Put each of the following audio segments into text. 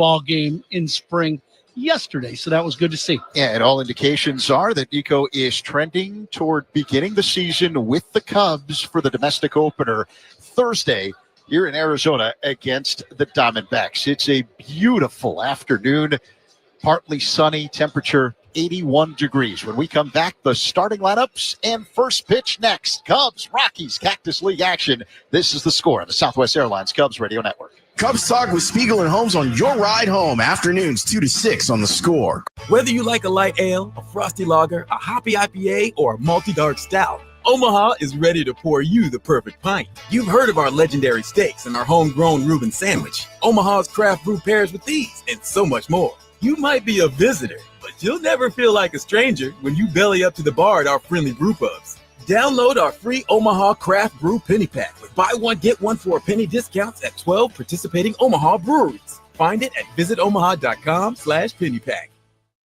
ball game in spring yesterday, so that was good to see. Yeah, and all indications are that Nico is trending toward beginning the season with the Cubs for the domestic opener Thursday here in Arizona against the Diamondbacks. It's a beautiful afternoon, partly sunny, temperature 81 degrees. When we come back, the starting lineups and first pitch next. Cubs, Rockies, Cactus League action. This is The Score on the Southwest Airlines Cubs Radio Network. Cubs Talk with Spiegel and Holmes on your ride home, afternoons 2 to 6 on The Score. Whether you like a light ale, a frosty lager, a hoppy IPA, or a malty dark stout, Omaha is ready to pour you the perfect pint. You've heard of our legendary steaks and our homegrown Reuben sandwich. Omaha's craft brew pairs with these and so much more. You might be a visitor, but you'll never feel like a stranger when you belly up to the bar at our friendly brew pubs. Download our free Omaha Craft Brew Penny Pack with buy one, get one for a penny discounts at 12 participating Omaha breweries. Find it at visitomaha.com/pennypack.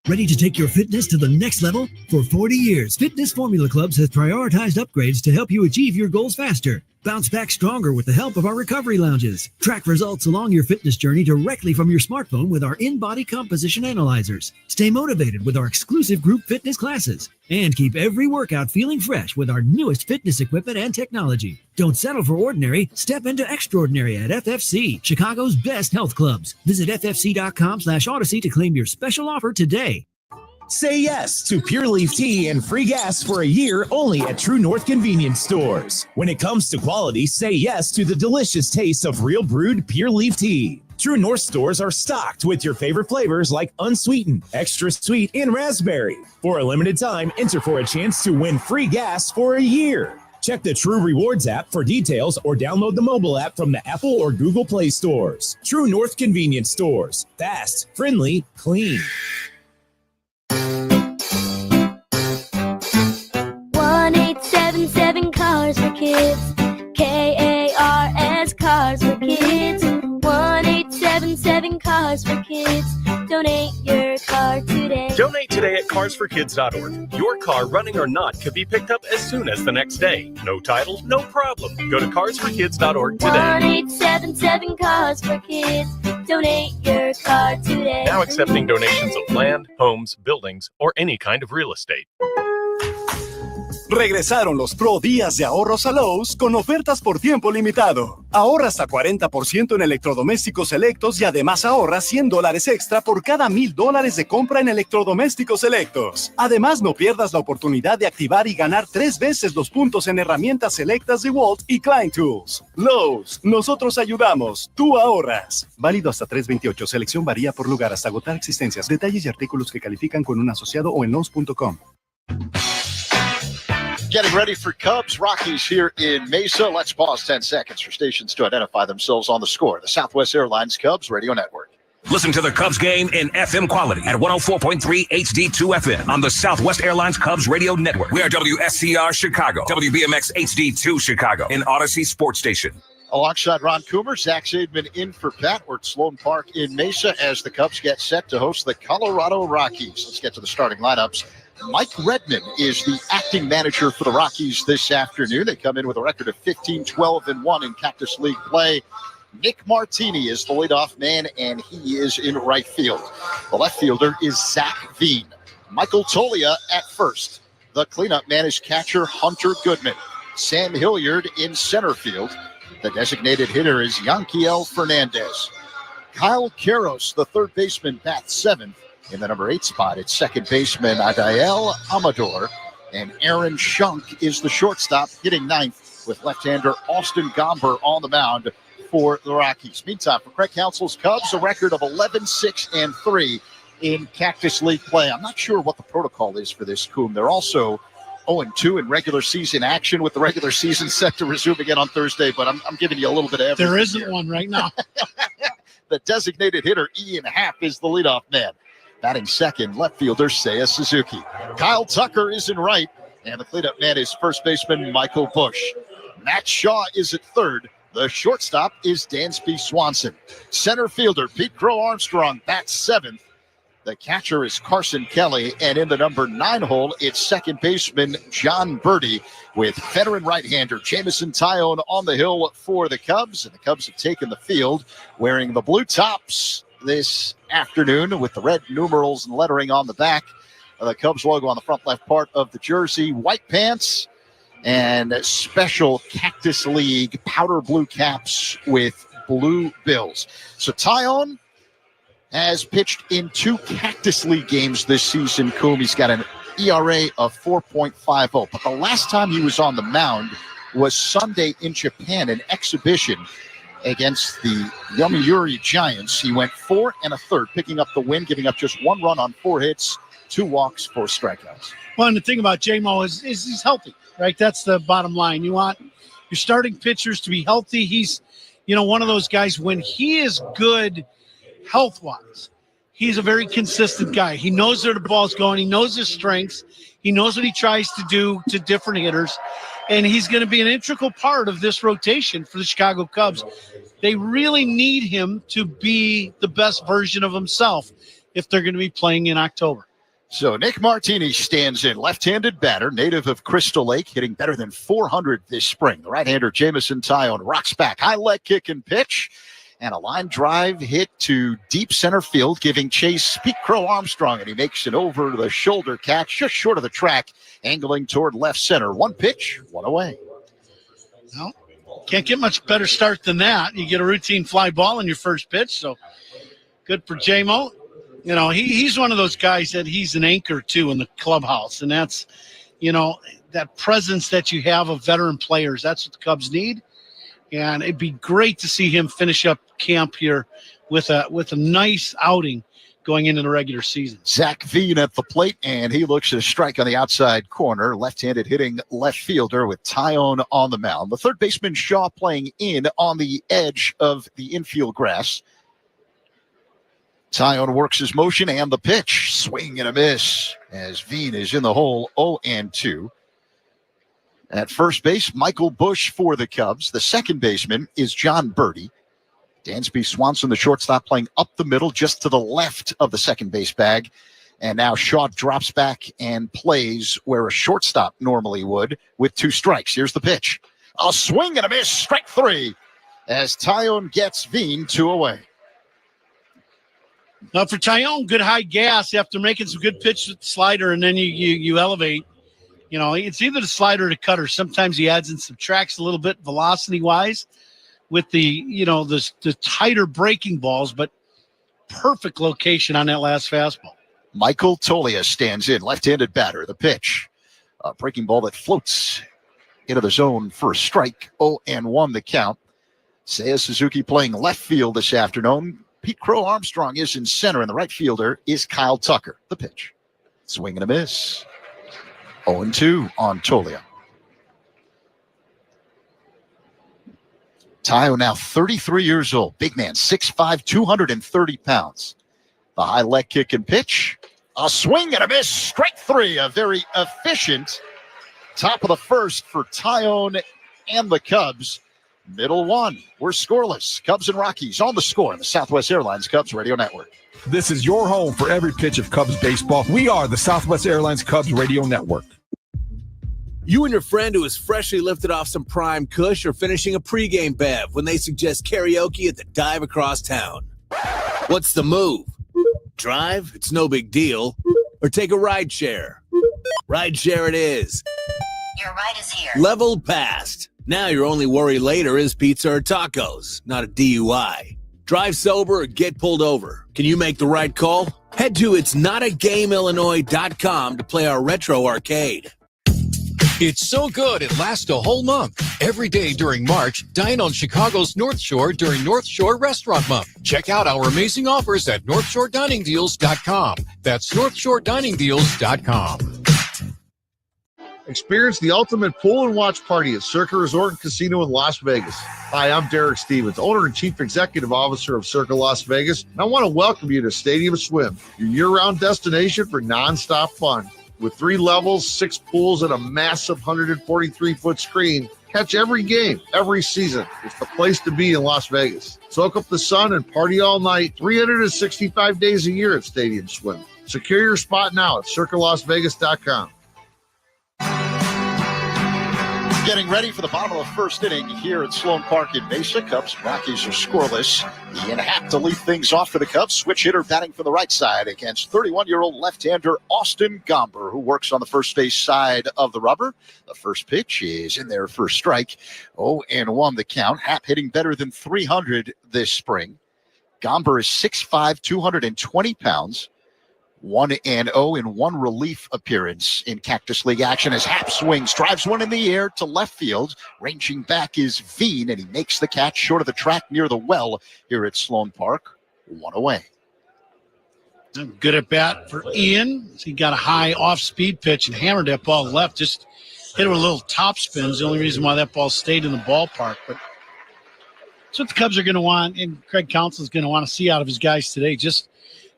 Ready to take your fitness to the next level? For 40 years, Fitness Formula Clubs has prioritized upgrades to help you achieve your goals faster. Bounce back stronger with the help of our recovery lounges. Track results along your fitness journey directly from your smartphone with our in-body composition analyzers. Stay motivated with our exclusive group fitness classes. And keep every workout feeling fresh with our newest fitness equipment and technology. Don't settle for ordinary. Step into extraordinary at FFC, Chicago's best health clubs. Visit ffc.com/Odyssey to claim your special offer today. Say yes to Pure Leaf Tea and free gas for a year only at True North Convenience Stores. When it comes to quality, say yes to the delicious taste of real brewed Pure Leaf Tea. True North stores are stocked with your favorite flavors like unsweetened, extra sweet, and raspberry. For a limited time, enter for a chance to win free gas for a year. Check the True Rewards app for details or download the mobile app from the Apple or Google Play stores. True North Convenience Stores. Fast, friendly, clean. 1877 Cars for Kids. KARS Cars for Kids. 1877 Cars for Kids. Donate your car today. Donate today at carsforkids.org. Your car, running or not, could be picked up as soon as the next day. No title, no problem. Go to carsforkids.org today. 1877 Cars for Kids. Donate your car today. Now accepting donations of land, homes, buildings, or any kind of real estate. Regresaron los Pro Días de Ahorros a Lowe's con ofertas por tiempo limitado. Ahorra hasta 40% en electrodomésticos selectos y además ahorra $100 extra por cada $1,000 de compra en electrodomésticos selectos. Además, no pierdas la oportunidad de activar y ganar 3 veces los puntos en herramientas selectas de Walt y Klein Tools. Lowe's, nosotros ayudamos, tú ahorras. Válido hasta 3/28. Selección varía por lugar hasta agotar existencias. Detalles y artículos que califican con un asociado o en Lowe's.com. Getting ready for Cubs, Rockies here in Mesa. Let's pause 10 seconds for stations to identify themselves on The Score. The Southwest Airlines Cubs Radio Network. Listen to the Cubs game in FM quality at 104.3 HD2 FM on the Southwest Airlines Cubs Radio Network. We are WSCR Chicago, WBMX HD2 Chicago, and Odyssey Sports Station. Alongside Ron Coomer, Zach Zaidman in for Pat. We're at Sloan Park in Mesa as the Cubs get set to host the Colorado Rockies. Let's get to the starting lineups. Mike Redmond is the acting manager for the Rockies this afternoon. They come in with a record of 15-12-1 in Cactus League play. Nick Martini is the leadoff man, and he is in right field. The left fielder is Zach Veen. Michael Tolia at first. The cleanup man is catcher Hunter Goodman. Sam Hilliard in center field. The designated hitter is Yanquiel Fernandez. Kyle Karros, the third baseman, bats seventh. In the number 8 spot, it's second baseman Adael Amador. And Aaron Schunk is the shortstop, hitting ninth with left-hander Austin Gomber on the mound for the Rockies. Meantime, for Craig Counsell's Cubs, a record of 11-6-3 in Cactus League play. I'm not sure what the protocol is for this, Coom. They're also 0-2 in regular season action, with the regular season set to resume again on Thursday, but I'm giving you a little bit of everything. There isn't here. one right now. The designated hitter, Ian Happ, is the leadoff man. Batting second, left fielder Seiya Suzuki. Kyle Tucker is in right, and the cleanup man is first baseman Michael Bush. Matt Shaw is at third. The shortstop is Dansby Swanson. Center fielder Pete Crow Armstrong bats seventh. The catcher is Carson Kelly, and in the number 9 hole, it's second baseman John Birdie, with veteran right-hander Jamison Tyone on the hill for the Cubs. And the Cubs have taken the field wearing the blue tops, this afternoon with the red numerals and lettering on the back. The Cubs logo on the front left part of the jersey. White pants and special Cactus League powder blue caps with blue bills. So Taillon has pitched in 2 Cactus League games this season. He's got an ERA of 4.50. But the last time he was on the mound was Sunday in Japan, an exhibition against the Yomiuri Giants. He went 4 1/3, picking up the win, giving up just 1 run on 4 hits, 2 walks, 4 strikeouts. Well, and the thing about J-Mo is he's healthy, right? That's the bottom line. You want your starting pitchers to be healthy. He's, one of those guys when he is good health-wise, he's a very consistent guy. He knows where the ball's going. He knows his strengths. He knows what he tries to do to different hitters. And he's going to be an integral part of this rotation for the Chicago Cubs. They really need him to be the best version of himself if they're going to be playing in October. So Nick Martini stands in, left-handed batter, native of Crystal Lake, hitting better than 400 this spring. The right-hander Jameson Taillon rocks back, high leg kick and pitch, and a line drive hit to deep center field, giving chase Pete Crow Armstrong, and he makes an over-the-shoulder catch just short of the track, angling toward left center. 1 pitch, 1 away. Well, can't get much better start than that. You get a routine fly ball in your first pitch, so good for J-Mo. He's one of those guys that he's an anchor, too, in the clubhouse, and that's, that presence that you have of veteran players. That's what the Cubs need, and it'd be great to see him finish up camp here with a nice outing going into the regular season. Zach Veen at the plate, and he looks to strike on the outside corner. Left-handed hitting left fielder with Taillon on the mound. The third baseman Shaw playing in on the edge of the infield grass. Taillon works his motion and the pitch. Swing and a miss as Veen is in the hole, 0-2. At first base, Michael Busch for the Cubs. The second baseman is John Birdie. Dansby Swanson, the shortstop, playing up the middle just to the left of the second base bag. And now Shaw drops back and plays where a shortstop normally would with 2 strikes. Here's the pitch. A swing and a miss, strike 3, as Taillon gets Veen 2 away. Now for Taillon, good high gas after making some good pitch with the slider, and then you elevate. It's either the slider or the cutter. Sometimes he adds and subtracts a little bit velocity-wise with the tighter breaking balls, but perfect location on that last fastball. Michael Tolia stands in, left-handed batter. The pitch, a breaking ball that floats into the zone for a strike. 0-1 the count. Seiya Suzuki playing left field this afternoon. Pete Crow Armstrong is in center, and the right fielder is Kyle Tucker. The pitch, swing and a miss. 0-2 on Tolia. Taillon now 33 years old. Big man, 6'5", 230 pounds. The high leg kick and pitch. A swing and a miss. Strike 3. A very efficient top of the first for Taillon and the Cubs. Middle 1. We're scoreless. Cubs and Rockies on the score in the Southwest Airlines Cubs Radio Network. This is your home for every pitch of Cubs baseball. We are the Southwest Airlines Cubs Radio Network. You and your friend who is freshly lifted off some prime kush are finishing a pregame bev when they suggest karaoke at the Dive across town. What's the move? Drive? It's no big deal. Or take a ride share? Ride share it is. Your ride is here. Level passed. Now your only worry later is pizza or tacos, not a DUI. Drive sober or get pulled over. Can you make the right call? Head to itsnotaGameIllinois.com to play our retro arcade. It's so good it lasts a whole month. Every day during March, dine on Chicago's North Shore during North Shore Restaurant Month. Check out our amazing offers at NorthshoreDiningDeals.com. That's NorthshoreDiningDeals.com. Experience the ultimate pool and watch party at Circa Resort and Casino in Las Vegas. Hi, I'm Derek Stevens, owner and chief executive officer of Circa Las Vegas, and I want to welcome you to Stadium Swim, your year-round destination for nonstop fun. With 3 levels, 6 pools, and a massive 143-foot screen, catch every game, every season. It's the place to be in Las Vegas. Soak up the sun and party all night, 365 days a year at Stadium Swim. Secure your spot now at CircaLasVegas.com. Getting ready for the bottom of the first inning here at Sloan Park in Mesa. Cubs Rockies are scoreless. Ian Happ to lead things off for the Cubs. Switch hitter batting from the right side against 31-year-old left-hander Austin Gomber, who works on the first base side of the rubber. The first pitch is in there for a strike. 0-1 the count. Happ hitting better than 300 this spring. Gomber is 6'5", 220 pounds. 1-0 in one relief appearance in Cactus League action as Happ swings, drives one in the air to left field. Ranging back is Veen, and he makes the catch short of the track near the well here at Sloan Park. 1 away. Good at bat for Ian. He got a high off-speed pitch and hammered that ball left. Just hit it with a little top spin. Is the only reason why that ball stayed in the ballpark. But that's what the Cubs are going to want, and Craig Counsell is going to want to see out of his guys today. Just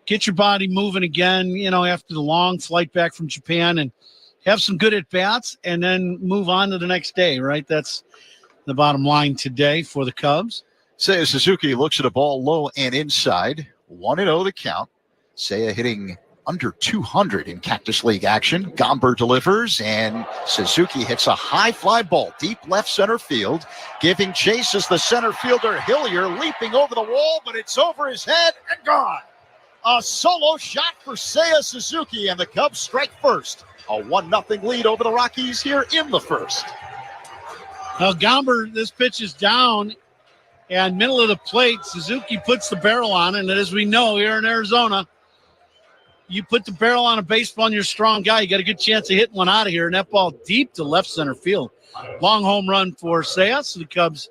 get your body moving again, after the long flight back from Japan, and have some good at-bats, and then move on to the next day, right? That's the bottom line today for the Cubs. Seiya Suzuki looks at a ball low and inside. 1-0 the count. Seiya hitting under 200 in Cactus League action. Gomber delivers, and Suzuki hits a high fly ball deep left center field. Giving chase is the center fielder Hillier, leaping over the wall, but it's over his head and gone. A solo shot for Seiya Suzuki, and the Cubs strike first. A 1-0 lead over the Rockies here in the first. Now, Gomber, this pitch is down, and middle of the plate, Suzuki puts the barrel on, and as we know here in Arizona, you put the barrel on a baseball and you're a strong guy, you got a good chance of hitting one out of here, and that ball deep to left center field. Long home run for Seiya, so the Cubs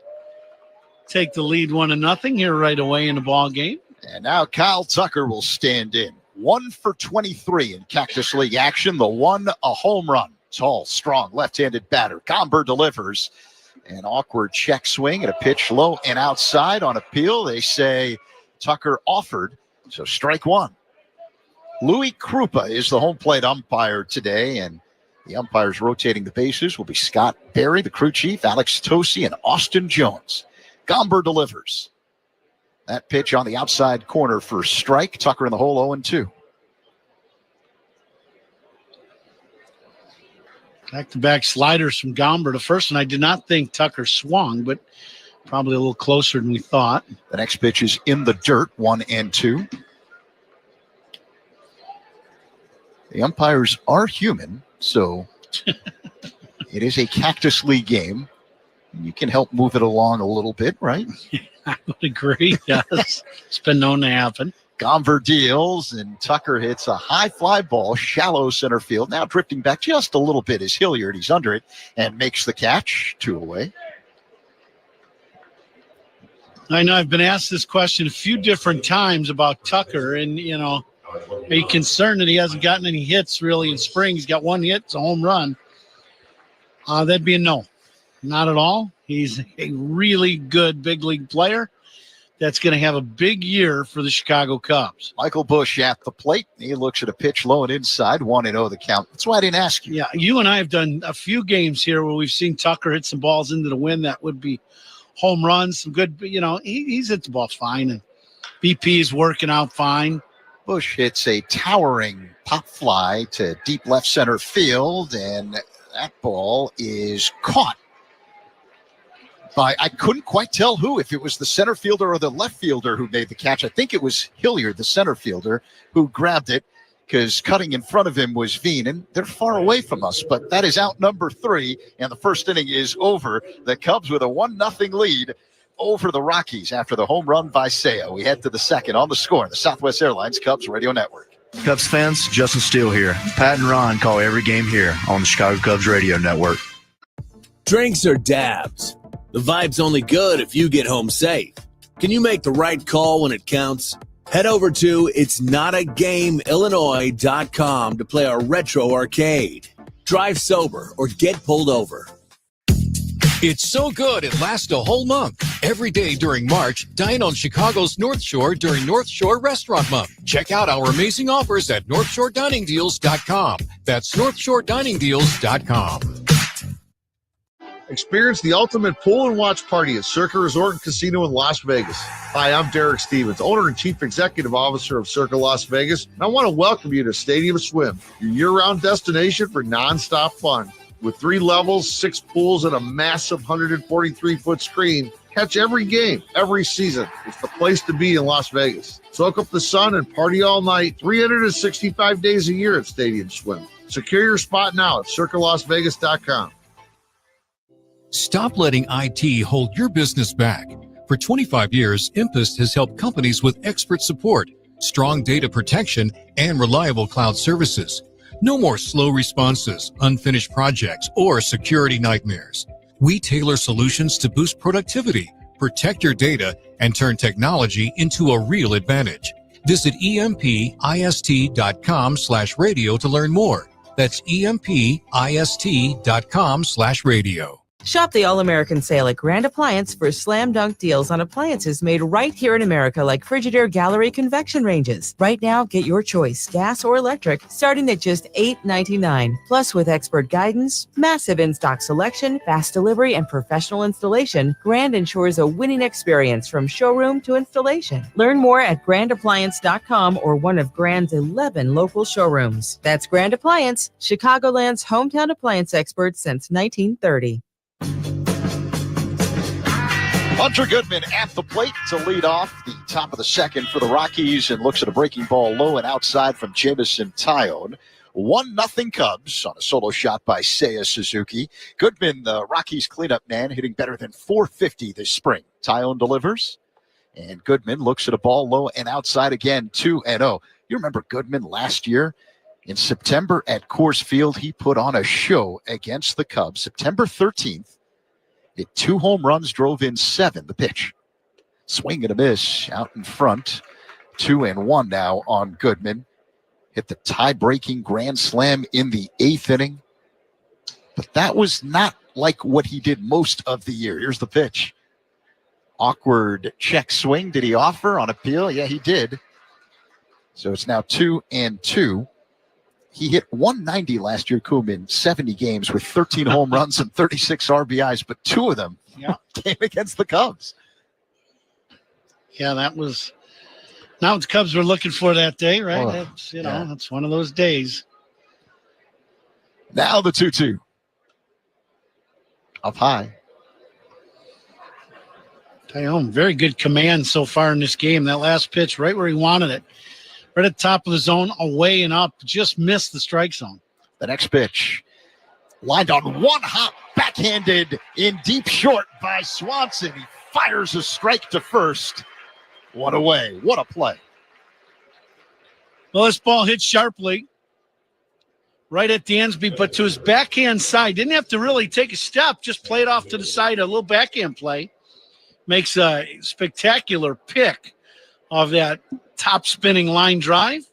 take the lead 1-0 here right away in the ball game. And now Kyle Tucker will stand in. 1 for 23 in Cactus League action. The one, a home run. Tall, strong, left-handed batter. Gomber delivers. An awkward check swing and a pitch low and outside on appeal. They say Tucker offered, so strike one. Louis Krupa is the home plate umpire today, and the umpires rotating the bases will be Scott Berry, the crew chief, Alex Tosi, and Austin Jones. Gomber delivers. That pitch on the outside corner for strike. Tucker in the hole, 0-2. Back-to-back sliders from Gomber. The first one, I did not think Tucker swung, but probably a little closer than we thought. The next pitch is in the dirt, 1-2. The umpires are human, so it is a Cactus League game. You can help move it along a little bit, right? I would agree, yes. It's been known to happen. Gomber deals, and Tucker hits a high fly ball, shallow center field. Now drifting back just a little bit is Hilliard. He's under it and makes the catch. 2 away. I know I've been asked this question a few different times about Tucker, and, are you concerned that he hasn't gotten any hits really in spring? He's got 1 hit, it's a home run. That'd be a no. Not at all. He's a really good big league player that's going to have a big year for the Chicago Cubs. Michael Busch at the plate. He looks at a pitch low and inside, 1-0 the count. That's why I didn't ask you. Yeah, you and I have done a few games here where we've seen Tucker hit some balls into the wind that would be home runs. Some good, he's hit the ball fine, and BP is working out fine. Busch hits a towering pop fly to deep left center field, and that ball is caught. I couldn't quite tell who, if it was the center fielder or the left fielder who made the catch. I think it was Hilliard, the center fielder, who grabbed it, because cutting in front of him was Veen, and they're far away from us. But that is out number 3, and the first inning is over. The Cubs with a 1-0 lead over the Rockies after the home run by Seiya. We head to the second on the score in the Southwest Airlines Cubs Radio Network. Cubs fans, Justin Steele here. Pat and Ron call every game here on the Chicago Cubs Radio Network. Drinks or dabs? The vibe's only good if you get home safe. Can you make the right call when it counts? Head over to itsnotaGameIllinois.com to play our retro arcade. Drive sober or get pulled over. It's so good it lasts a whole month. Every day during March, dine on Chicago's North Shore during North Shore Restaurant Month. Check out our amazing offers at NorthshoreDiningDeals.com. That's NorthshoreDiningDeals.com. Experience the ultimate pool and watch party at Circa Resort and Casino in Las Vegas. Hi, I'm Derek Stevens, owner and chief executive officer of Circa Las Vegas, and I want to welcome you to Stadium Swim, your year-round destination for nonstop fun. With 3 levels, 6 pools, and a massive 143-foot screen, catch every game, every season. It's the place to be in Las Vegas. Soak up the sun and party all night, 365 days a year at Stadium Swim. Secure your spot now at circalasvegas.com. Stop letting IT hold your business back. For 25 years, Impest has helped companies with expert support, strong data protection, and reliable cloud services. No more slow responses, unfinished projects, or security nightmares. We tailor solutions to boost productivity, protect your data, and turn technology into a real advantage. Visit empist.com/radio to learn more. That's empist.com/radio. Shop the All-American Sale at Grand Appliance for slam dunk deals on appliances made right here in America, like Frigidaire Gallery convection ranges. Right now, get your choice, gas or electric, starting at just $8.99. Plus, with expert guidance, massive in-stock selection, fast delivery, and professional installation, Grand ensures a winning experience from showroom to installation. Learn more at grandappliance.com or one of Grand's 11 local showrooms. That's Grand Appliance, Chicagoland's hometown appliance expert since 1930. Hunter Goodman at the plate to lead off the top of the second for the Rockies, and looks at a breaking ball low and outside from Jamison Tyone. 1-0 Cubs on a solo shot by Seiya Suzuki. Goodman, the Rockies cleanup man, hitting better than .450 this spring. Tyone delivers, and Goodman looks at a ball low and outside again, 2-0. You remember Goodman last year? In September at Coors Field, he put on a show against the Cubs. September 13th. Hit 2 home runs, drove in 7. The pitch. Swing and a miss out in front. 2-1 now on Goodman. Hit the tie-breaking grand slam in the 8th inning. But that was not like what he did most of the year. Here's the pitch. Awkward check swing. Did he offer on appeal? Yeah, he did. So it's now 2-2. He hit 190 last year, Coom, in 70 games with 13 home runs and 36 RBIs, but 2 of them came against the Cubs. Yeah, that was not what the Cubs were looking for that day, right? Oh, that's, that's one of those days. Now the 2-2. Up high. Tyone, very good command so far in this game. That last pitch, right where he wanted it. Right at the top of the zone, away and up. Just missed the strike zone. The next pitch, lined on one hop, backhanded in deep short by Swanson. He fires a strike to first. One away. What a play. Well, this ball hit sharply right at Dansby, but to his backhand side. Didn't have to really take a step. Just play it off to the side, a little backhand play. Makes a spectacular pick of that top spinning line drive,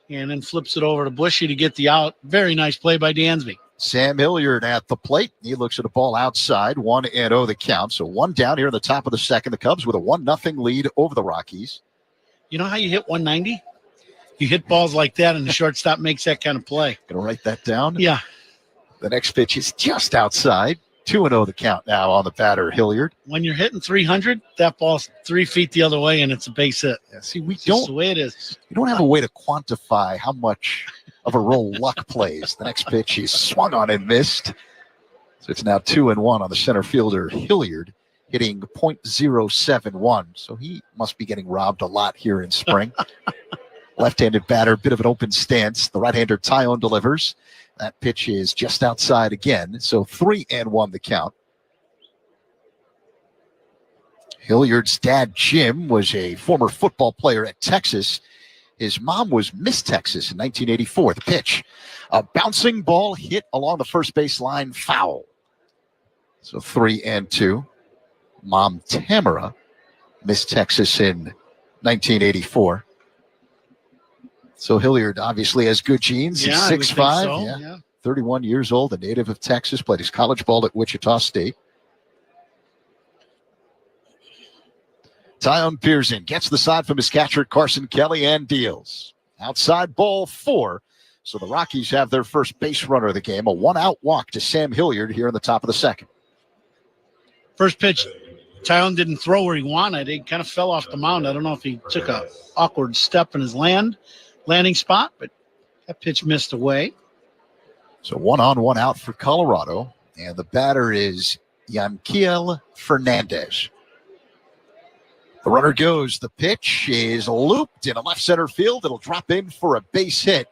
and then flips it over to Bushy to get the out. Very nice play by Dansby. Sam Hilliard at the plate. He looks at a ball outside. 1-0 the count. So 1 down here in the top of the second. The Cubs with a 1-0 lead over the Rockies. You know how you hit 190? You hit balls like that, and the shortstop makes that kind of play. Gonna write that down? Yeah. The next pitch is just outside. 2-0 the count now on the batter, Hilliard. When you're hitting 300, that ball's 3 feet the other way, and it's a base hit. Yeah, see, we It's don't. just the way it is. You don't have a way to quantify how much of a role luck plays. The next pitch is swung on and missed. So it's now 2-1 on the center fielder, Hilliard, hitting .071. So he must be getting robbed a lot here in spring. Left-handed batter, bit of an open stance. The right-hander Tyone delivers. That pitch is just outside again. So 3-1 the count. Hilliard's dad, Jim, was a former football player at Texas. His mom was Miss Texas in 1984. The pitch, a bouncing ball hit along the first base line, foul. So 3-2. Mom Tamara, Miss Texas in 1984. So Hilliard obviously has good genes. He's 6'5", so. 31 years old, a native of Texas, played his college ball at Wichita State. Tyone Pearson gets the side from his catcher, Carson Kelly, and deals. Outside ball 4. So the Rockies have their first base runner of the game, a 1-out walk to Sam Hilliard here in the top of the second. First pitch, Tyone didn't throw where he wanted. He kind of fell off the mound. I don't know if he took a awkward step in his landing spot, but that pitch missed away. So 1 on, 1 out for Colorado. And the batter is Yanquiel Fernandez. The runner goes. The pitch is looped in a left center field. It'll drop in for a base hit.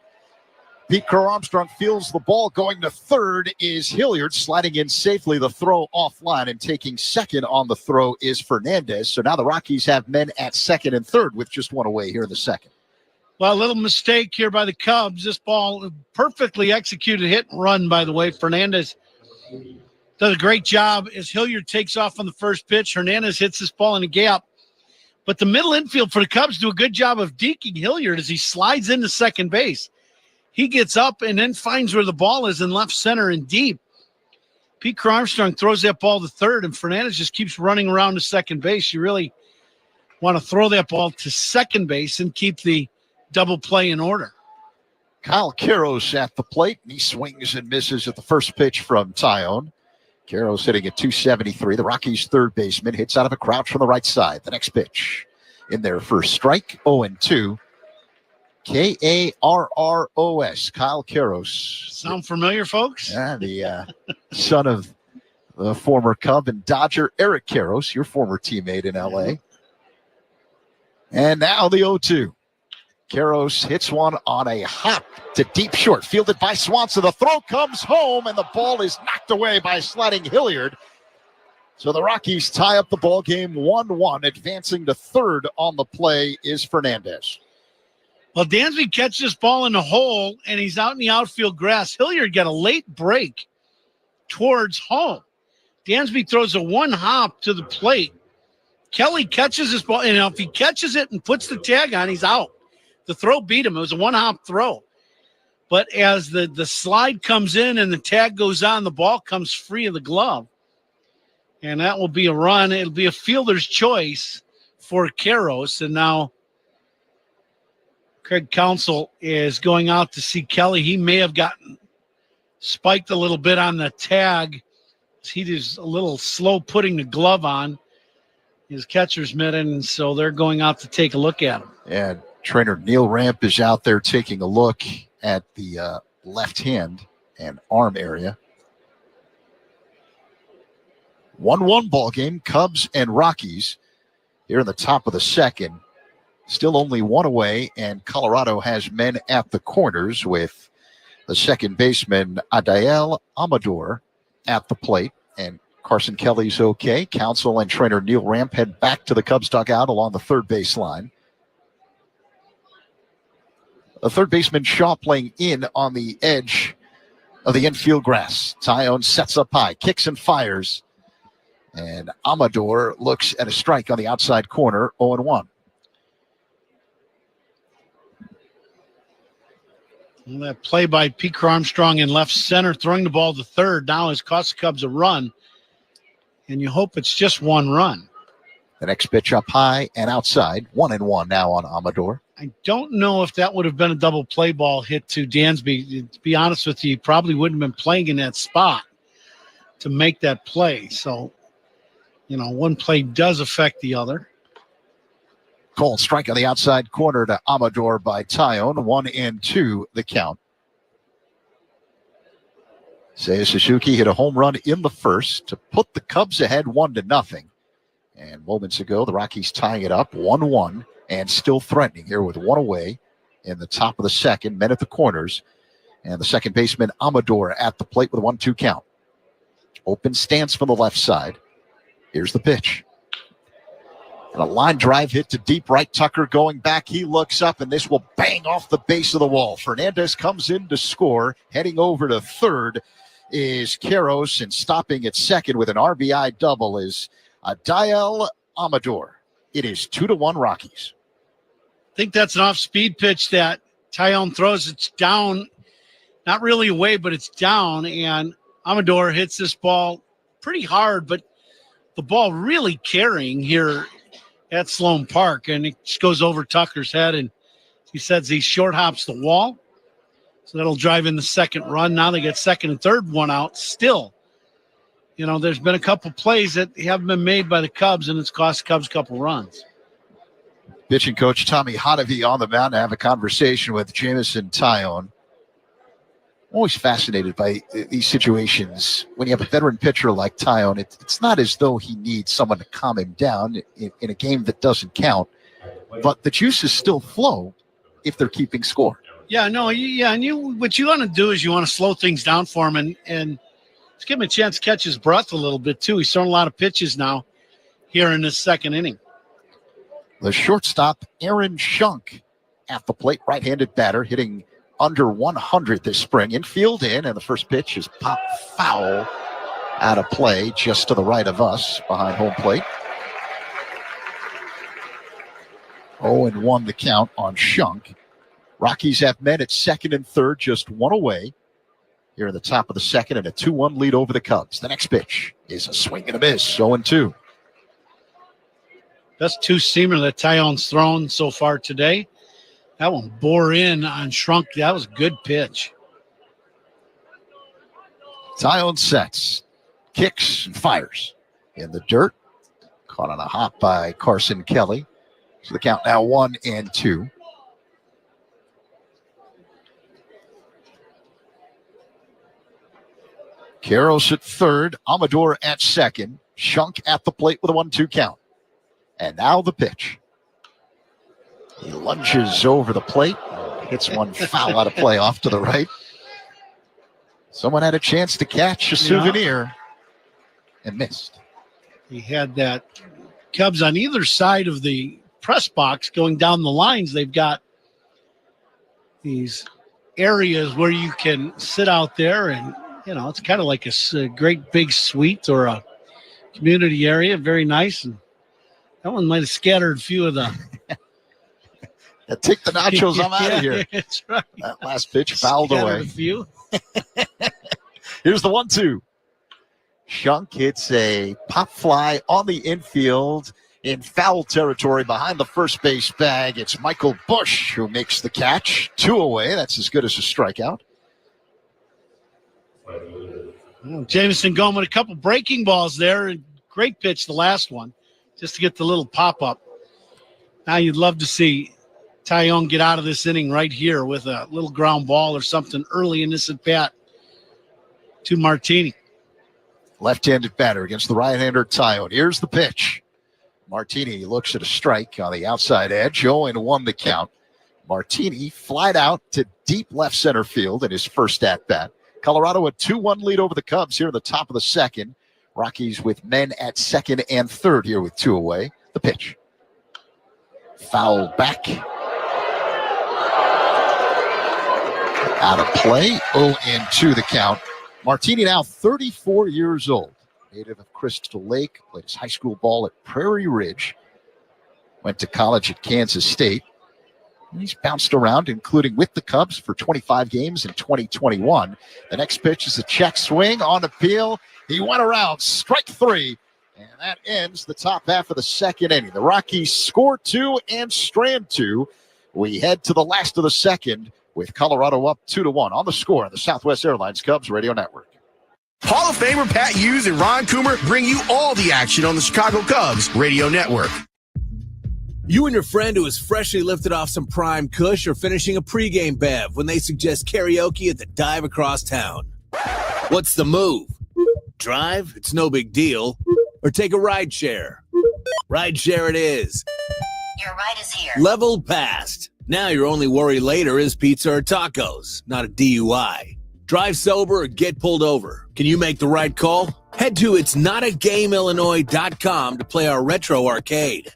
Pete Crow Armstrong fields the ball. Going to third is Hilliard, sliding in safely. The throw offline, and taking second on the throw is Fernandez. So now the Rockies have men at second and third with just one away here in the second. Well, a little mistake here by the Cubs. This ball, perfectly executed hit and run, by the way. Fernandez does a great job as Hilliard takes off on the first pitch. Hernandez hits this ball in a gap. But the middle infield for the Cubs do a good job of deking Hilliard as he slides into second base. He gets up and then finds where the ball is in left center and deep. Pete Crow Armstrong throws that ball to third, and Fernandez just keeps running around to second base. You really want to throw that ball to second base and keep the double play in order. Kyle Quiros at the plate, and he swings and misses at the first pitch from Tyone. Quiros hitting at 273. The Rockies' third baseman hits out of a crouch from the right side. The next pitch in their first strike, 0-2. K-A-R-R-O-S, Kyle Quiros. Sound familiar, folks? Yeah, the son of the former Cub and Dodger Eric Quiros, your former teammate in L.A. And now the 0-2. Quiros hits one on a hop to deep short, fielded by Swanson. The throw comes home, and the ball is knocked away by sliding Hilliard. So the Rockies tie up the ball game 1-1. Advancing to third on the play is Fernandez. Well, Dansby catches this ball in the hole, and he's out in the outfield grass. Hilliard got a late break towards home. Dansby throws a one hop to the plate. Kelly catches this ball, and if he catches it and puts the tag on, he's out. The throw beat him. It was a one-hop throw. But as the slide comes in and the tag goes on, the ball comes free of the glove. And that will be a run. It'll be a fielder's choice for Quiros. And now Craig Counsell is going out to see Kelly. He may have gotten spiked a little bit on the tag. He is a little slow putting the glove on his catcher's mitt, and so they're going out to take a look at him. And trainer Neil Ramp is out there taking a look at the left hand and arm area. 1-1 ball game, Cubs and Rockies here in the top of the second. Still only one away, and Colorado has men at the corners with the second baseman Adael Amador at the plate. And Carson Kelly's okay. Counsell and trainer Neil Ramp head back to the Cubs dugout along the third base line. The third baseman Shaw playing in on the edge of the infield grass. Tyone sets up high, kicks and fires. And Amador looks at a strike on the outside corner, 0-1. Well, that play by Pete Armstrong in left center, throwing the ball to third now has cost the Cubs a run. And you hope it's just one run. The next pitch up high and outside, 1-1 now on Amador. I don't know if that would have been a double play ball hit to Dansby. To be honest with you, he probably wouldn't have been playing in that spot to make that play. So, one play does affect the other. Called strike on the outside corner to Amador by Tyone. 1-2 the count. Seiya Suzuki hit a home run in the first to put the Cubs ahead 1-0. And moments ago, the Rockies tying it up 1-1 and still threatening here with one away in the top of the second. Men at the corners. And the second baseman Amador at the plate with a 1-2 count. Open stance from the left side. Here's the pitch. And a line drive hit to deep right. Tucker going back. He looks up, and this will bang off the base of the wall. Fernandez comes in to score. Heading over to third is Quiros, and stopping at second with an RBI double is Adael Amador. It is 2-1 Rockies. I think that's an off-speed pitch that Tyone throws. It's down, not really away, but it's down, and Amador hits this ball pretty hard, but the ball really carrying here at Sloan Park, and it just goes over Tucker's head, and he says he short hops the wall, so that'll drive in the second run. Now they get second and third one out still. There's been a couple plays that haven't been made by the Cubs, and it's cost the Cubs a couple runs. Pitching coach Tommy Hottovy on the mound to have a conversation with Jamison Tyone. always fascinated by these situations. When you have a veteran pitcher like Tyon, it's not as though he needs someone to calm him down in a game that doesn't count, but the juices still flow if they're keeping score. Yeah, no, and what you want to do is you want to slow things down for him and just give him a chance to catch his breath a little bit too. He's throwing a lot of pitches now here in this second inning. The shortstop, Aaron Shunk, at the plate, right-handed batter, hitting under 100 this spring. Infield in, and the first pitch is popped foul out of play just to the right of us behind home plate. 0-1 the count on Shunk. Rockies have men at second and third, just one away here in the top of the second, and a 2-1 lead over the Cubs. The next pitch is a swing and a miss, 0-2. Best two-seamer that Tyon's thrown so far today. That one bore in on Shrunk. That was a good pitch. Tyon sets, kicks, and fires in the dirt. Caught on a hop by Carson Kelly. So the count now 1-2. Karros at third, Amador at second, Shunk at the plate with a 1-2 count. And now the pitch. He lunges over the plate, hits one foul out of play off to the right. Someone had a chance to catch a souvenir and missed. He had that Cubs on either side of the press box going down the lines. They've got these areas where you can sit out there and, it's kind of like a great big suite or a community area. Very nice. And that one might have scattered a few of the. Take the nachos, I'm out of here. That's right. That last pitch fouled away. A few. Here's the 1-2. Shunk hits a pop fly on the infield in foul territory behind the first base bag. It's Michael Busch who makes the catch. 2 away. That's as good as a strikeout. Jameson going with a couple breaking balls there. Great pitch, the last one, just to get the little pop-up. Now you'd love to see Tyon get out of this inning right here with a little ground ball or something early in this at-bat to Martini. Left-handed batter against the right-hander Tyon. Here's the pitch. Martini looks at a strike on the outside edge. 0-1 the count. Martini flied out to deep left center field in his first at-bat. Colorado a 2-1 lead over the Cubs here in the top of the second. Rockies with men at second and third here with 2 away. The pitch. Foul back. Out of play. 0-2 the count. Martini now 34 years old. Native of Crystal Lake. Played his high school ball at Prairie Ridge. Went to college at Kansas State. He's bounced around, including with the Cubs for 25 games in 2021. The next pitch is a check swing on appeal. He went around, strike 3, and that ends the top half of the second inning. The Rockies score 2 and strand 2. We head to the last of the second with Colorado up 2-1 on the score on the Southwest Airlines Cubs Radio Network. Hall of Famer Pat Hughes and Ron Coomer bring you all the action on the Chicago Cubs Radio Network. You and your friend who is freshly lifted off some prime kush are finishing a pregame bev when they suggest karaoke at the dive across town. What's the move? Drive? It's no big deal. Or take a ride share. Ride share it is. Your ride is here. Level passed. Now your only worry later is pizza or tacos, not a DUI. Drive sober or get pulled over. Can you make the right call? Head to itsnotagamillinois.com to play our retro arcade.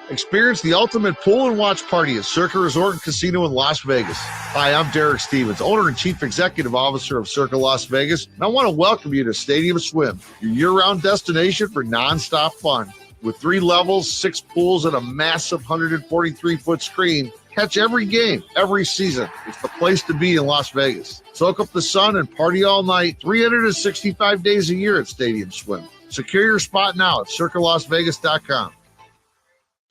Experience the ultimate pool and watch party at Circa Resort and Casino in Las Vegas. Hi, I'm Derek Stevens, owner and chief executive officer of Circa Las Vegas, and I want to welcome you to Stadium Swim, your year-round destination for nonstop fun. With 3 levels, 6 pools, and a massive 143-foot screen, catch every game, every season. It's the place to be in Las Vegas. Soak up the sun and party all night, 365 days a year at Stadium Swim. Secure your spot now at circalasvegas.com.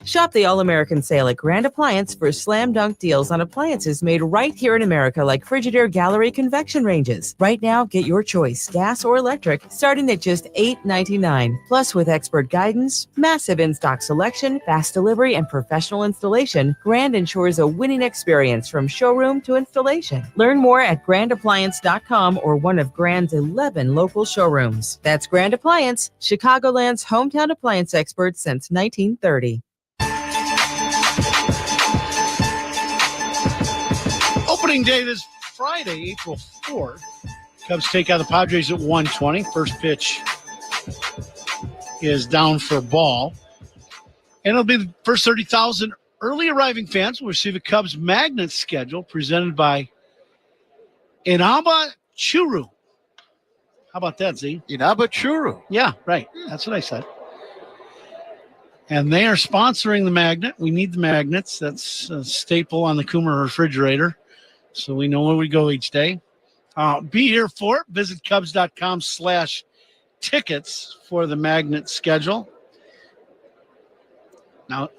Shop the All-American Sale at Grand Appliance for slam dunk deals on appliances made right here in America, like Frigidaire Gallery convection ranges. Right now, get your choice, gas or electric, starting at just $8.99. Plus, with expert guidance, massive in-stock selection, fast delivery, and professional installation, Grand ensures a winning experience from showroom to installation. Learn more at grandappliance.com or one of Grand's 11 local showrooms. That's Grand Appliance, Chicagoland's hometown appliance expert since 1930. Opening day this Friday, April 4th. Cubs take out the Padres at 1:20. First pitch is down for a ball. And it'll be the first 30,000 early arriving fans will receive a Cubs magnet schedule presented by Inaba Churu. How about that, Z? Inaba Churu. Yeah, right. That's what I said. And they are sponsoring the magnet. We need the magnets. That's a staple on the Coomer refrigerator, so we know where we go each day. Be here for it. Visit Cubs.com/tickets for the magnet schedule. Now,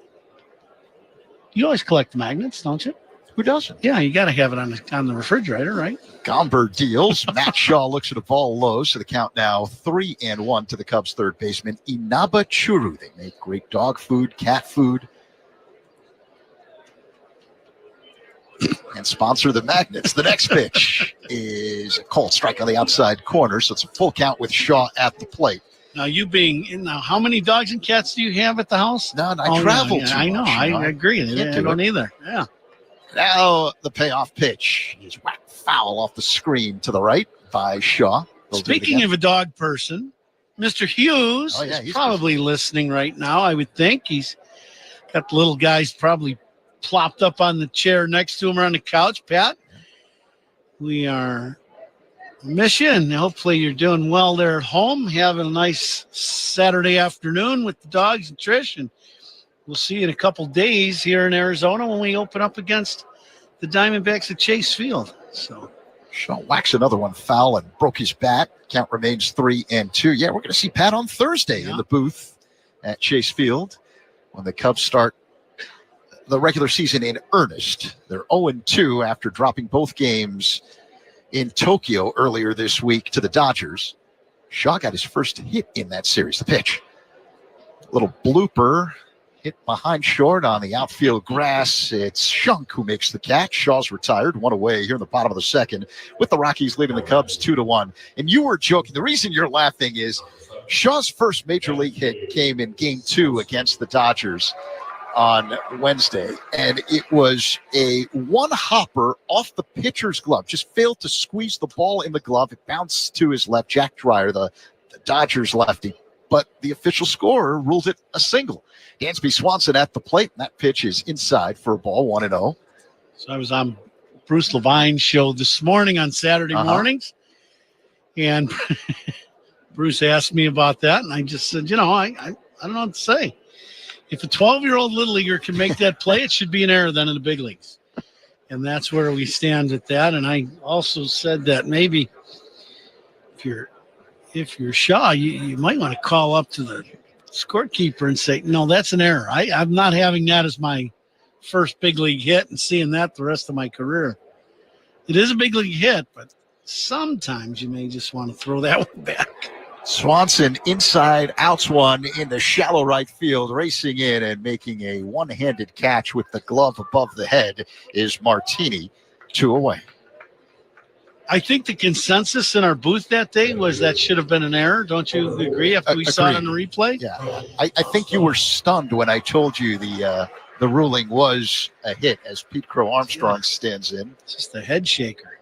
you always collect the magnets, don't you? Who doesn't? Yeah, you got to have it on the refrigerator, right? Gomber deals. Matt Shaw looks at a ball low, so the count now 3-1 to the Cubs' third baseman, Inaba Churu. They make great dog food, cat food, and sponsor the magnets. The next pitch is a cold strike on the outside corner, so it's a full count with Shaw at the plate. Now, how many dogs and cats do you have at the house? None. I travel too much. I know. I agree. I don't either. Yeah. Now the payoff pitch is whack foul off the screen to the right by Shaw. Speaking of a dog person, Mr. Hughes is probably listening right now. I would think he's got the little guys probably plopped up on the chair next to him or on the couch. Pat, we are miss you, and hopefully you're doing well there at home, having a nice Saturday afternoon with the dogs and Trish, and we'll see you in a couple days here in Arizona when we open up against the Diamondbacks at Chase Field. So Shaw whacks another one foul and broke his bat. Count remains 3-2. Yeah, we're going to see Pat on Thursday in the booth at Chase Field when the Cubs start the regular season in earnest. They're 0-2 after dropping both games in Tokyo earlier this week to the Dodgers. Shaw got his first hit in that series. The pitch. Little blooper. Hit behind short on the outfield grass. It's Shunk who makes the catch. Shaw's retired, one away here in the bottom of the second, with the Rockies leading the Cubs 2-1. And you were joking. The reason you're laughing is Shaw's first major league hit came in Game 2 against the Dodgers on Wednesday, and it was a one-hopper off the pitcher's glove. Just failed to squeeze the ball in the glove. It bounced to his left. Jack Dreyer, the Dodgers lefty, but the official scorer ruled it a single. Dansby Swanson at the plate, and that pitch is inside for a ball, 1-0. So I was on Bruce Levine's show this morning on Saturday mornings, and Bruce asked me about that, and I just said, I don't know what to say. If a 12-year-old little leaguer can make that play, it should be an error then in the big leagues. And that's where we stand at that. And I also said that maybe if you're Shaw, you might want to call up to the scorekeeper and say, no, that's an error. I'm not having that as my first big league hit and seeing that the rest of my career. It is a big league hit, but sometimes you may just want to throw that one back. Swanson inside, outs one in the shallow right field, racing in and making a one-handed catch with the glove above the head is Martini, 2 away. I think the consensus in our booth that day was that should have been an error. Don't you agree after we saw it on the replay? Yeah. I think you were stunned when I told you the ruling was a hit as Pete Crow Armstrong stands in. It's just a head shaker.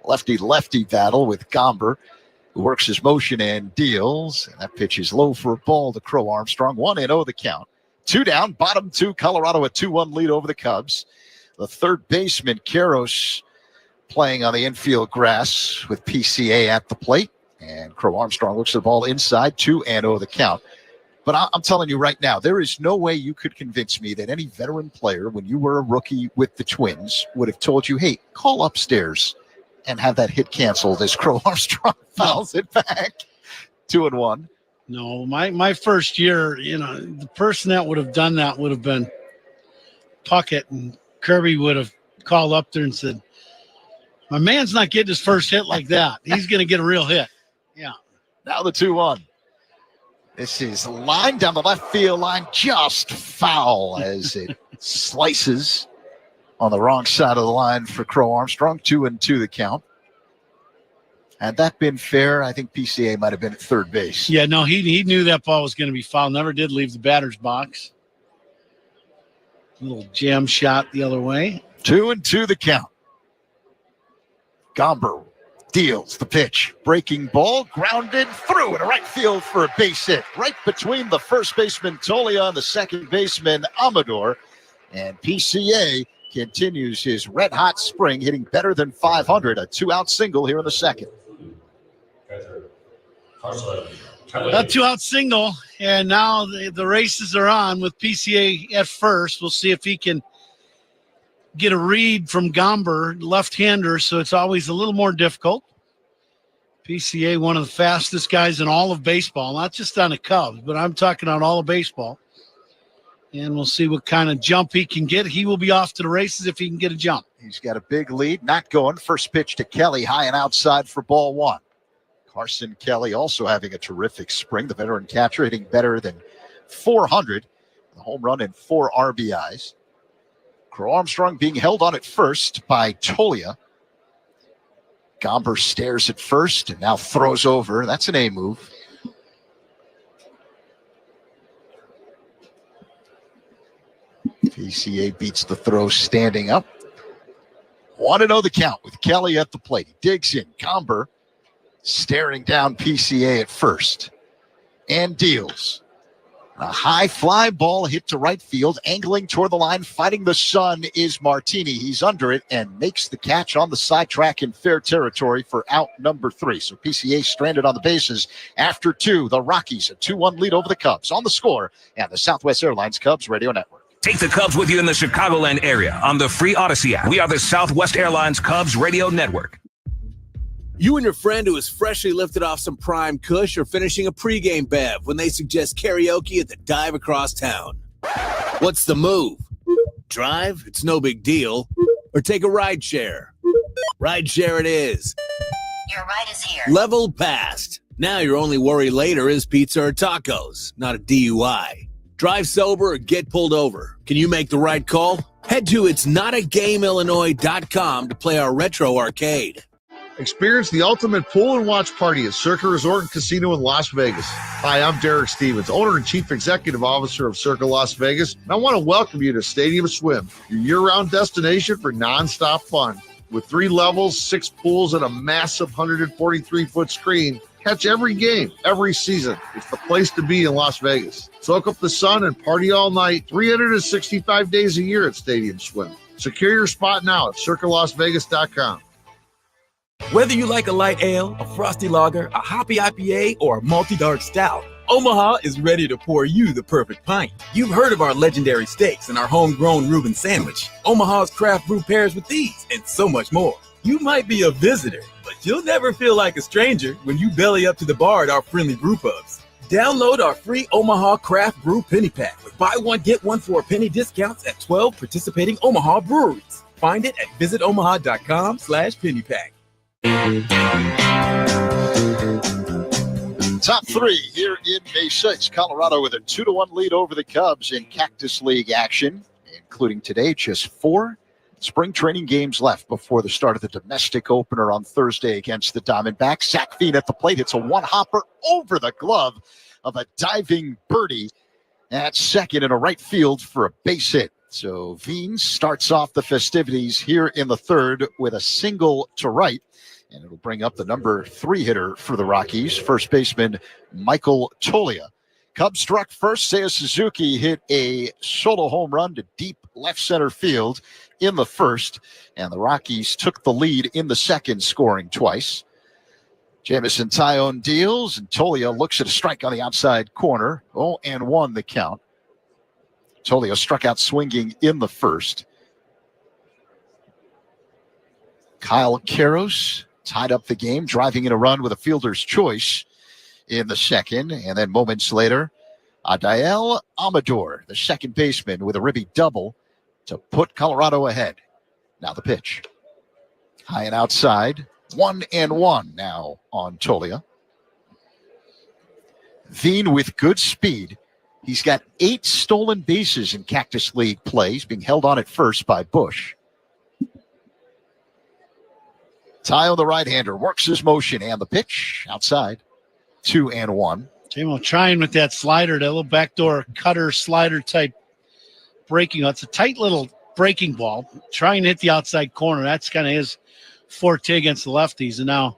Lefty battle with Gomber, who works his motion and deals. And that pitch is low for a ball to Crow Armstrong. 1-0 the count. 2 down, bottom 2. Colorado a 2-1 lead over the Cubs. The third baseman, Karros, playing on the infield grass with PCA at the plate. And Crow Armstrong looks at the ball inside. 2-0 the count. But I'm telling you right now, there is no way you could convince me that any veteran player, when you were a rookie with the Twins, would have told you, hey, call upstairs and have that hit canceled as Crow Armstrong fouls it back. 2-1. No, my first year, the person that would have done that would have been Puckett, and Kirby would have called up there and said, my man's not getting his first hit like that. He's going to get a real hit. Yeah. Now the 2-1. This is line down the left field line, just foul as it slices on the wrong side of the line for Crow Armstrong. 2-2 the count. Had that been fair, I think PCA might have been at third base. Yeah, no, he knew that ball was going to be fouled. Never did leave the batter's box. Little jam shot the other way. 2-2 the count. Gomber deals the pitch. Breaking ball, grounded through in right field for a base hit. Right between the first baseman Tolia and the second baseman Amador. And PCA continues his red-hot spring, hitting better than 500. A 2-out single here in the second. A 2-out single, and now the races are on with PCA at first. We'll see if he can get a read from Gomber, left-hander, so it's always a little more difficult. PCA, one of the fastest guys in all of baseball, not just on the Cubs, but I'm talking on all of baseball. And we'll see what kind of jump he can get. He will be off to the races if he can get a jump. He's got a big lead, not going. First pitch to Kelly, high and outside for ball one. Carson Kelly also having a terrific spring. The veteran catcher hitting better than 400. The home run and 4 RBIs. Crow Armstrong being held on at first by Tolia. Gomber stares at first and now throws over. That's an A move. PCA beats the throw standing up. 1-0 the count with Kelly at the plate. He digs in. Gomber staring down PCA at first and deals. A high fly ball hit to right field, angling toward the line, fighting the sun is Martini. He's under it and makes the catch on the side track in fair territory for out number 3. So PCA stranded on the bases after 2. The Rockies a 2-1 lead over the Cubs on the score and the Southwest Airlines Cubs Radio Network. Take the Cubs with you in the Chicagoland area on the free Odyssey app. We are the Southwest Airlines Cubs Radio Network. You and your friend who is freshly lifted off some prime kush are finishing a pregame bev when they suggest karaoke at the dive across town. What's the move? Drive? It's no big deal. Or take a ride share? Ride share it is. Your ride is here. Level passed. Now your only worry later is pizza or tacos, not a DUI. Drive sober or get pulled over. Can you make the right call? Head to itsnotagamillinois.com to play our retro arcade. Experience the ultimate pool and watch party at Circa Resort and Casino in Las Vegas. Hi, I'm Derek Stevens, owner and chief executive officer of Circa Las Vegas, and I want to welcome you to Stadium Swim, your year-round destination for nonstop fun. With 3 levels, 6 pools, and a massive 143-foot screen, catch every game, every season. It's the place to be in Las Vegas. Soak up the sun and party all night, 365 days a year at Stadium Swim. Secure your spot now at circalasvegas.com. Whether you like a light ale, a frosty lager, a hoppy IPA, or a multi-dark stout, Omaha is ready to pour you the perfect pint. You've heard of our legendary steaks and our homegrown Reuben sandwich. Omaha's craft brew pairs with these and so much more. You might be a visitor, but you'll never feel like a stranger when you belly up to the bar at our friendly brew pubs. Download our free Omaha Craft Brew Penny Pack with buy one, get one for a penny discounts at 12 participating Omaha breweries. Find it at visitomaha.com/pennypack. Top 3 here in Mesa. It's Colorado with a 2-1 lead over the Cubs in Cactus League action, including today just 4 spring training games left before the start of the domestic opener on Thursday against the Diamondbacks. Zach Veen at the plate. It's a one-hopper over the glove of a diving birdie at second in a right field for a base hit. So Veen starts off the festivities here in the third with a single to right. And it'll bring up the number 3 hitter for the Rockies, first baseman Michael Tolia. Cubs struck first. Seiya Suzuki hit a solo home run to deep left center field in the first. And the Rockies took the lead in the second, scoring twice. Jamison Tyone deals, and Tolia looks at a strike on the outside corner. 0-1 the count. Tolia struck out swinging in the first. Kyle Karros tied up the game, driving in a run with a fielder's choice in the second. And then moments later, Adael Amador, the second baseman, with a ribby double to put Colorado ahead. Now the pitch. High and outside. 1-1 now on Tolia. Veen with good speed. He's got 8 stolen bases in Cactus League play. He's being held on at first by Bush. Tyo, the right-hander, works his motion, and the pitch outside. 2-1. J-Mo trying with that slider, that little backdoor cutter slider type breaking. It's a tight little breaking ball. Trying to hit the outside corner. That's kind of his forte against the lefties. And now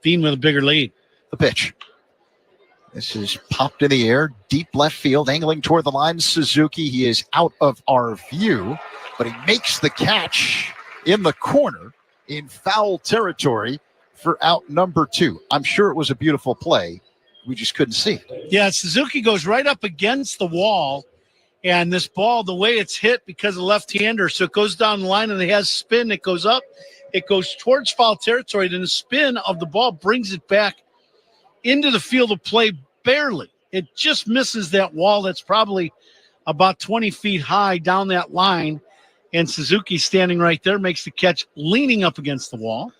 Veen with a bigger lead. The pitch. This is popped in the air, deep left field, angling toward the line. Suzuki, he is out of our view, but he makes the catch in the corner in foul territory for out number 2. I'm sure it was a beautiful play. We just couldn't see it. Yeah, Suzuki goes right up against the wall, and this ball, the way it's hit because of left-hander, so it goes down the line, and it has spin. It goes up. It goes towards foul territory. Then the spin of the ball brings it back into the field of play barely. It just misses that wall that's probably about 20 feet high down that line, and Suzuki standing right there makes the catch leaning up against the wall.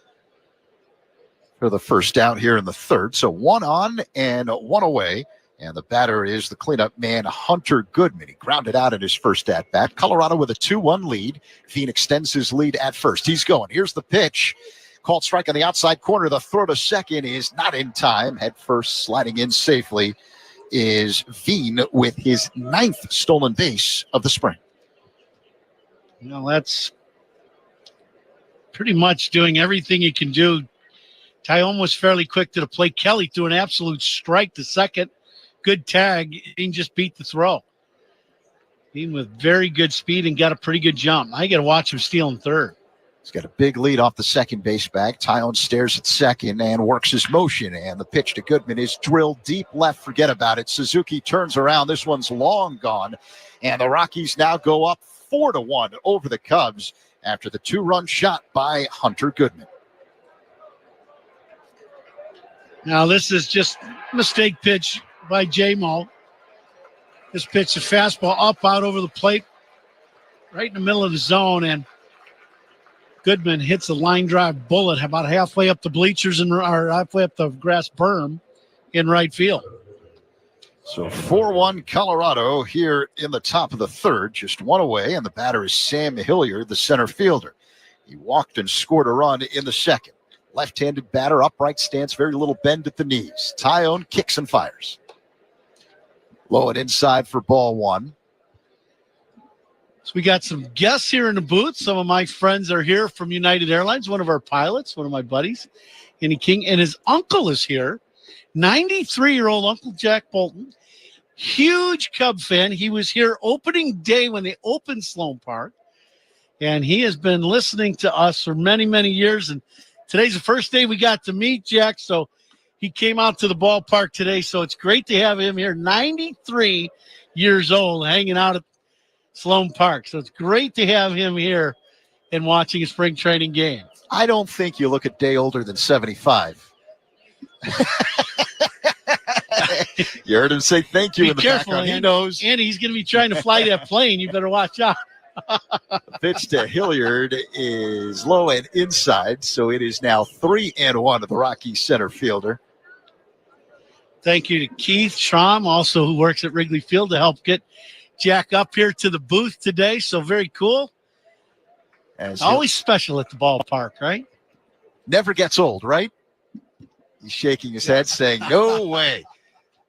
For the first out here in the third. So 1 on and 1 away. And the batter is the cleanup man, Hunter Goodman. He grounded out in his first at-bat. Colorado with a 2-1 lead. Veen extends his lead at first. He's going. Here's the pitch. Called strike on the outside corner. The throw to second is not in time. Head first, sliding in safely, is Veen with his 9th stolen base of the spring. That's pretty much doing everything he can do. Tyone was fairly quick to the plate. Kelly threw an absolute strike to second. Good tag. He just beat the throw. Veen with very good speed and got a pretty good jump. I got to watch him stealing third. He's got a big lead off the second base bag. Tyone stares at second and works his motion. And the pitch to Goodman is drilled deep left. Forget about it. Suzuki turns around. This one's long gone. And the Rockies now go up 4-1 over the Cubs after the 2-run shot by Hunter Goodman. Now, this is just a mistake pitch by J-Mo. This pitch, a fastball up, out over the plate, right in the middle of the zone, and Goodman hits a line drive bullet about halfway up the bleachers or halfway up the grass berm in right field. So 4-1 Colorado here in the top of the third, just 1 away, and the batter is Sam Hilliard, the center fielder. He walked and scored a run in the second. Left-handed batter, upright stance, very little bend at the knees. Tyone kicks and fires. Low and inside for ball 1. So we got some guests here in the booth. Some of my friends are here from United Airlines, one of our pilots, one of my buddies, Andy King, and his uncle is here, 93-year-old Uncle Jack Bolton, huge Cub fan. He was here opening day when they opened Sloan Park, and he has been listening to us for many, many years, and today's the first day we got to meet Jack, so he came out to the ballpark today, so it's great to have him here, 93 years old, hanging out at Sloan Park. So it's great to have him here and watching a spring training game. I don't think you look a day older than 75. You heard him say thank you in the background. He knows. Andy, he's going to be trying to fly that plane. You better watch out. The pitch to Hilliard is low and inside, so it is now 3-1 to the Rockies center fielder. Thank you to Keith Schramm, also who works at Wrigley Field, to help get Jack up here to the booth today. So very cool. Always special at the ballpark, right? Never gets old, right? He's shaking his head, saying, no way.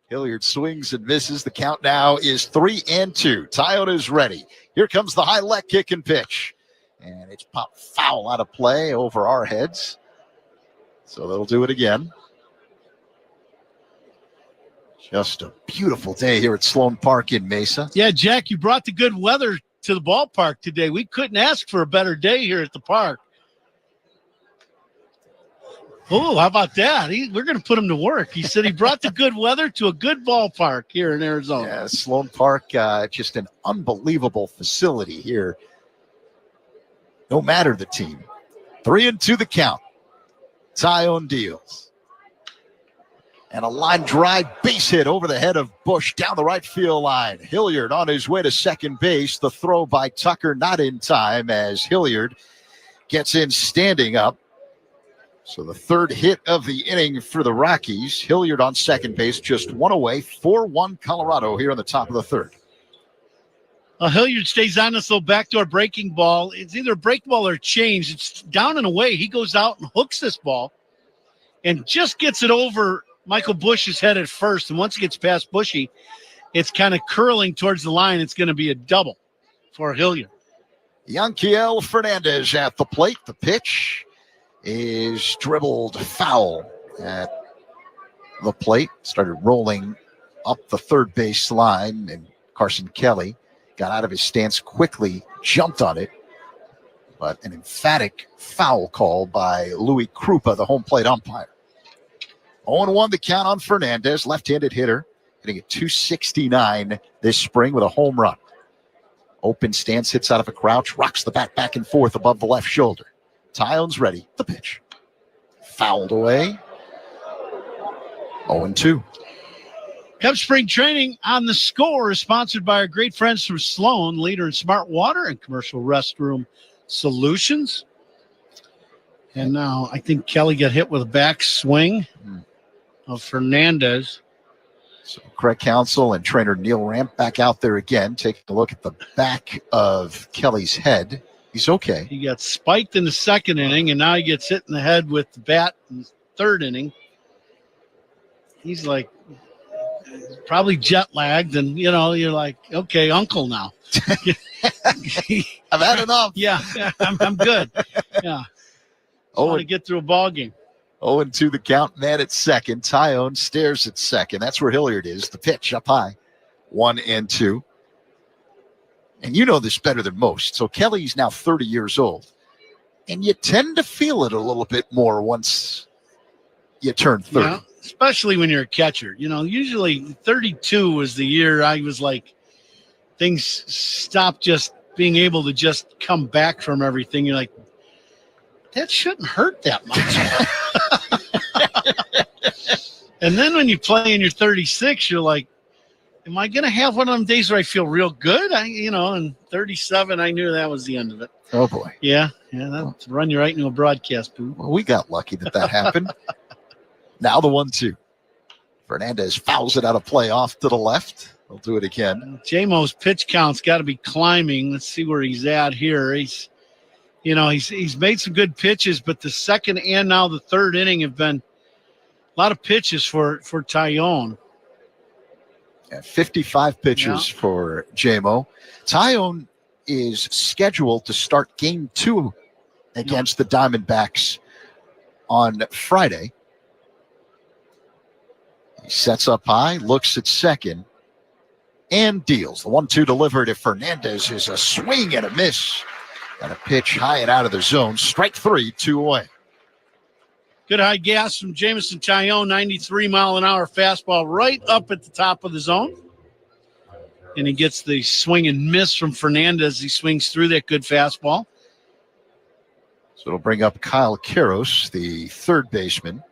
Hilliard swings and misses. The count now is 3-2. Tyone is ready. Here comes the high leg kick and pitch. And it's popped foul out of play over our heads. So they'll do it again. Just a beautiful day here at Sloan Park in Mesa. Yeah, Jack, you brought the good weather to the ballpark today. We couldn't ask for a better day here at the park. Oh, how about that? We're going to put him to work. He said he brought the good weather to a good ballpark here in Arizona. Yeah, Sloan Park, just an unbelievable facility here. No matter the team. 3-2 the count. Tyone deals. And a line drive base hit over the head of Bush down the right field line. Hilliard on his way to second base. The throw by Tucker not in time as Hilliard gets in standing up. So the third hit of the inning for the Rockies. Hilliard on second base, just one away. 4-1 Colorado here in the top of the third. Hilliard stays on this little backdoor breaking ball. It's either a break ball or change. It's down and away. He goes out and hooks this ball and just gets it over Michael Bush's head at first. And once it gets past Bushy, it's kind of curling towards the line. It's going to be a double for Hilliard. Yanquiel Fernandez at the plate. The pitch is dribbled foul at the plate. Started rolling up the third base line, and Carson Kelly got out of his stance quickly, jumped on it, but an emphatic foul call by Louis Krupa, the home plate umpire. 0-1 the count on Fernandez, left-handed hitter, hitting at .269 this spring with a home run. Open stance, hits out of a crouch, rocks the bat back and forth above the left shoulder. Tyone's ready. The pitch. Fouled away. 0-2. Cubs spring training on the score is sponsored by our great friends from Sloan, leader in smart water and commercial restroom solutions. And now I think Kelly got hit with a back swing of Fernandez. So Craig Counsell and trainer Neil Ramp back out there again, taking a look at the back of Kelly's head. He's okay. He got spiked in the second inning, and now he gets hit in the head with the bat in the third inning. He's like probably jet lagged, and you're like, okay, uncle now. I've had enough. Yeah, I'm good. Yeah. I want to get through a ball game. 0-2 the count, man at second. Tyone stares at second. That's where Hilliard is. The pitch up high. 1-2. And you know this better than most. So Kelly's now 30 years old. And you tend to feel it a little bit more once you turn 30. Yeah, especially when you're a catcher. Usually 32 was the year I was like, things stopped just being able to just come back from everything. You're like, that shouldn't hurt that much. And then when you play and you're 36, you're like, am I going to have one of them days where I feel real good? And 37, I knew that was the end of it. Oh, boy. Yeah, that'll run you right into a broadcast booth. Well, we got lucky that happened. Now the 1-2. Fernandez fouls it out of play off to the left. He'll do it again. J-Mo's pitch count's got to be climbing. Let's see where he's at here. He's made some good pitches, but the second and now the third inning have been a lot of pitches for Tyone. 55 pitches for J-Mo. Tyone is scheduled to start game 2 against the Diamondbacks on Friday. He sets up high, looks at second, and deals. The 1-2 delivered to Fernandez is a swing and a miss. And a pitch high and out of the zone. Strike 3, 2 away. Good high gas from Jamison Tyone, 93-mile-an-hour fastball right up at the top of the zone. And he gets the swing and miss from Fernandez. He swings through that good fastball. So it'll bring up Kyle Karros, the third baseman,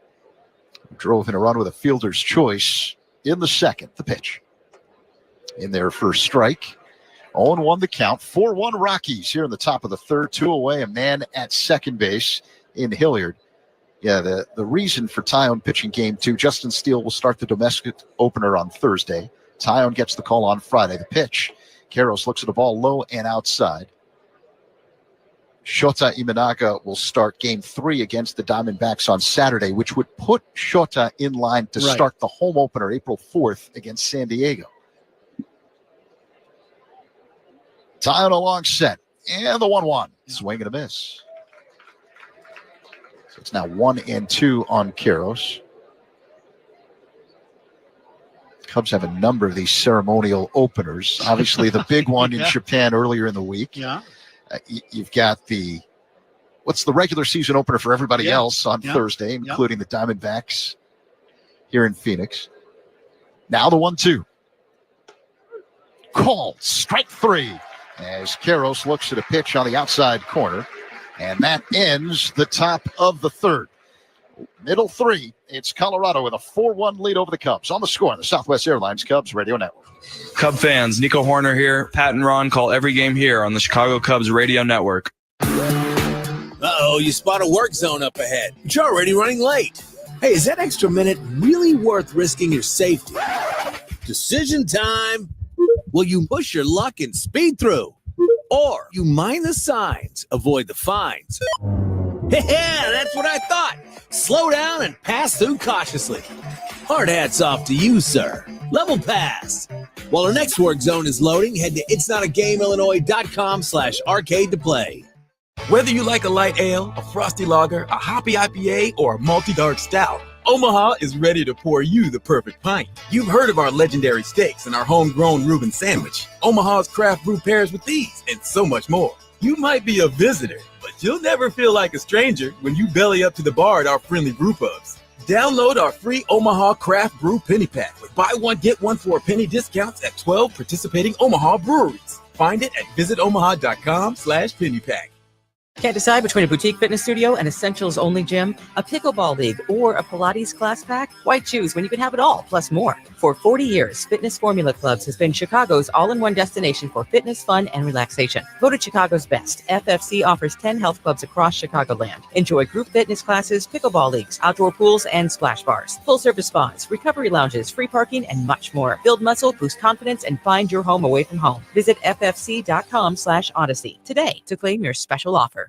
who drove in a run with a fielder's choice in the second. The pitch. In their first strike. 0-1 the count. 4-1 Rockies here in the top of the third. 2 away, a man at second base in Hilliard. Yeah, the reason for Tyone pitching game 2, Justin Steele will start the domestic opener on Thursday. Tyone gets the call on Friday. The pitch. Karros looks at the ball low and outside. Shota Imanaga will start game 3 against the Diamondbacks on Saturday, which would put Shota in line to start the home opener April 4th against San Diego. Tyone along set. And the 1-1. Swing and a miss. So it's now 1-2 on Karros. Cubs have a number of these ceremonial openers. Obviously, the big one in Japan earlier in the week. Yeah. You've got what's the regular season opener for everybody else on Thursday, including the Diamondbacks here in Phoenix. Now the 1-2. Called. Strike 3. As Karros looks at a pitch on the outside corner. And that ends the top of the third. Middle three. It's Colorado with a 4-1 lead over the Cubs. On the score on the Southwest Airlines Cubs Radio Network. Cub fans, Nico Horner here. Pat and Ron call every game here on the Chicago Cubs Radio Network. Uh-oh, you spot a work zone up ahead, but you're already running late. Hey, is that extra minute really worth risking your safety? Decision time. Will you push your luck and speed through? Or you mind the signs, avoid the fines? Yeah, that's what I thought. Slow down and pass through cautiously. Hard hats off to you, sir. Level pass. While the next work zone is loading, head to itsnotagameillinois.com/arcade to play. Whether you like a light ale, a frosty lager, a hoppy IPA, or a malty dark stout, Omaha is ready to pour you the perfect pint. You've heard of our legendary steaks and our homegrown Reuben sandwich. Omaha's craft brew pairs with these and so much more. You might be a visitor, but you'll never feel like a stranger when you belly up to the bar at our friendly brew pubs. Download our free Omaha Craft Brew Penny Pack with buy one, get one for a penny discounts at 12 participating Omaha breweries. Find it at visitomaha.com/pennypack. Can't decide between a boutique fitness studio, an essentials-only gym, a pickleball league, or a Pilates class pack? Why choose when you can have it all, plus more? For 40 years, Fitness Formula Clubs has been Chicago's all-in-one destination for fitness, fun, and relaxation. Voted Chicago's best, FFC offers 10 health clubs across Chicagoland. Enjoy group fitness classes, pickleball leagues, outdoor pools, and splash bars. Full-service spas, recovery lounges, free parking, and much more. Build muscle, boost confidence, and find your home away from home. Visit ffc.com/odyssey today to claim your special offer.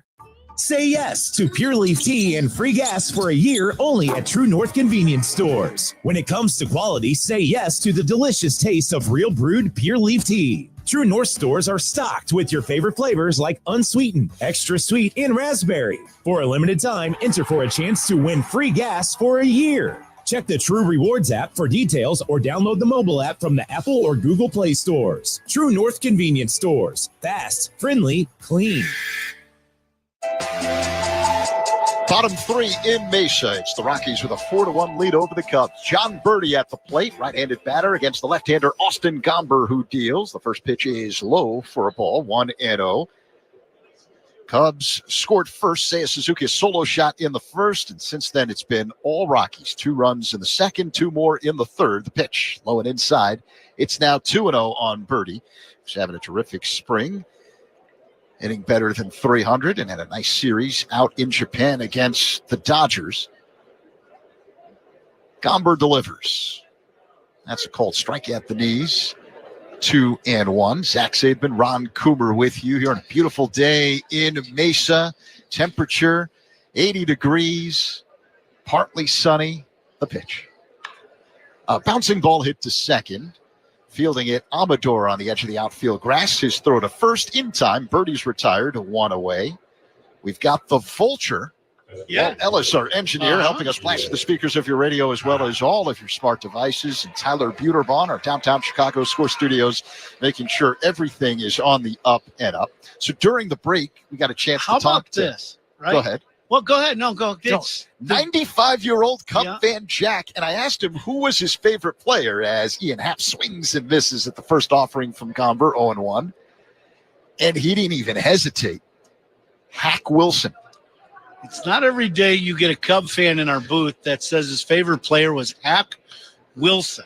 Say yes to Pure Leaf Tea and free gas for a year only at True North Convenience Stores. When it comes to quality, say yes to the delicious taste of real brewed Pure Leaf Tea. True North stores are stocked with your favorite flavors like unsweetened, extra sweet, and raspberry. For a limited time, enter for a chance to win free gas for a year. Check the True Rewards app for details or download the mobile app from the Apple or Google Play stores. True North Convenience Stores. Fast, friendly, clean. Bottom three in Mesa. It's the Rockies with a 4-1 lead over the Cubs. John Birdie at the plate, right-handed batter against the left-hander Austin Gomber, who deals. The first pitch is low for a ball, 1-0. Cubs scored first. Seiya Suzuki, a solo shot in the first, and since then it's been all Rockies. 2 runs in the second, 2 more in the third. The pitch, low and inside. It's now 2-0 on Birdie, who's having a terrific spring. Hitting better than 300 and had a nice series out in Japan against the Dodgers. Gomber delivers. That's a called strike at the knees. 2-1. Zach Zaidman, Ron Coomer with you here on a beautiful day in Mesa. Temperature 80 degrees, partly sunny. The pitch. A bouncing ball hit to second. Fielding it, Amador on the edge of the outfield grass. His throw to first in time. Birdie's retired, 1 away. We've got the Vulture. Yeah. Walt Ellis, our engineer, helping us blast the speakers of your radio as well as all of your smart devices. And Tyler Buterbaum, our downtown Chicago Score Studios, making sure everything is on the up and up. So during the break, we got a chance to talk to this. Right? Go ahead. Well, go ahead. No, go. 95-year-old Cub fan Jack, and I asked him who was his favorite player as Ian Happ swings and misses at the first offering from Gomber, 0-1. And he didn't even hesitate. Hack Wilson. It's not every day you get a Cub fan in our booth that says his favorite player was Hack Wilson.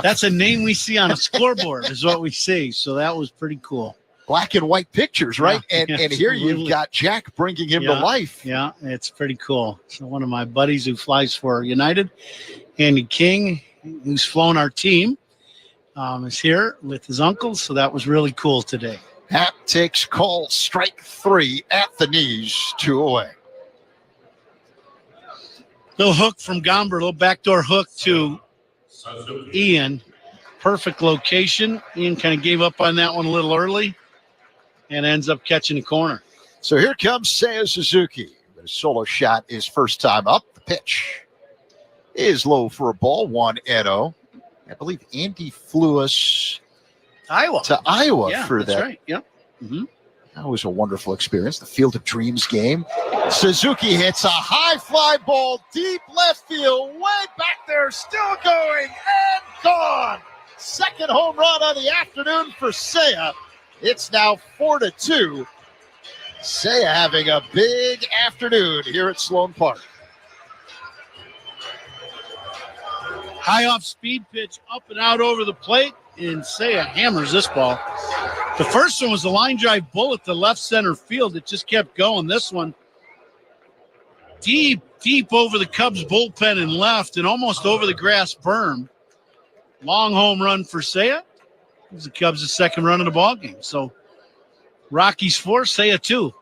That's a name we see on a scoreboard is what we see. So that was pretty cool. Black and white pictures, right? Yeah, and here you've got Jack bringing him to life. Yeah, it's pretty cool. So one of my buddies who flies for United, Andy King, who's flown our team, is here with his uncle. So that was really cool today. Happ takes call strike 3 at the knees, 2 away. Little hook from Gomber, little backdoor hook to Ian. Perfect location. Ian kind of gave up on that one a little early and ends up catching the corner. So here comes Seiya Suzuki. His solo shot is first time up. The pitch is low for a ball, 1-0. I believe Andy flew us to Iowa for that. That's right. Yep. Mm-hmm. That was a wonderful experience. The Field of Dreams game. Suzuki hits a high fly ball, deep left field, way back there, still going and gone. Second home run on the afternoon for Seiya. It's now 4-2. Seiya having a big afternoon here at Sloan Park. High off speed pitch up and out over the plate, and Seiya hammers this ball. The first one was a line drive bullet to left center field. It just kept going. This one deep over the Cubs bullpen and left and almost over the grass berm. Long home run for Seiya. Gives the Cubs' second run of the ball game. So Rockies 4, Seiya 2.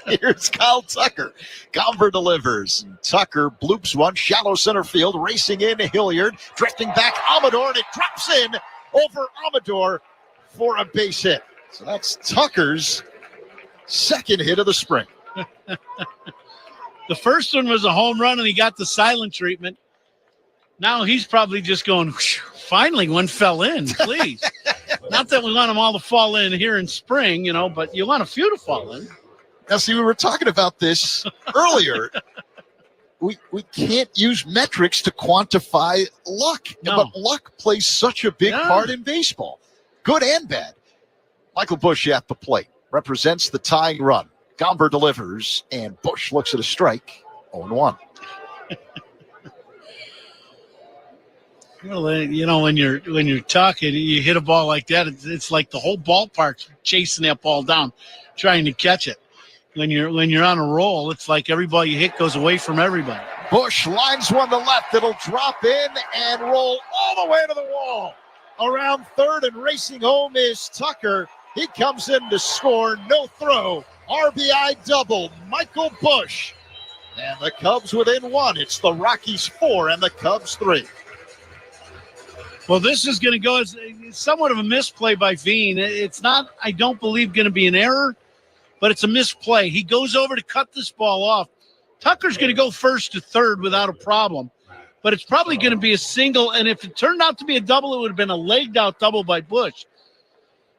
Here's Kyle Tucker. Gomber delivers. Tucker bloops one, shallow center field, racing in Hilliard, drifting back Amador, and it drops in over Amador for a base hit. So that's Tucker's second hit of the spring. The first one was a home run, and he got the silent treatment. Now he's probably just going, finally one fell in, please. Not that we want them all to fall in here in spring, but you want a few to fall in. Now, see, we were talking about this earlier. We can't use metrics to quantify luck. No. But luck plays such a big part in baseball, good and bad. Michael Busch at the plate represents the tying run. Gomber delivers, and Busch looks at a strike, 0-1. Well, when you're talking, you hit a ball like that, it's like the whole ballpark's chasing that ball down, trying to catch it. When you're on a roll, it's like every ball you hit goes away from everybody. Busch lines one to left. It'll drop in and roll all the way to the wall. Around third and racing home is Tucker. He comes in to score. No throw. RBI double. Michael Busch. And the Cubs within one. It's the Rockies 4 and the Cubs 3. Well, this is going to go as somewhat of a misplay by Veen. It's not, I don't believe, going to be an error, but it's a misplay. He goes over to cut this ball off. Tucker's going to go first to third without a problem, but it's probably going to be a single, and if it turned out to be a double, it would have been a legged-out double by Busch.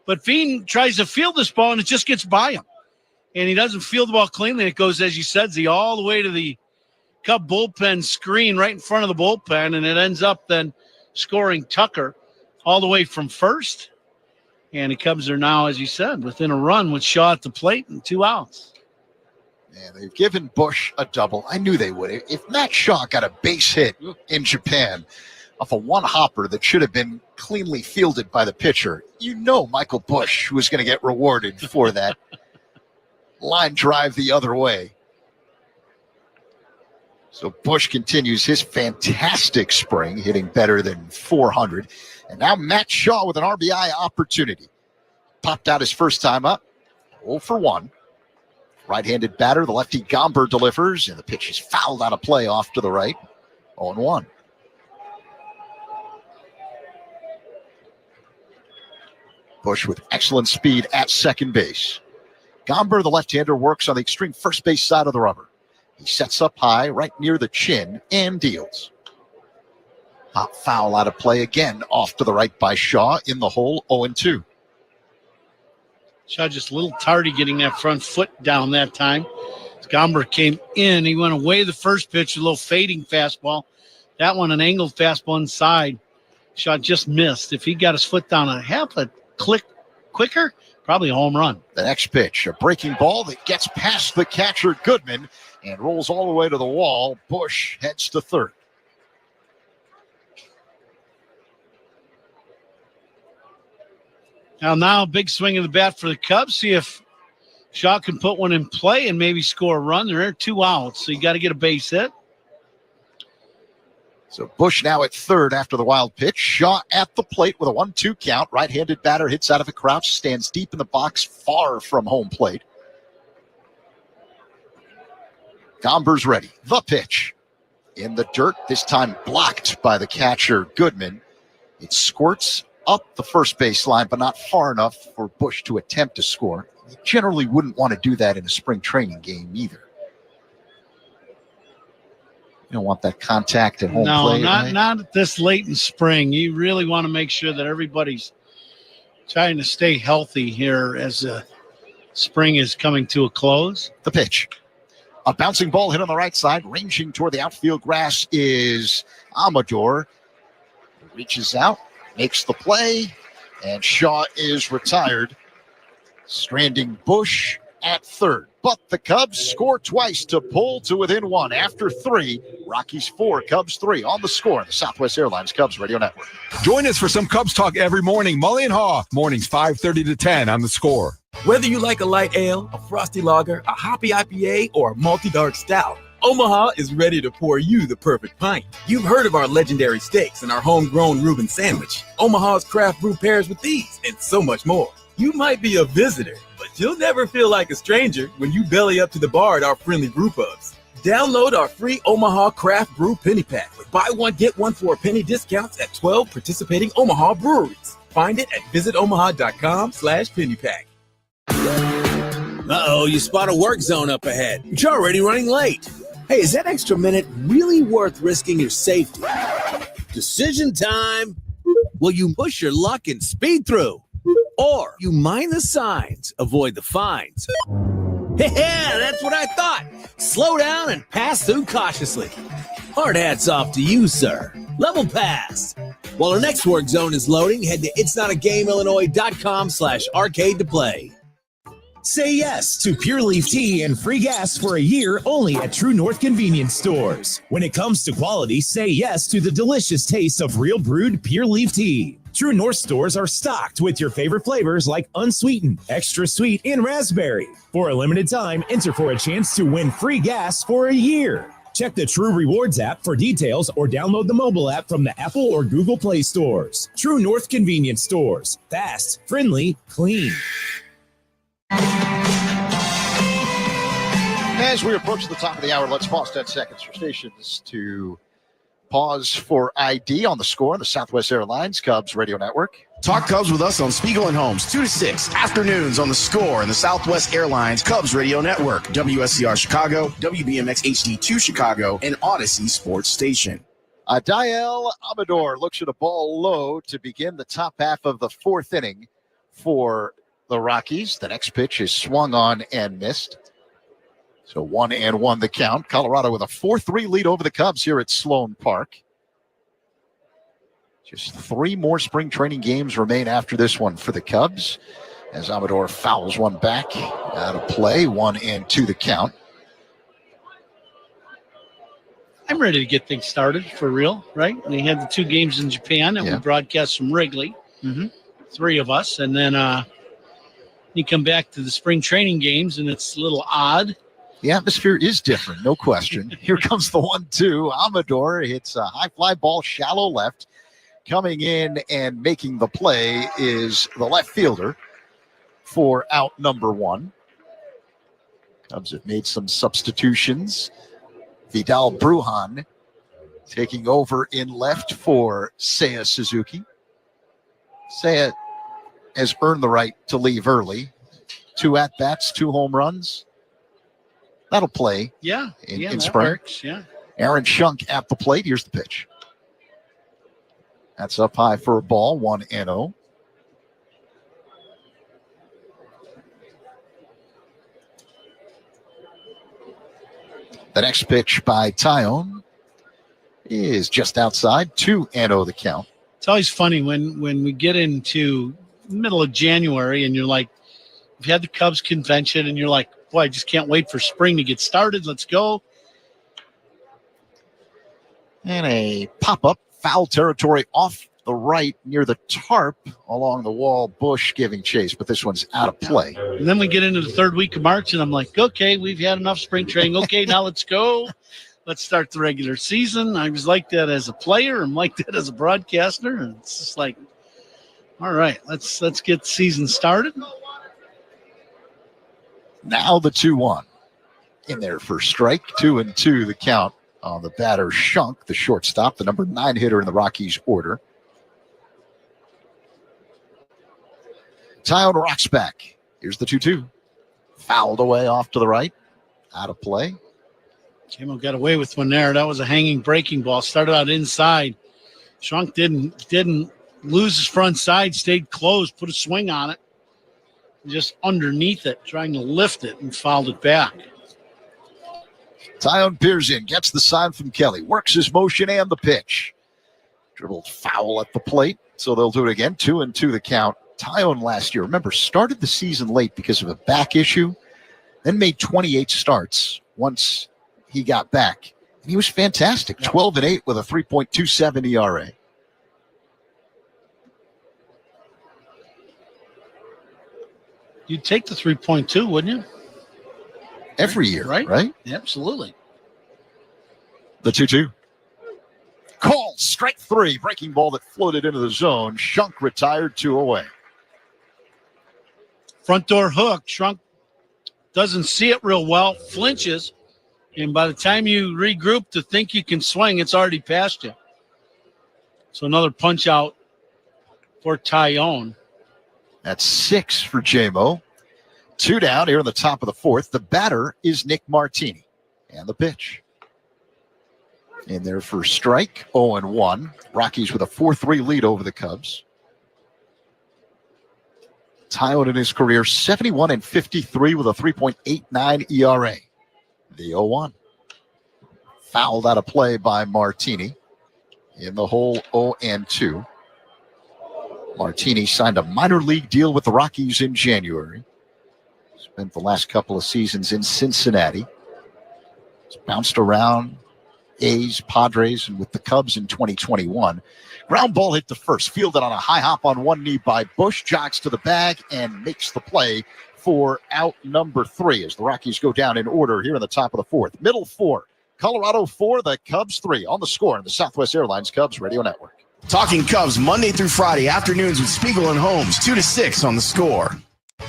But Veen tries to field this ball, and it just gets by him. And he doesn't field the ball cleanly. It goes, as you said, all the way to the Cub bullpen screen right in front of the bullpen, and it ends up then scoring Tucker all the way from first. And the Cubs are now, as you said, within a run with Shaw at the plate and 2 outs. And they've given Busch a double. I knew they would. If Matt Shaw got a base hit in Japan off a one-hopper that should have been cleanly fielded by the pitcher, Michael Busch was going to get rewarded for that line drive the other way. So Busch continues his fantastic spring, hitting better than 400. And now Matt Shaw with an RBI opportunity. Popped out his first time up, 0-for-1. Right-handed batter, the lefty Gomber delivers, and the pitch is fouled out of play off to the right, 0-1. Busch with excellent speed at second base. Gomber, the left-hander, works on the extreme first base side of the rubber. He sets up high, right near the chin, and deals. Pop foul out of play again, off to the right by Shaw, in the hole, 0-2. Shaw just a little tardy getting that front foot down that time. Gomber came in. He went away the first pitch, a little fading fastball. That one, an angled fastball inside. Shaw just missed. If he got his foot down a half a click quicker, probably a home run. The next pitch, a breaking ball that gets past the catcher, Goodman, and rolls all the way to the wall. Busch heads to third. Now a big swing of the bat for the Cubs. See if Shaw can put one in play and maybe score a run. There are 2 outs, so you got to get a base hit. So Busch now at third after the wild pitch. Shaw at the plate with a 1-2 count. Right-handed batter hits out of a crouch, stands deep in the box, far from home plate. Gomber's ready. The pitch. In the dirt, this time blocked by the catcher, Goodman. It squirts up the first baseline, but not far enough for Busch to attempt to score. You generally wouldn't want to do that in a spring training game either. You don't want that contact at home play. No, not at this late in spring. You really want to make sure that everybody's trying to stay healthy here as spring is coming to a close. The pitch. A bouncing ball hit on the right side, ranging toward the outfield grass is Amador. Reaches out, makes the play, and Shaw is retired. Stranding Busch at third. But the Cubs score twice to pull to within one. After 3, Rockies 4, Cubs 3 on the score in the Southwest Airlines Cubs Radio Network. Join us for some Cubs talk every morning. Mully and Haw, mornings 5:30 to 10 on the score. Whether you like a light ale, a frosty lager, a hoppy IPA, or a malty dark stout, Omaha is ready to pour you the perfect pint. You've heard of our legendary steaks and our homegrown Reuben sandwich. Omaha's craft brew pairs with these and so much more. You might be a visitor, but you'll never feel like a stranger when you belly up to the bar at our friendly brew pubs. Download our free Omaha Craft Brew Penny Pack with buy one, get one for a penny discounts at 12 participating Omaha breweries. Find it at visitomaha.com/pennypack. Uh-oh, you spot a work zone up ahead, but you're already running late. Hey, is that extra minute really worth risking your safety? Decision time. Will you push your luck and speed through? Or you mind the signs, avoid the fines? Yeah, that's what I thought. Slow down and pass through cautiously. Hard hats off to you, sir. Level pass. While the next work zone is loading, head to itsnotagameinillinois.com/arcade to play. Say yes to Pure Leaf Tea and free gas for a year only at True North Convenience Stores. When it comes to quality, say yes to the delicious taste of real brewed Pure Leaf Tea. True North stores are stocked with your favorite flavors like unsweetened, extra sweet, and raspberry. For a limited time, enter for a chance to win free gas for a year. Check the True Rewards app for details or download the mobile app from the Apple or Google Play stores. True North Convenience Stores. Fast, friendly, clean. As we approach the top of the hour, let's pause 10 seconds for stations to pause for ID on the score on the Southwest Airlines Cubs Radio Network. Talk Cubs with us on Spiegel and Holmes, 2 to 6 afternoons on the score in the Southwest Airlines Cubs Radio Network, WSCR Chicago, WBMX HD2 Chicago, and Odyssey Sports Station. Dial Amador looks at a ball low to begin the top half of the 4th inning for the Rockies. The next pitch is swung on and missed. So 1-1 the count. Colorado with a 4-3 lead over the Cubs here at Sloan Park. Just 3 more spring training games remain after this one for the Cubs, as Amador fouls one back out of play. 1-2 the count. I'm ready to get things started for real, right? We had the 2 games in Japan and we broadcast from Wrigley, 3 of us. And then you come back to the spring training games and it's a little odd. The atmosphere is different, no question. Here comes the 1-2. Amador hits a high fly ball, shallow left. Coming in and making the play is the left fielder for out number 1. Cubs have made some substitutions. Vidal Brujan taking over in left for Seiya Suzuki. Seiya has earned the right to leave early. 2 at-bats, 2 home runs. That'll play in that spring. Works, yeah. Aaron Schunk at the plate. Here's the pitch. That's up high for a ball, 1-0. The next pitch by Tyone is just outside, 2-0 the count. It's always funny when we get into middle of January and you're like, you've had the Cubs convention and you're like, boy, I just can't wait for spring to get started. Let's go. And a pop-up foul territory off the right near the tarp along the wall. Bush giving chase, but this one's out of play. And then we get into the 3rd week of March and I'm like, okay, we've had enough spring training. Okay, now let's go. Let's start the regular season. I was like that as a player. I'm like that as a broadcaster. And it's just like, all right, let's get the season started. Now the 2-1 in there for strike. 2-2 the count on the batter Schunk, the shortstop, the number 9 hitter in the Rockies order. Tyone rocks back. Here's the 2-2. Fouled away off to the right. Out of play. Camo got away with one there. That was a hanging breaking ball. Started out inside. Schunk didn't lose his front side, stayed close, put a swing on it. Just underneath it, trying to lift it and fouled it back. Tyone peers in, gets the sign from Kelly, works his motion and the pitch. Dribbled foul at the plate, so they'll do it again. 2-2 the count. Tyone last year, remember, started the season late because of a back issue. then made 28 starts once he got back. And he was fantastic, 12-8 with a 3.27 ERA. You'd take the 3.2, wouldn't you? Every year, right? Absolutely. The 2-2. Call, strike 3. Breaking ball that floated into the zone. Shunk retired, 2 away. Front door hook. Shunk doesn't see it real well, flinches, and by the time you regroup to think you can swing, it's already past you. So another punch out for Tyone. That's 6 for J-Mo. 2 down here in the top of the 4th. The batter is Nick Martini. And the pitch. In there for strike, 0-1. Rockies with a 4-3 lead over the Cubs. Tyone in his career, 71-53 with a 3.89 ERA. The 0-1. Fouled out of play by Martini. In the hole, 0-2. Martini signed a minor league deal with the Rockies in January. Spent the last couple of seasons in Cincinnati. He's bounced around A's, Padres, and with the Cubs in 2021. Ground ball hit to first, fielded on a high hop on one knee by Bush, jogs to the bag, and makes the play for out number 3 as the Rockies go down in order here in the top of the 4th. Middle 4, Colorado 4, the Cubs 3 on the score in the Southwest Airlines Cubs Radio Network. Talking Cubs Monday through Friday afternoons with Spiegel and Holmes, 2 to 6 on the score.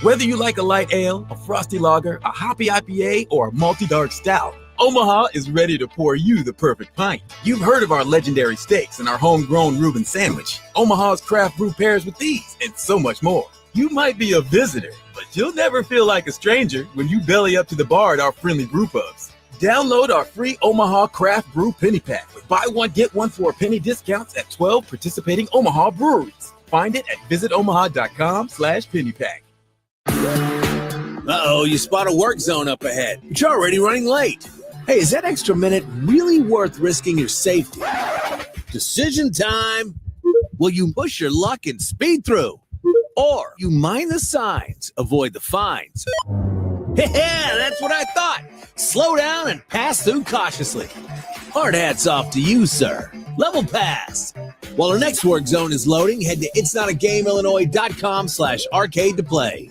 Whether you like a light ale, a frosty lager, a hoppy IPA, or a multi-dark stout, Omaha is ready to pour you the perfect pint. You've heard of our legendary steaks and our homegrown Reuben sandwich. Omaha's craft brew pairs with these and so much more. You might be a visitor, but you'll never feel like a stranger when you belly up to the bar at our friendly brew pubs. Download our free Omaha Craft Brew Penny Pack with buy one, get one for a penny discounts at 12 participating Omaha breweries. Find it at visitomaha.com/pennypack. Uh-oh, you spot a work zone up ahead, but you're already running late. Hey, is that extra minute really worth risking your safety? Decision time. Will you push your luck and speed through? Or you mind the signs, avoid the fines? Yeah, that's what I thought. Slow down and pass through cautiously. Hard hats off to you, sir. Level pass. While the next work zone is loading, head to itsnotagameillinois.com/arcade to play.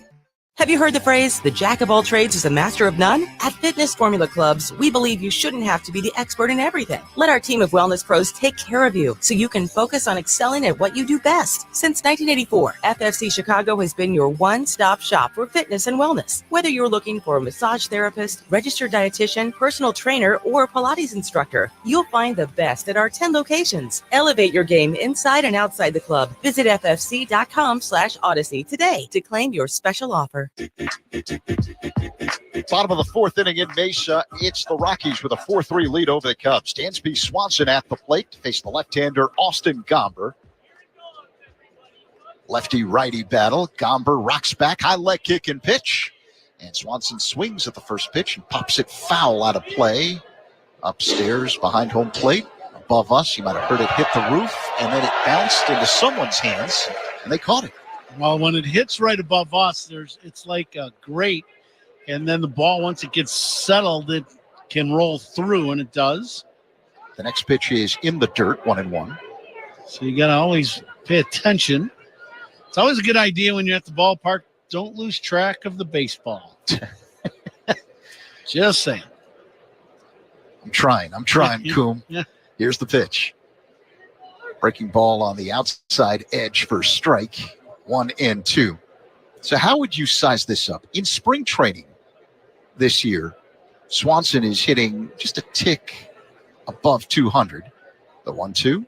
Have you heard the phrase, the jack of all trades is a master of none? At Fitness Formula Clubs, we believe you shouldn't have to be the expert in everything. Let our team of wellness pros take care of you so you can focus on excelling at what you do best. Since 1984, FFC Chicago has been your one-stop shop for fitness and wellness. Whether you're looking for a massage therapist, registered dietitian, personal trainer, or Pilates instructor, you'll find the best at our 10 locations. Elevate your game inside and outside the club. Visit ffc.com/odyssey today to claim your special offer. Bottom of the 4th inning in Mesa, it's the Rockies with a 4-3 lead over the Cubs. Dansby Swanson at the plate to face the left-hander Austin Gomber. Lefty-righty battle. Gomber rocks back, high leg kick and pitch. And Swanson swings at the first pitch and pops it foul out of play. Upstairs behind home plate, above us, you might have heard it hit the roof, and then it bounced into someone's hands, and they caught it. Well, when it hits right above us, it's like a grate, and then the ball, once it gets settled, it can roll through, and it does. The next pitch is in the dirt, 1-1. So you got to always pay attention. It's always a good idea when you're at the ballpark, don't lose track of the baseball. Just saying. I'm trying, Coom. Yeah. Here's the pitch. Breaking ball on the outside edge for strike. 1-2. So how would you size this up? In spring training this year, Swanson is hitting just a tick above 200. The 1-2.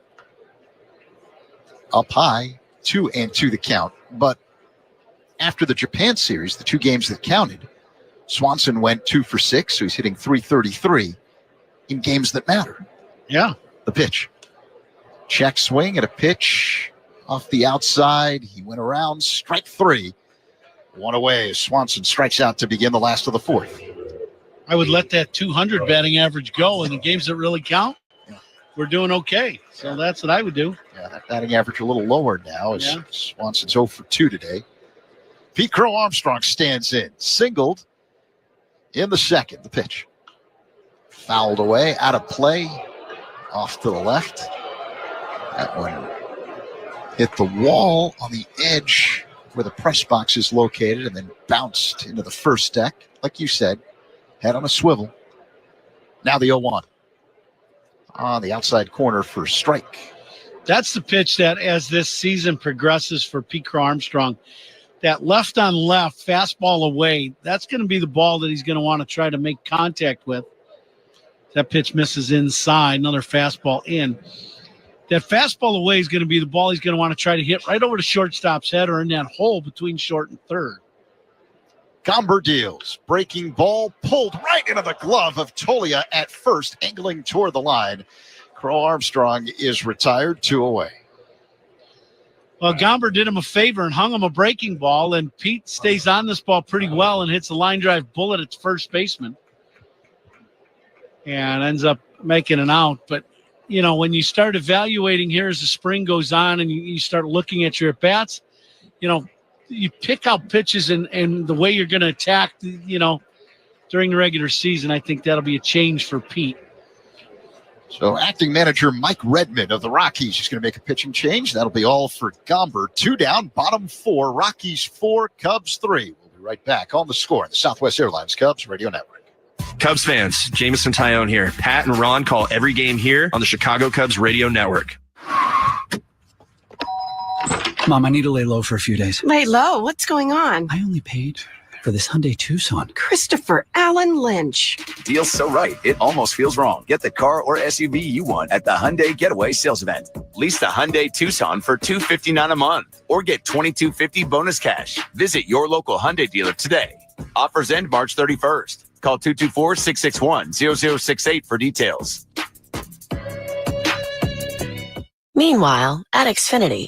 Up high, 2-2 the count. But after the Japan series, the 2 games that counted, Swanson went 2 for 6, so he's hitting 333 in games that matter. Yeah. The pitch. Check swing at a pitch. Off the outside, he went around, strike 3. 1 away as Swanson strikes out to begin the last of the 4th. I would let that 200 batting average go in the games that really count. We're doing okay. So that's what I would do. Yeah, that batting average a little lower now as Swanson's 0 for 2 today. Pete Crow Armstrong stands in, singled, in the second. The pitch. Fouled away, out of play, off to the left. That one hit the wall on the edge where the press box is located and then bounced into the first deck. Like you said, head on a swivel. Now the 0-1. On the outside corner for strike. That's the pitch that, as this season progresses for Pete Crow Armstrong, that left on left, fastball away, that's going to be the ball that he's going to want to try to make contact with. That pitch misses inside, another fastball in. That fastball away is going to be the ball he's going to want to try to hit right over the shortstop's head or in that hole between short and third. Gomber deals. Breaking ball pulled right into the glove of Tolia at first, angling toward the line. Crow Armstrong is retired, 2 away. Well, Gomber did him a favor and hung him a breaking ball, and Pete stays on this ball pretty well and hits a line drive bullet at first baseman and ends up making an out. But, you know, when you start evaluating here as the spring goes on and you start looking at your at-bats, you know, you pick out pitches and the way you're going to attack, you know, during the regular season. I think that'll be a change for Pete. So acting manager Mike Redmond of the Rockies is going to make a pitching change. That'll be all for Gomber. 2 down, bottom 4. Rockies 4, Cubs 3. We'll be right back on The Score on the Southwest Airlines Cubs Radio Network. Cubs fans, Jameson Tyone here. Pat and Ron call every game here on the Chicago Cubs Radio Network. Mom, I need to lay low for a few days. Lay low? What's going on? I only paid for this Hyundai Tucson. Christopher Allen Lynch. Deal's so right, it almost feels wrong. Get the car or SUV you want at the Hyundai Getaway Sales Event. Lease the Hyundai Tucson for $259 a month or get $2,250 bonus cash. Visit your local Hyundai dealer today. Offers end March 31st. Call 224-661-0068 for details. Meanwhile, at Xfinity.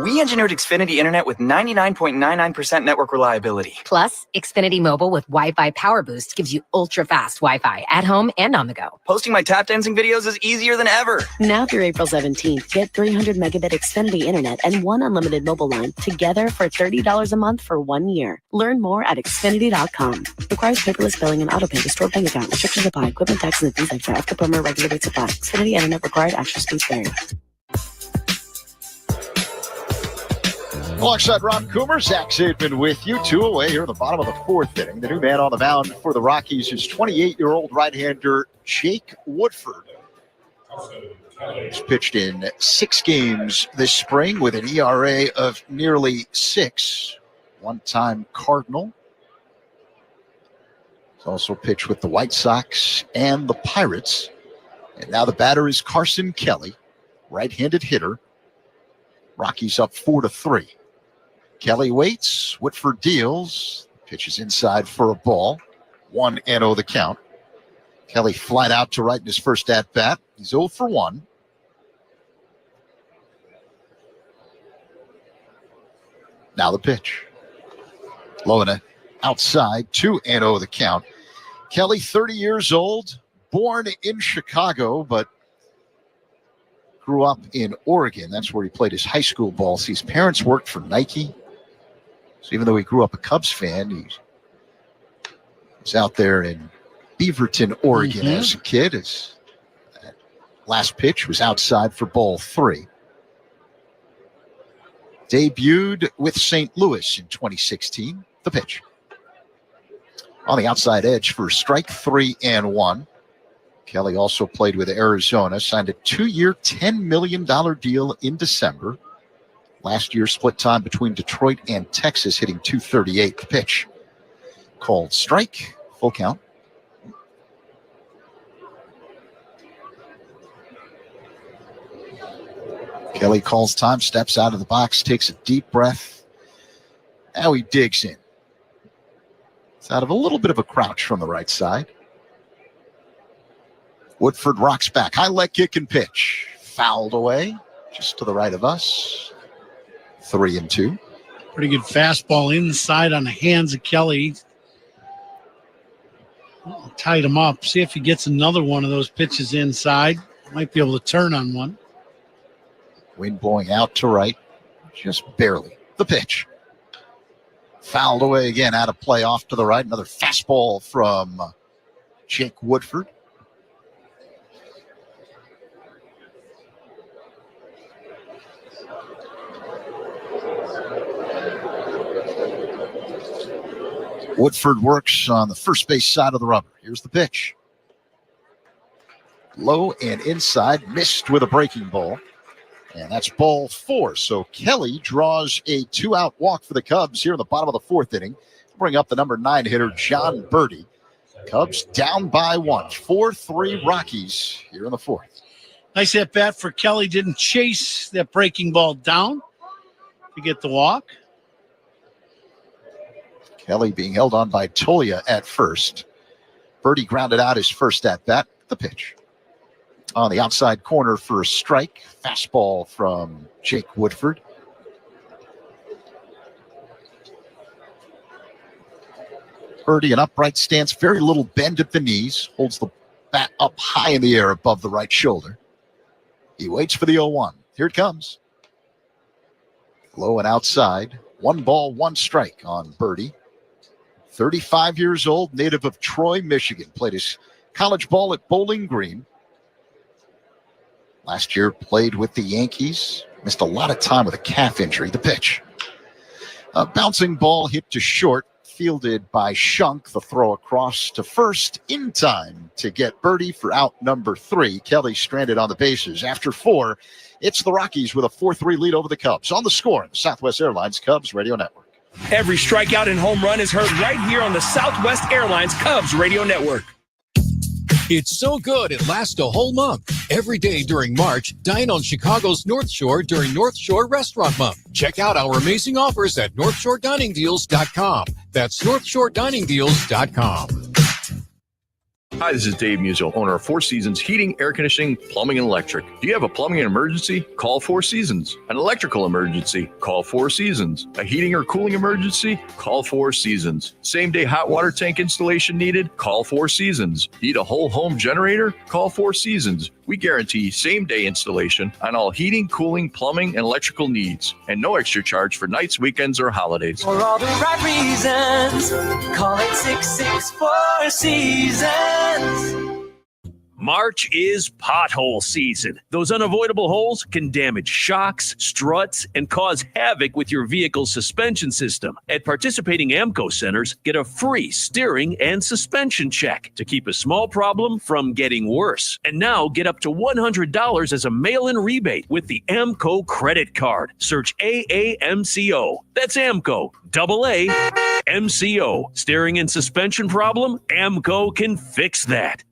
We engineered Xfinity Internet with 99.99% network reliability. Plus, Xfinity Mobile with Wi-Fi Power Boost gives you ultra-fast Wi-Fi at home and on the go. Posting my tap dancing videos is easier than ever. Now through April 17th, get 300 megabit Xfinity Internet and 1 unlimited mobile line together for $30 a month for 1 year. Learn more at Xfinity.com. Requires paperless billing and autopay to store bank account. Restrictions apply. Equipment taxes and fees extra. After promo regulated supply. Xfinity Internet required. Actual speeds vary. Alongside Rob Coomer, Zach Zaidman with you. 2 away here in the bottom of the 4th inning. The new man on the mound for the Rockies is 28-year-old right-hander Jake Woodford. He's pitched in 6 games this spring with an ERA of nearly 6. One-time Cardinal. He's also pitched with the White Sox and the Pirates. And now the batter is Carson Kelly, right-handed hitter. Rockies up 4-3. Kelly waits. Woodford deals. Pitches inside for a ball. 1-0 the count. Kelly flied out to right in his first at-bat. He's 0 for 1. Now the pitch. Low and outside. 2-0 the count. Kelly, 30 years old, born in Chicago, but grew up in Oregon. That's where he played his high school ball. See, his parents worked for Nike. So even though he grew up a Cubs fan, he was out there in Beaverton, Oregon as a kid. His last pitch was outside for ball 3. Debuted with St. Louis in 2016. The pitch. On the outside edge for strike 3-1. Kelly also played with Arizona, signed a 2-year, $10 million deal in December. Last year, split time between Detroit and Texas, hitting .238. The pitch called strike, full count. Kelly calls time, steps out of the box, takes a deep breath. Now he digs in. It's out of a little bit of a crouch from the right side. Woodford rocks back. High leg kick and pitch. Fouled away, just to the right of us. 3-2. Pretty good fastball inside on the hands of Kelly. Tied him up. See if he gets another one of those pitches inside. Might be able to turn on one. Wind blowing out to right. Just barely. The pitch. Fouled away again, out of play, off to the right. Another fastball from Jake Woodford. Woodford works on the first base side of the rubber. Here's the pitch. Low and inside, missed with a breaking ball. And that's ball 4. So Kelly draws a 2-out walk for the Cubs here in the bottom of the 4th inning. Bring up the number 9 hitter, John Birdie. Cubs down by 1. 4-3 Rockies here in the 4th. Nice at bat for Kelly. Didn't chase that breaking ball down to get the walk. Kelly being held on by Tolia at first. Birdie grounded out his first at bat. The pitch. On the outside corner for a strike. Fastball from Jake Woodford. Birdie, an upright stance, very little bend at the knees. Holds the bat up high in the air above the right shoulder. He waits for the 0-1. Here it comes. Low and outside. 1 ball, 1 strike on Birdie. 35 years old, native of Troy, Michigan. Played his college ball at Bowling Green. Last year played with the Yankees. Missed a lot of time with a calf injury. The pitch. A bouncing ball hit to short. Fielded by Shunk. The throw across to first in time to get Birdie for out number 3. Kelly stranded on the bases. After 4, it's the Rockies with a 4-3 lead over the Cubs. On the score, the Southwest Airlines Cubs Radio Network. Every strikeout and home run is heard right here on the Southwest Airlines Cubs Radio Network. It's so good it lasts a whole month. Every day during March, dine on Chicago's North Shore during North Shore Restaurant Month. Check out our amazing offers at NorthshoreDiningDeals.com. That's NorthshoreDiningDeals.com. Hi, this is Dave Musil, owner of 4 Seasons Heating, Air Conditioning, Plumbing, and Electric. Do you have a plumbing emergency? Call 4 Seasons. An electrical emergency? Call 4 Seasons. A heating or cooling emergency? Call 4 Seasons. Same-day hot water tank installation needed? Call 4 Seasons. Need a whole home generator? Call 4 Seasons. We guarantee same-day installation on all heating, cooling, plumbing, and electrical needs. And no extra charge for nights, weekends, or holidays. For all the right reasons, call it 664 Seasons. March is pothole season. Those unavoidable holes can damage shocks, struts, and cause havoc with your vehicle's suspension system. At participating AMCO centers, get a free steering and suspension check to keep a small problem from getting worse. And now get up to $100 as a mail-in rebate with the AMCO credit card. Search AAMCO. That's AMCO. AA MCO. Steering and suspension problem? AMCO can fix that.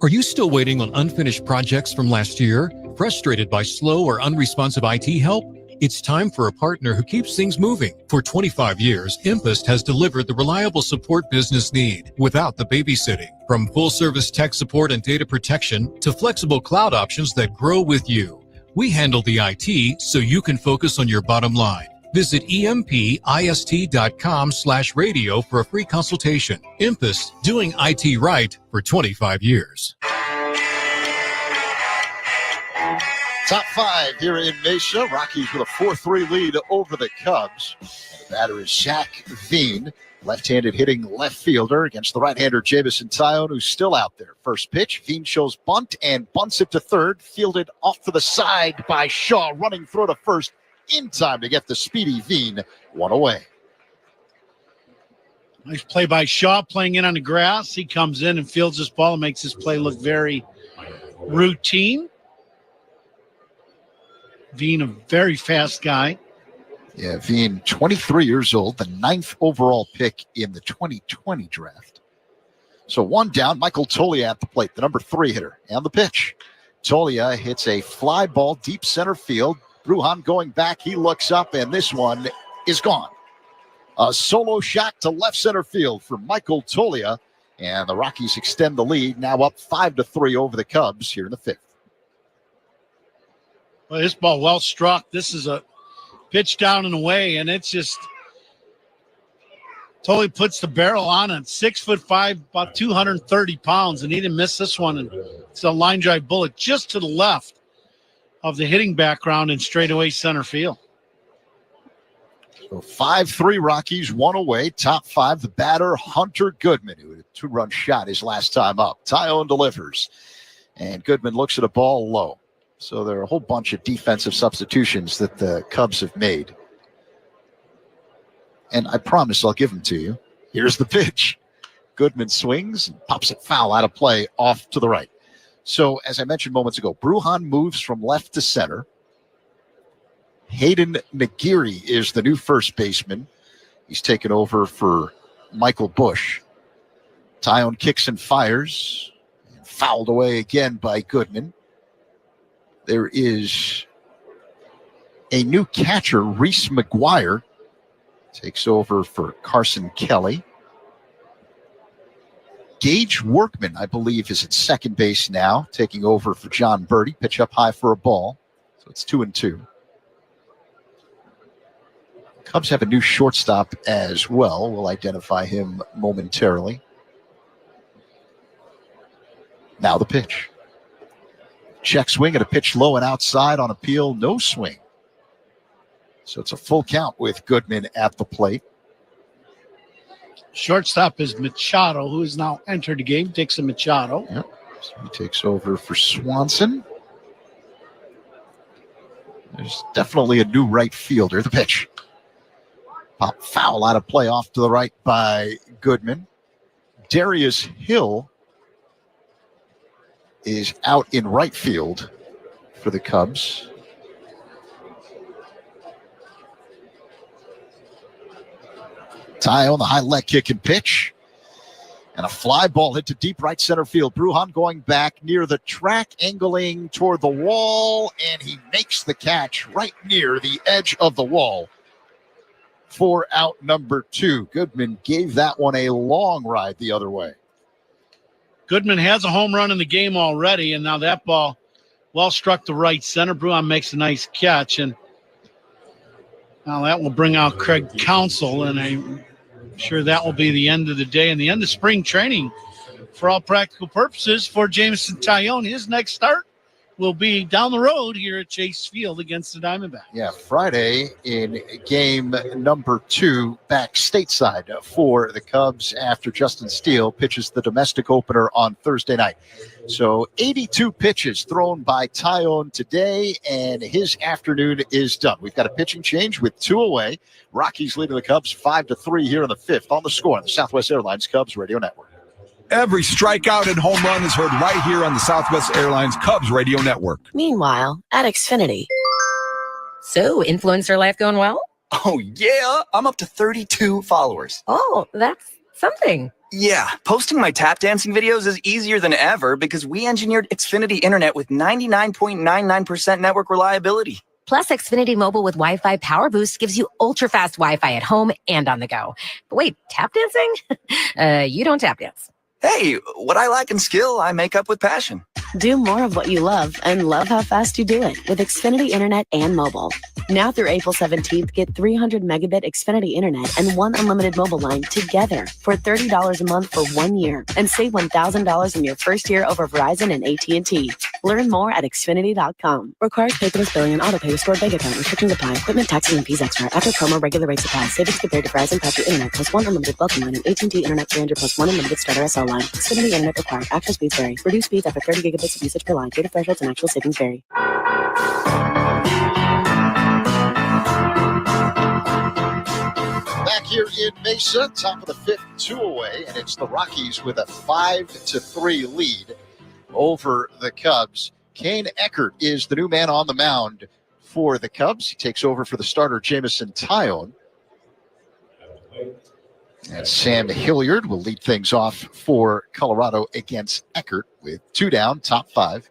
Are you still waiting on unfinished projects from last year? Frustrated by slow or unresponsive IT help? It's time for a partner who keeps things moving. For 25 years, Impest has delivered the reliable support business need without the babysitting. From full-service tech support and data protection to flexible cloud options that grow with you. We handle the IT so you can focus on your bottom line. Visit empist.com/radio for a free consultation. Impest, doing IT right for 25 years. Top 5 here in Mesa. Rockies with a 4-3 lead over the Cubs. And the batter is Zach Veen, left-handed hitting left fielder against the right-hander Jamison Tyone, who's still out there. First pitch, Veen shows bunt and bunts it to third. Fielded off to the side by Shaw, running through to first. In time to get the speedy Veen 1 away. Nice play by Shaw, playing in on the grass. He comes in and fields this ball and makes this play look very routine. Veen, a very fast guy. Yeah, Veen, 23 years old, the 9th overall pick in the 2020 draft. So 1 down, Michael Tolia at the plate, the number 3 hitter, and the pitch. Tolia hits a fly ball deep center field. Bruhan going back, he looks up, and this one is gone. A solo shot to left center field for Michael Tolia, and the Rockies extend the lead, now up 5-3 over the Cubs here in the 5th. Well, this ball well struck. This is a pitch down and away, and it's just Tolia puts the barrel on it. 6'5", about 230 pounds, and he didn't miss this one. And it's a line drive bullet just to the left of the hitting background in straightaway center field. So 5-3 Rockies, one away. Top five, the batter, Hunter Goodman, who had a two-run shot his last time up. Tyone delivers. And Goodman looks at a ball low. So there are a whole bunch of defensive substitutions that the Cubs have made. And I promise I'll give them to you. Here's the pitch. Goodman swings and pops it foul out of play off to the right. So as I mentioned moments ago, Brujan moves from left to center. Hayden Nagiri is the new first baseman. He's taken over for Michael Bush. Tyone kicks and fires. Fouled away again by Goodman. There is a new catcher, Reese McGuire, takes over for Carson Kelly. Gage Workman, I believe, is at second base now, taking over for John Birdie. Pitch up high for a ball. So it's 2-2. Cubs have a new shortstop as well. We'll identify him momentarily. Now the pitch. Check swing at a pitch low and outside on appeal. No swing. So it's a full count with Goodman at the plate. Shortstop is Machado, who has now entered the game. Dixon Machado. Yep. So he takes over for Swanson. There's definitely a new right fielder. The pitch. Pop foul out of play off to the right by Goodman. Darius Hill is out in right field for the Cubs. Ty on the high leg kick and pitch. And a fly ball hit to deep right center field. Brujan going back near the track, angling toward the wall, and he makes the catch right near the edge of the wall for out number 2. Goodman gave that one a long ride the other way. Goodman has a home run in the game already, and now that ball well struck the right center. Brujan makes a nice catch, and now that will bring out Craig Counsell, and I'm sure that will be the end of the day and the end of spring training for all practical purposes for Jameson Tyone. His next start will be down the road here at Chase Field against the Diamondbacks. Yeah, Friday in game number 2 back stateside for the Cubs after Justin Steele pitches the domestic opener on Thursday night. So 82 pitches thrown by Tyone today, and his afternoon is done. We've got a pitching change with 2 away. Rockies leading the Cubs 5-3 here in the 5th on the score on the Southwest Airlines Cubs Radio Network. Every strikeout and home run is heard right here on the Southwest Airlines Cubs Radio Network. Meanwhile, at Xfinity. So, influencer life going well? Oh, yeah. I'm up to 32 followers. Oh, that's something. Yeah, posting my tap dancing videos is easier than ever because we engineered Xfinity Internet with 99.99% network reliability. Plus, Xfinity Mobile with Wi-Fi Power Boost gives you ultra-fast Wi-Fi at home and on the go. But wait, tap dancing? You don't tap dance. Hey, what I lack in skill, I make up with passion. Do more of what you love and love how fast you do it with Xfinity Internet and mobile. Now through April 17th, get 300 megabit Xfinity Internet and 1 unlimited mobile line together for $30 a month for 1 year and save $1,000 in your first year over Verizon and AT&T. Learn more at Xfinity.com. Requires paperless billing and auto pay with stored bank account. Restrictions apply. Equipment, taxes, and fees extra. After promo, regular rates apply. Savings compared to Verizon Factory Internet plus 1 unlimited welcome line and AT&T Internet 300 plus 1 unlimited starter SL line. Xfinity Internet required. Actual speeds vary. Reduced speeds after 30 gigabits of usage per line. Data thresholds and actual savings vary. Back here in Mesa, top of the 5th, 2 away, and it's the Rockies with a 5-3 lead over the Cubs. Kane Eckert is the new man on the mound for the Cubs. He takes over for the starter, Jameson Tyone. And Sam Hilliard will lead things off for Colorado against Eckert with 2 down, top 5.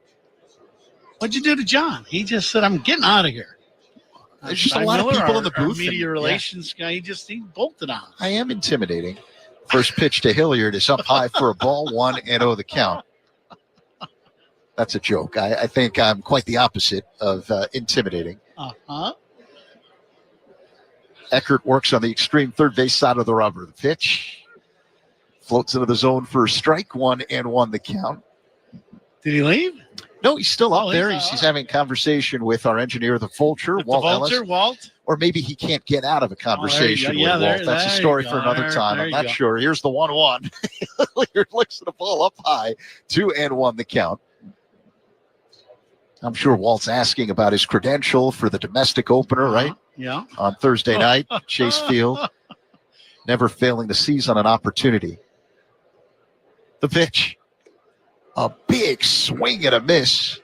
What'd you do to John? He just said, I'm getting out of here. There's just a lot of people in the booth. Media relations guy, he bolted on us. I am intimidating. First pitch to Hilliard is up high for a ball, 1-0 the count. That's a joke. I think I'm quite the opposite of intimidating. Uh-huh. Eckert works on the extreme third base side of the rubber. The pitch floats into the zone for a strike, 1-1 the count. Did he leave? No, he's still up there. He's having a conversation with our engineer, the Vulture, Walt Ellis. Walt? Or maybe he can't get out of a conversation with Walt. That's a story for another time. I'm not sure. Here's the 1-1. Hilliard looks at the ball up high. 2-1 the count. I'm sure Walt's asking about his credential for the domestic opener, right? Yeah. On Thursday night, Chase Field. Never failing to seize on an opportunity. The pitch. A big swing and a miss.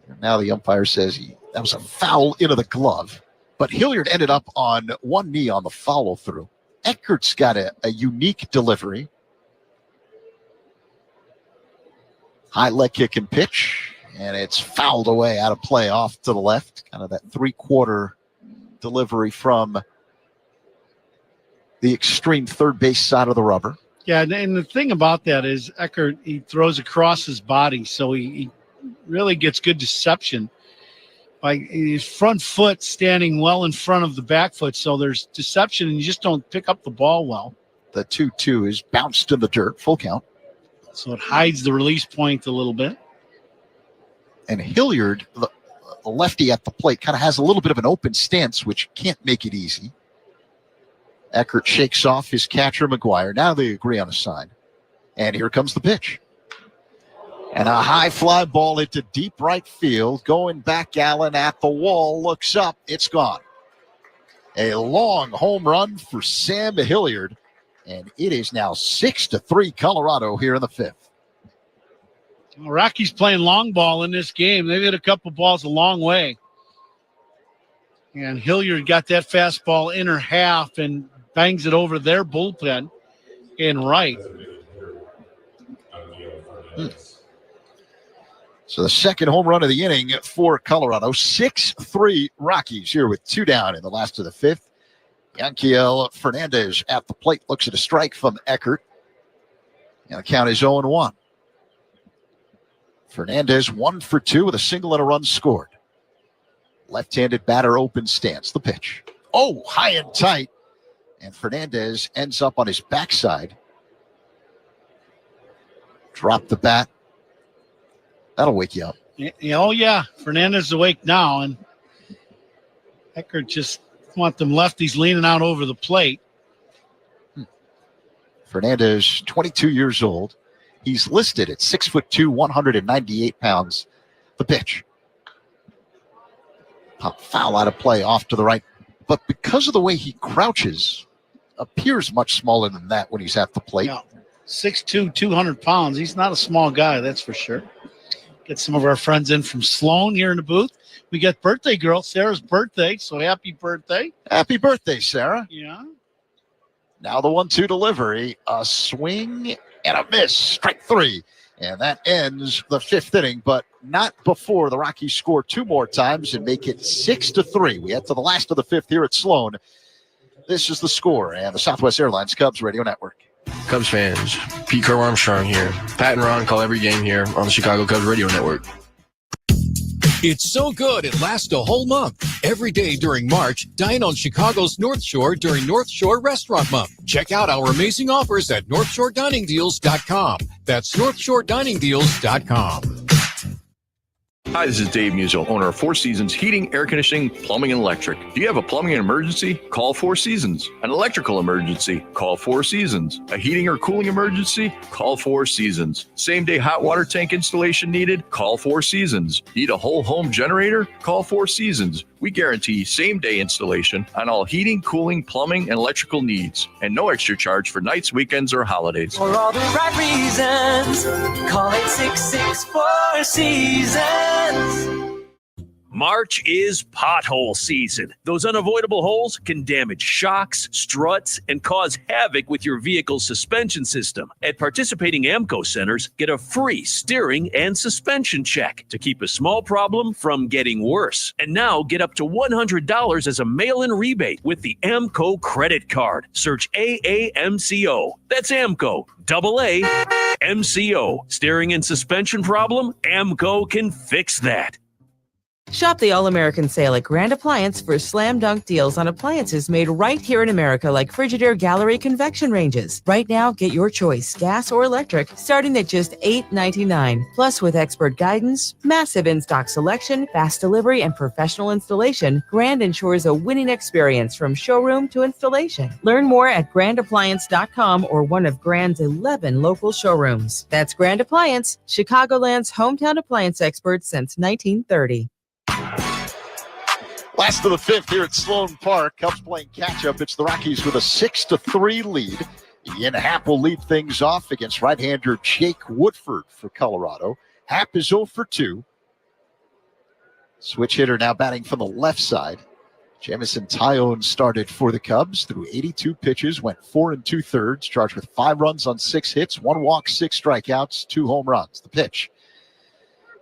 And now the umpire says that was a foul into the glove. But Hilliard ended up on one knee on the follow-through. Eckert's got a unique delivery. High leg kick and pitch. And it's fouled away out of play off to the left. Kind of that three-quarter delivery from the extreme third base side of the rubber. Yeah, and the thing about that is Eckert, he throws across his body, so he really gets good deception by his front foot standing well in front of the back foot, so there's deception, and you just don't pick up the ball well. The 2-2 is bounced in the dirt, full count. So it hides the release point a little bit. And Hilliard, the lefty at the plate, kind of has a little bit of an open stance, which can't make it easy. Eckert shakes off his catcher, McGuire. Now they agree on a sign. And here comes the pitch. And a high fly ball into deep right field. Going back, Allen at the wall. Looks up. It's gone. A long home run for Sam Hilliard. And it is now 6-3 Colorado here in the fifth. Well, Rockies playing long ball in this game. They've hit a couple balls a long way. And Hilliard got that fastball inner half and bangs it over their bullpen in right. So the second home run of the inning for Colorado. 6-3 Rockies here with 2 down in the last of the fifth. Yanquiel Fernandez at the plate looks at a strike from Eckert. And the count is 0-1. Fernandez 1 for 2 with a single and a run scored. Left-handed batter open stance. The pitch. Oh, high and tight. And Fernandez ends up on his backside. Drop the bat. That'll wake you up. Oh, yeah. Fernandez is awake now. And Eckert just want them lefties leaning out over the plate. Fernandez, 22 years old. He's listed at 6'2", 198 pounds. The pitch. Pop foul out of play off to the right. But because of the way he crouches, appears much smaller than that when he's at the plate. Yeah. 6'2", 200 pounds. He's not a small guy, that's for sure. Get some of our friends in from Sloan here in the booth. We got birthday girl, Sarah's birthday, so happy birthday. Happy birthday, Sarah. Yeah. Now the 1-2 delivery. A swing and a miss. Strike 3. And that ends the fifth inning, but not before the Rockies score 2 more times and make it 6-3. We head to the last of the fifth here at Sloan. This is the score and the Southwest Airlines Cubs Radio Network. Cubs fans, Pete Crow Armstrong here. Pat and Ron call every game here on the Chicago Cubs Radio Network. It's so good it lasts a whole month. Every day during March, dine on Chicago's North Shore during North Shore Restaurant Month. Check out our amazing offers at NorthshoreDiningDeals.com. That's NorthshoreDiningDeals.com. Hi, this is Dave Musial, owner of 4 Seasons Heating, Air Conditioning, Plumbing, and Electric. Do you have a plumbing emergency? Call 4 Seasons. An electrical emergency? Call 4 Seasons. A heating or cooling emergency? Call 4 Seasons. Same-day hot water tank installation needed? Call 4 Seasons. Need a whole home generator? Call 4 Seasons. We guarantee same-day installation on all heating, cooling, plumbing, and electrical needs. And no extra charge for nights, weekends, or holidays. For all the right reasons, call 866-4 Seasons. March is pothole season. Those unavoidable holes can damage shocks, struts, and cause havoc with your vehicle's suspension system. At participating AMCO centers, get a free steering and suspension check to keep a small problem from getting worse. And now get up to $100 as a mail-in rebate with the AMCO credit card. Search AAMCO. That's AMCO. AAMCO. Steering and suspension problem? AMCO can fix that. Shop the All-American Sale at Grand Appliance for slam dunk deals on appliances made right here in America like Frigidaire Gallery convection ranges. Right now, get your choice, gas or electric, starting at just $8.99. Plus, with expert guidance, massive in-stock selection, fast delivery, and professional installation, Grand ensures a winning experience from showroom to installation. Learn more at grandappliance.com or one of Grand's 11 local showrooms. That's Grand Appliance, Chicagoland's hometown appliance expert since 1930. Last of the fifth here at Sloan Park. Cubs playing catch-up. It's the Rockies with a 6-3 lead. Ian Happ will lead things off against right-hander Jake Woodford for Colorado. Happ is 0 for 2. Switch hitter now batting from the left side. Jamison Tyone started for the Cubs through 82 pitches, went 4 2/3, charged with 5 runs on 6 hits, 1 walk, 6 strikeouts, 2 home runs. The pitch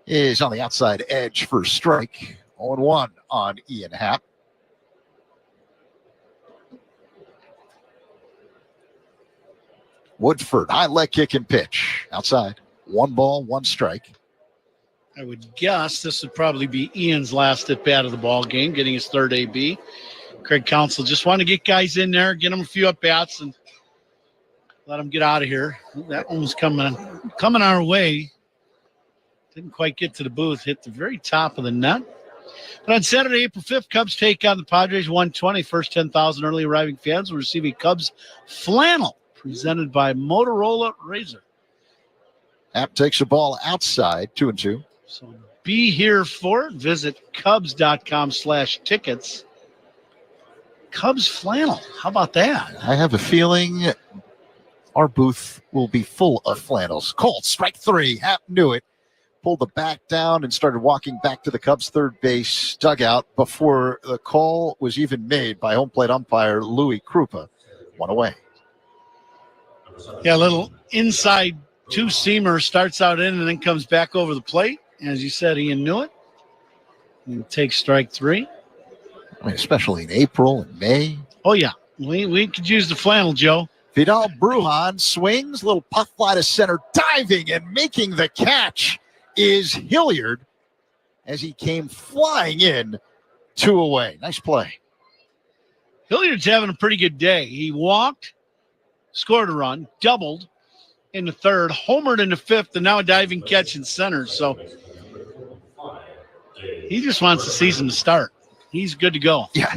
is on the outside edge for strike. 0-1 on Ian Happ. Woodford, high leg kick and pitch. Outside. 1 ball, 1 strike. I would guess this would probably be Ian's last at bat of the ball game, getting his third AB. Craig Counsell just want to get guys in there, get them a few at bats, and let them get out of here. That one was coming our way. Didn't quite get to the booth, hit the very top of the net. But on Saturday, April 5th, Cubs take on the Padres 120. First 10,000 early arriving fans will receive a Cubs flannel presented by Motorola Razr. Happ takes the ball outside, 2-2. So be here for it. Visit Cubs.com/tickets. Cubs flannel. How about that? I have a feeling our booth will be full of flannels. Colt, strike 3. Happ knew it. Pulled the bat down and started walking back to the Cubs third base dugout before the call was even made by home plate umpire Louis Krupa. 1 away. Yeah, a little inside two-seamer, starts out in and then comes back over the plate. As you said, Ian knew it. And takes strike 3. I mean, especially in April and May. Oh, yeah. We could use the flannel, Joe. Vidal Brujan swings, little puff fly to center, diving and making the catch is Hilliard as he came flying in 2 away. Nice play. Hilliard's having a pretty good day. He walked, scored a run, doubled in the third, homered in the fifth, and now a diving catch in center. So he just wants the season to start. He's good to go. Yeah.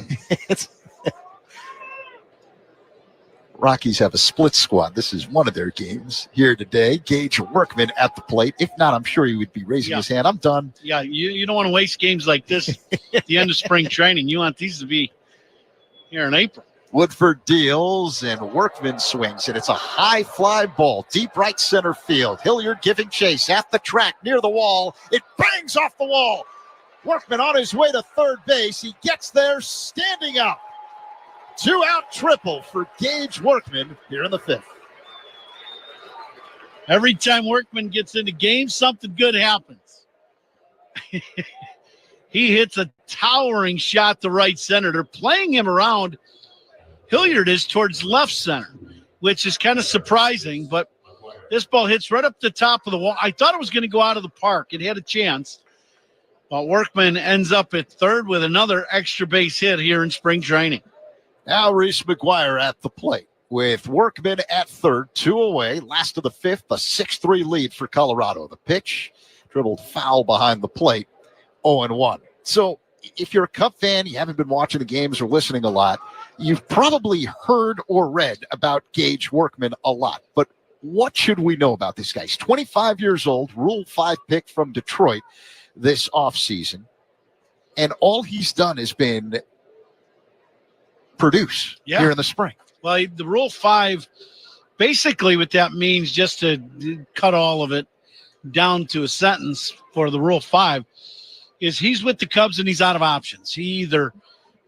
Rockies have a split squad. This is one of their games here today. Gage Workman at the plate. If not, I'm sure he would be raising his hand. I'm done. Yeah, you don't want to waste games like this at the end of spring training. You want these to be here in April. Woodford deals and Workman swings, and it's a high fly ball, deep right center field. Hilliard giving chase at the track near the wall. It bangs off the wall. Workman on his way to third base. He gets there standing up. 2-out triple for Gage Workman here in the fifth. Every time Workman gets into games, something good happens. He hits a towering shot to right center. They're playing him around. Hilliard is towards left center, which is kind of surprising, but this ball hits right up the top of the wall. I thought it was going to go out of the park. It had a chance. But Workman ends up at third with another extra base hit here in spring training. Now Reese McGuire at the plate with Workman at third, 2 away. Last of the fifth, a 6-3 lead for Colorado. The pitch, dribbled foul behind the plate, 0-1. So if you're a Cub fan, you haven't been watching the games or listening a lot, you've probably heard or read about Gage Workman a lot. But what should we know about this guy? He's 25 years old, Rule 5 pick from Detroit this offseason. And all he's done has been produce here in the spring. Well, the Rule 5, basically what that means, just to cut all of it down to a sentence for the Rule 5, is he's with the Cubs and he's out of options. He either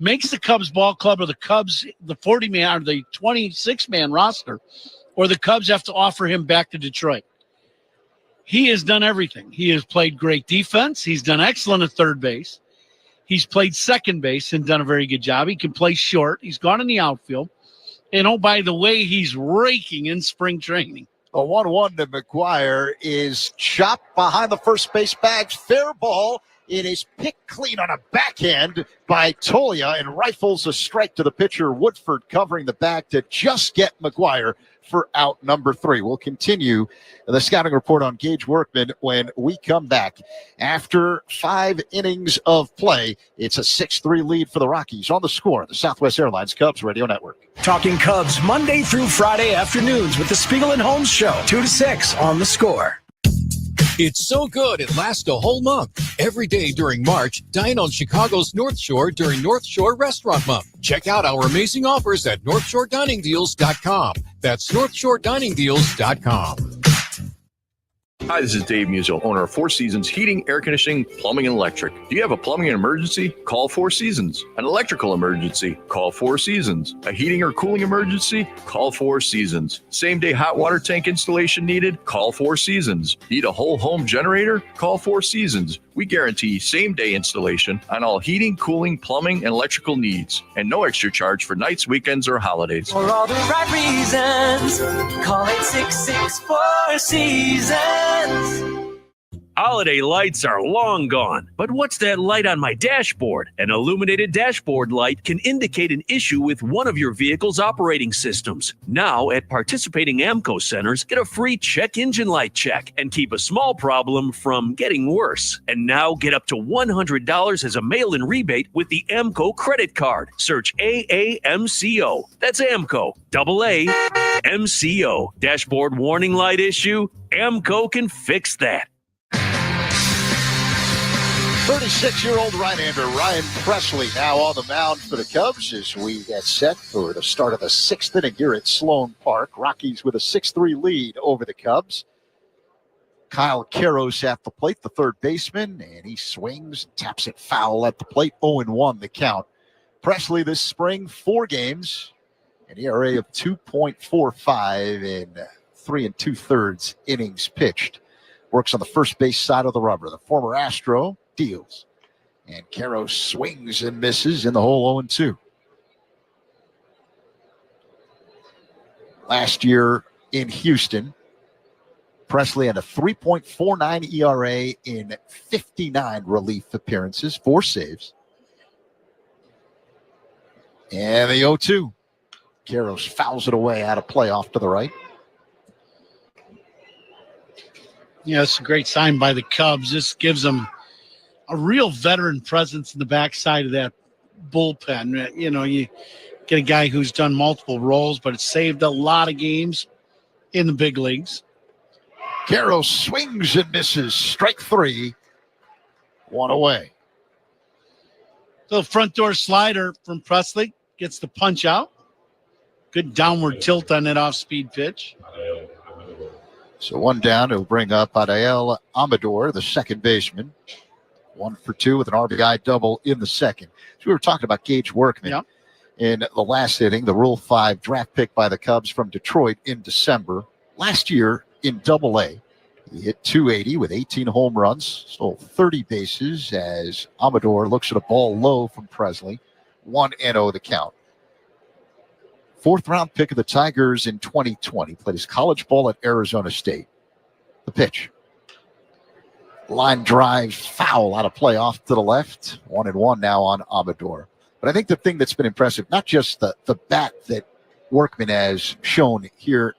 makes the Cubs ball club or the Cubs, the 40-man or the 26-man roster, or the Cubs have to offer him back to Detroit. He has done everything. He has played great defense. He's done excellent at third base. He's played second base and done a very good job. He can play short. He's gone in the outfield. And, oh, by the way, he's raking in spring training. A 1-1 to McGuire is chopped behind the first base bag. Fair ball. It is picked clean on a backhand by Tolia and rifles a strike to the pitcher. Woodford covering the back to just get McGuire for out number 3. We'll continue the scouting report on Gage Workman when we come back. After 5 innings of play, it's a 6-3 lead for the Rockies. On The Score, the Southwest Airlines Cubs Radio Network. Talking Cubs Monday through Friday afternoons with the Spiegel and Holmes Show, 2 to 6 on The Score. It's so good it lasts a whole month. Every day during March, dine on Chicago's North Shore during North Shore Restaurant Month. Check out our amazing offers at NorthshoreDiningDeals.com. That's NorthshoreDiningDeals.com. Hi, this is Dave Musial, owner of Four Seasons Heating, Air Conditioning, Plumbing, and Electric. Do you have a plumbing emergency? Call Four Seasons. An electrical emergency? Call Four Seasons. A heating or cooling emergency? Call Four Seasons. Same-day hot water tank installation needed? Call Four Seasons. Need a whole home generator? Call Four Seasons. We guarantee same-day installation on all heating, cooling, plumbing, and electrical needs. And no extra charge for nights, weekends, or holidays. For all the right reasons, call 866-4 Seasons. Holiday lights are long gone, but what's that light on my dashboard? An illuminated dashboard light can indicate an issue with one of your vehicle's operating systems. Now, at participating AMCO centers, get a free check engine light check and keep a small problem from getting worse. And now get up to $100 as a mail-in rebate with the AMCO credit card. Search AAMCO. That's AMCO. AAMCO. Dashboard warning light issue? AMCO can fix that. 36-year-old right-hander Ryan Presley now on the mound for the Cubs as we get set for the start of the 6th inning here at Sloan Park. Rockies with a 6-3 lead over the Cubs. Kyle Karros at the plate, the third baseman, and he swings and taps it foul at the plate. 0-1 the count. Presley this spring, 4 games, an ERA of 2.45 in 3 2/3 innings pitched. Works on the first base side of the rubber. The former Astro deals. And Karros swings and misses in the hole 0-2. Last year in Houston, Presley had a 3.49 ERA in 59 relief appearances, 4 saves. And the 0-2. Karros fouls it away out of play off to the right. Yeah, it's a great sign by the Cubs. This gives them a real veteran presence in the backside of that bullpen. You know, you get a guy who's done multiple roles, but it's saved a lot of games in the big leagues. Karros swings and misses. Strike 3. 1 away. So front door slider from Presley gets the punch out. Good downward tilt on that off-speed pitch. So 1 down. It'll bring up Adael Amador, the second baseman. 1 for 2 with an RBI double in the second. So we were talking about Gage Workman in the last inning, the Rule 5 draft pick by the Cubs from Detroit in December. Last year in Double-A, he hit .280 with 18 home runs, stole 30 bases as Amador looks at a ball low from Presley. 1-0 the count. 4th round pick of the Tigers in 2020. Played his college ball at Arizona State. The pitch. Line drive foul out of play off to the left. 1-1 now on Amador. But I think the thing that's been impressive, not just the bat that Workman has shown here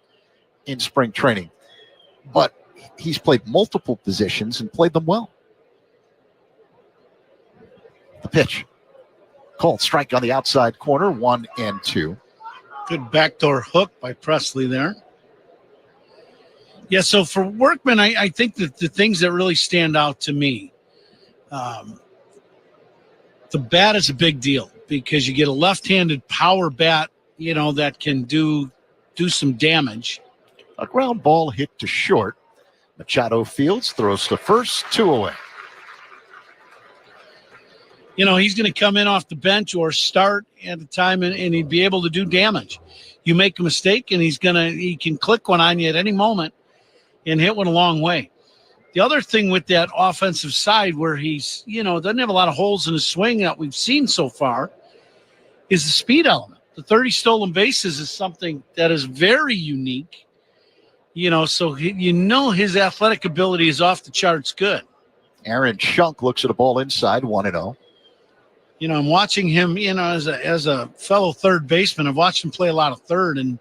in spring training, but he's played multiple positions and played them well. The pitch. Called strike on the outside corner. 1-2. Good backdoor hook by Presley there. Yeah, so for Workman, I think that the things that really stand out to me, the bat is a big deal because you get a left-handed power bat, you know, that can do some damage. A ground ball hit to short. Machado fields, throws to first, 2 away. You know, he's going to come in off the bench or start at the time, and he'd be able to do damage. You make a mistake, and he can click one on you at any moment and hit one a long way. The other thing with that offensive side where he's, you know, doesn't have a lot of holes in his swing that we've seen so far is the speed element. The 30 stolen bases is something that is very unique, you know, so his athletic ability is off the charts good. Aaron Schunk looks at a ball inside, 1-0. I'm watching him, as a fellow third baseman. I've watched him play a lot of third, and,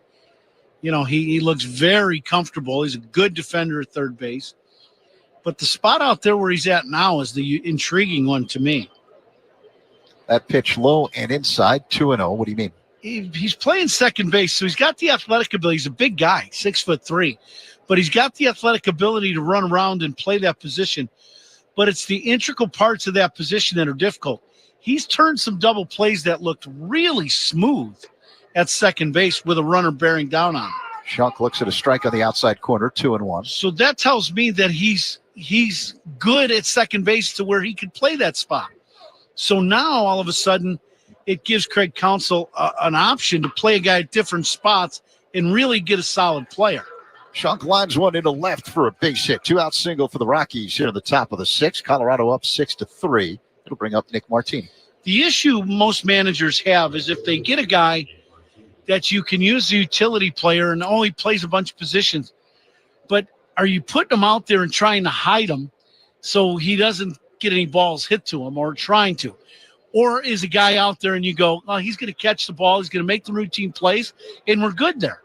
he looks very comfortable. He's a good defender at third base. But the spot out there where he's at now is the intriguing one to me. That pitch low and inside, 2-0. What do you mean? He's playing second base, so he's got the athletic ability. He's a big guy, 6'3", but he's got the athletic ability to run around and play that position. But it's the integral parts of that position that are difficult. He's turned some double plays that looked really smooth at second base with a runner bearing down on him. Schunk looks at a strike on the outside corner, 2-1. So that tells me that he's good at second base to where he could play that spot. So now all of a sudden it gives Craig Counsell an option to play a guy at different spots and really get a solid player. Schunk lines one into left for a base hit. 2-out single for the Rockies here at the top of the sixth. Colorado up 6-3. It'll bring up Nick Martini. The issue most managers have is if they get a guy that you can use, a utility player, and only plays a bunch of positions, but are you putting him out there and trying to hide him so he doesn't get any balls hit to him, or trying to? Or is a guy out there and you go, oh, he's going to catch the ball, he's going to make the routine plays, and we're good there?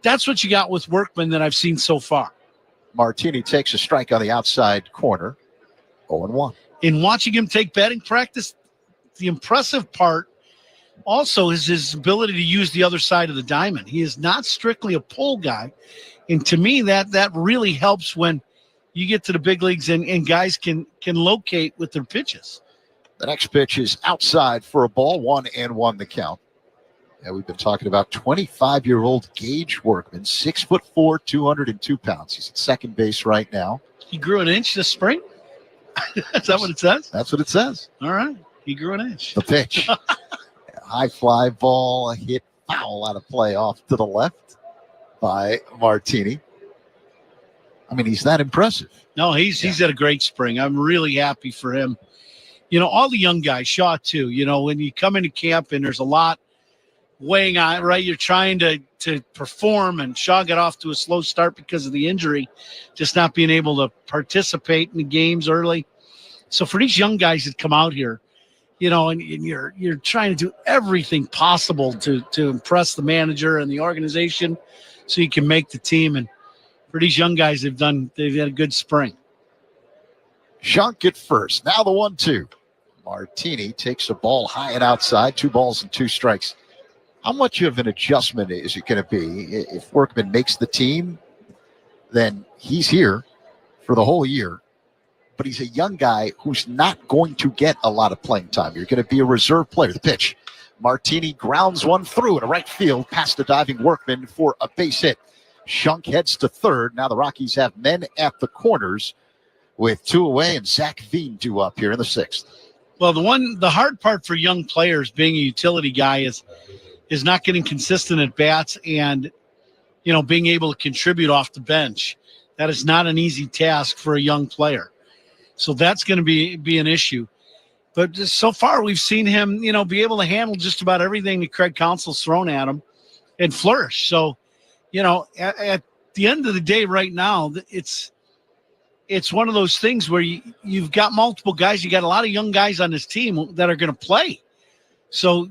That's what you got with Workman that I've seen so far. Martini takes a strike on the outside corner, 0-1. In watching him take batting practice, the impressive part also is his ability to use the other side of the diamond. He is not strictly a pull guy, and to me that really helps when you get to the big leagues and guys can locate with their pitches. The next pitch is outside for a ball, 1-1 the count. Yeah, we've been talking about 25-year-old Gage Workman, 6'4", 202 pounds. He's at second base right now. He grew an inch this spring? Is that what it says? That's what it says. All right. He grew an inch. The pitch. High fly ball, hit foul out of play off to the left by Martini. I mean, he's that impressive. No, he's had a great spring. I'm really happy for him. All the young guys, Shaw too, when you come into camp and there's a lot weighing on, right? You're trying to perform, and Shaw got off to a slow start because of the injury, just not being able to participate in the games early. So for these young guys that come out here, and you're trying to do everything possible to impress the manager and the organization so you can make the team. And for these young guys, they've had a good spring. Schunk at first. Now the 1-2. Martini takes a ball high and outside, 2 balls and 2 strikes. How much of an adjustment is it going to be? If Workman makes the team, then he's here for the whole year. But he's a young guy who's not going to get a lot of playing time. You're going to be a reserve player. The pitch. Martini grounds one through to right field past the diving Workman for a base hit. Schunk heads to third. Now the Rockies have men at the corners with 2 away, and Zach Veen due up here in the 6th. Well, the hard part for young players being a utility guy is not getting consistent at bats and, being able to contribute off the bench. That is not an easy task for a young player. So that's going to be an issue. But just so far we've seen him, be able to handle just about everything that Craig Counsell's thrown at him and flourish. So, at the end of the day right now, it's one of those things where you've got multiple guys. You got a lot of young guys on this team that are going to play. So,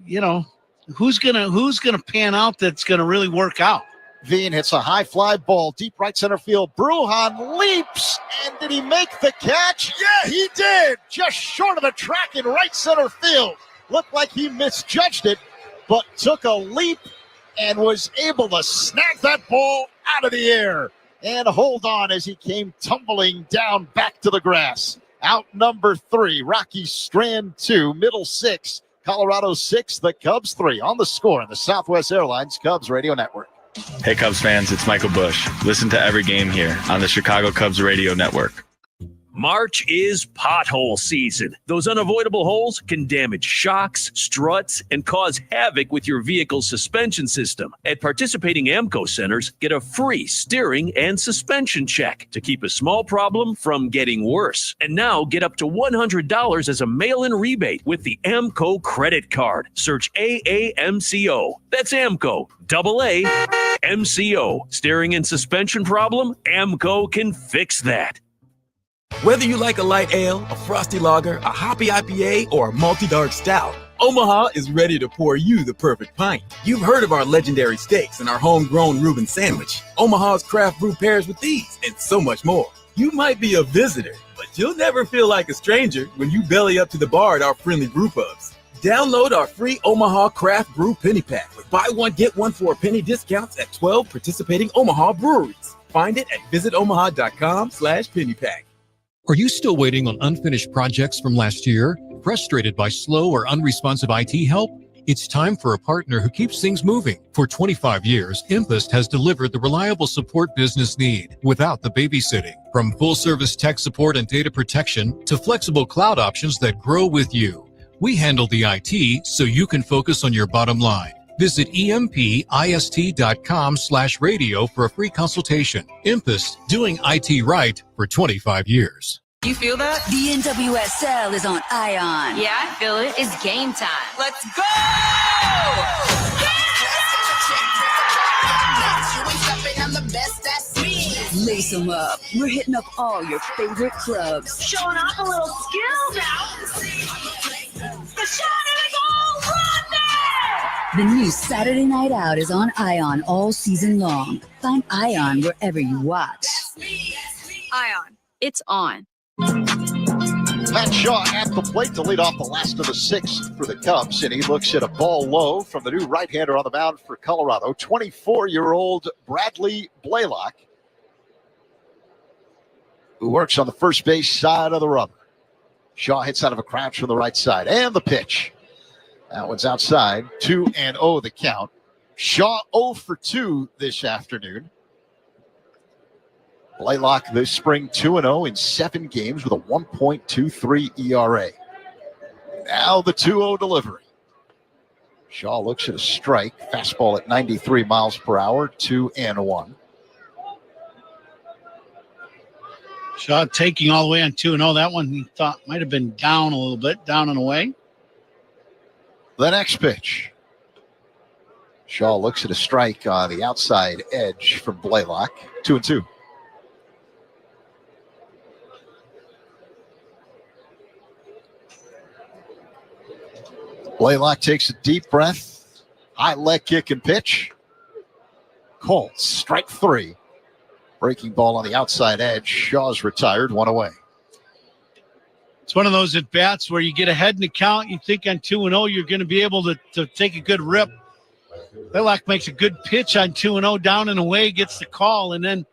who's gonna pan out that's going to really work out? Veen hits a high fly ball, deep right center field. Bruhan leaps, and did he make the catch? Yeah, he did. Just short of the track in right center field. Looked like he misjudged it, but took a leap and was able to snag that ball out of the air and hold on as he came tumbling down back to the grass. Out number 3, Rockies strand 2, middle 6, Colorado 6, the Cubs 3 on the score in the Southwest Airlines Cubs Radio Network. Hey, Cubs fans, it's Michael Bush. Listen to every game here on the Chicago Cubs Radio Network. March is pothole season. Those unavoidable holes can damage shocks, struts, and cause havoc with your vehicle's suspension system. At participating AMCO centers, get a free steering and suspension check to keep a small problem from getting worse. And now get up to $100 as a mail-in rebate with the AMCO credit card. Search AAMCO. That's AMCO. AAMCO. Steering and suspension problem? AMCO can fix that. Whether you like a light ale, a frosty lager, a hoppy IPA, or a multi-dark stout, Omaha is ready to pour you the perfect pint. You've heard of our legendary steaks and our homegrown Reuben sandwich. Omaha's craft brew pairs with these and so much more. You might be a visitor, but you'll never feel like a stranger when you belly up to the bar at our friendly brew pubs. Download our free Omaha Craft Brew Penny Pack with buy one, get one for a penny discounts at 12 participating Omaha breweries. Find it at visitomaha.com/pennypack. Are you still waiting on unfinished projects from last year? Frustrated by slow or unresponsive IT help? It's time for a partner who keeps things moving. For 25 years, Impest has delivered the reliable support business need without the babysitting. From full-service tech support and data protection to flexible cloud options that grow with you. We handle the IT so you can focus on your bottom line. Visit empist.com/radio for a free consultation. Impest, doing IT right for 25 years. You feel that? The NWSL is on Ion. Yeah, I feel it. It's game time. Let's go! Lace them up. We're hitting up all your favorite clubs. Showing off a little skill now. The shot and a goal! Run there! The new Saturday Night Out is on Ion all season long. Find Ion wherever you watch. Ion. It's on. Matt Shaw at the plate to lead off the last of the sixth for the Cubs, and he looks at a ball low from the new right-hander on the mound for Colorado, 24-year-old Bradley Blaylock, who works on the first base side of the rubber. Shaw hits out of a crouch from the right side, and the pitch. That one's outside, 2-0 the count. Shaw 0 for 2 this afternoon. Blaylock this spring 2-0 in 7 games with a 1.23 ERA. Now the 2-0 delivery. Shaw looks at a strike. Fastball at 93 miles per hour, 2-1. Shaw taking all the way on 2-0. That one he thought might have been down a little bit, down and away. The next pitch. Shaw looks at a strike on the outside edge from Blaylock, 2-2. Blaylock takes a deep breath. High leg kick and pitch. Cole, strike 3. Breaking ball on the outside edge. Shaw's retired, 1 away. It's one of those at bats where you get ahead in the count. You think on 2-0 you're going to be able to take a good rip. Blaylock makes a good pitch on 2-0, down and away, gets the call, and then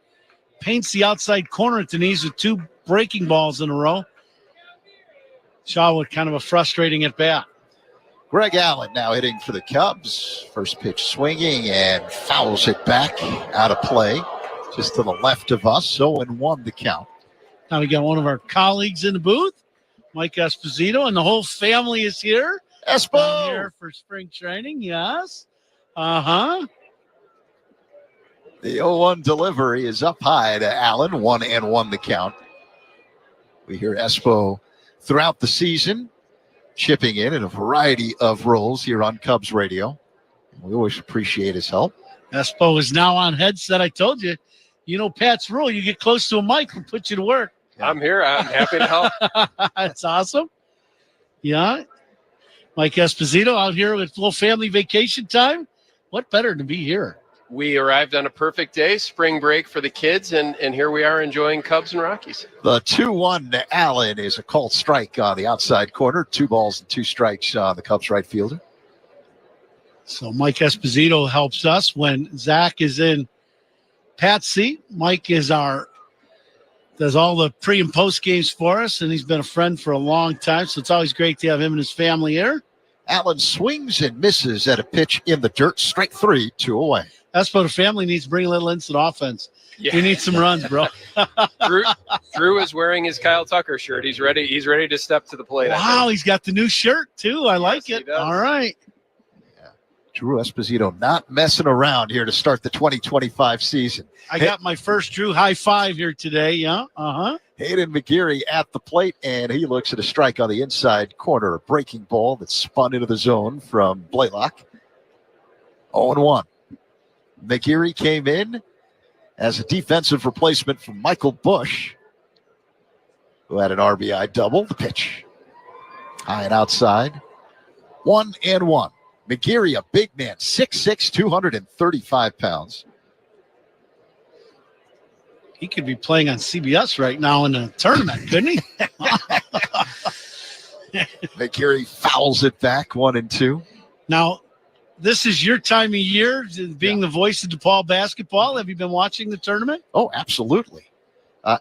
paints the outside corner at the knees with 2 breaking balls in a row. Shaw with kind of a frustrating at bat. Greg Allen now hitting for the Cubs. First pitch swinging and fouls it back out of play. Just to the left of us, 0-1 the count. Now we got one of our colleagues in the booth, Mike Esposito, and the whole family is here. Espo! Here for spring training, yes. Uh-huh. The 0-1 delivery is up high to Allen, 1-1 the count. We hear Espo throughout the season, chipping in a variety of roles here on Cubs Radio. We always appreciate his help. Espo is now on headset. I told you, you know Pat's rule. You get close to a mic, we'll put you to work. I'm here. I'm happy to help. That's awesome. Yeah. Mike Esposito out here with a little family vacation time. What better to be here? We arrived on a perfect day, spring break for the kids, and here we are enjoying Cubs and Rockies. The 2-1 to Allen is a called strike on the outside corner. 2 balls and 2 strikes on the Cubs right fielder. So Mike Esposito helps us when Zach is in Pat's seat. Mike does all the pre and post games for us, and he's been a friend for a long time. So it's always great to have him and his family here. Allen swings and misses at a pitch in the dirt. Strike 3, 2 away. Espo, the family needs to bring a little instant offense. Yeah. We need some runs, bro. Drew is wearing his Kyle Tucker shirt. He's ready. He's ready to step to the plate. Wow, he's got the new shirt too. I like it. All right. Drew Esposito not messing around here to start the 2025 season. I got my first Drew high five here today. Yeah. Uh-huh. Hayden McGeary at the plate, and he looks at a strike on the inside corner. A breaking ball that spun into the zone from Blaylock. 0-1. McGeary came in as a defensive replacement for Michael Bush. who had an RBI double. The pitch. High and outside. 1-1. McGeary, a big man, 6'6", 235 pounds. He could be playing on CBS right now in a tournament, couldn't he? McGeary fouls it back, 1-2. Now, this is your time of year, being the voice of DePaul basketball. Have you been watching the tournament? Oh, absolutely.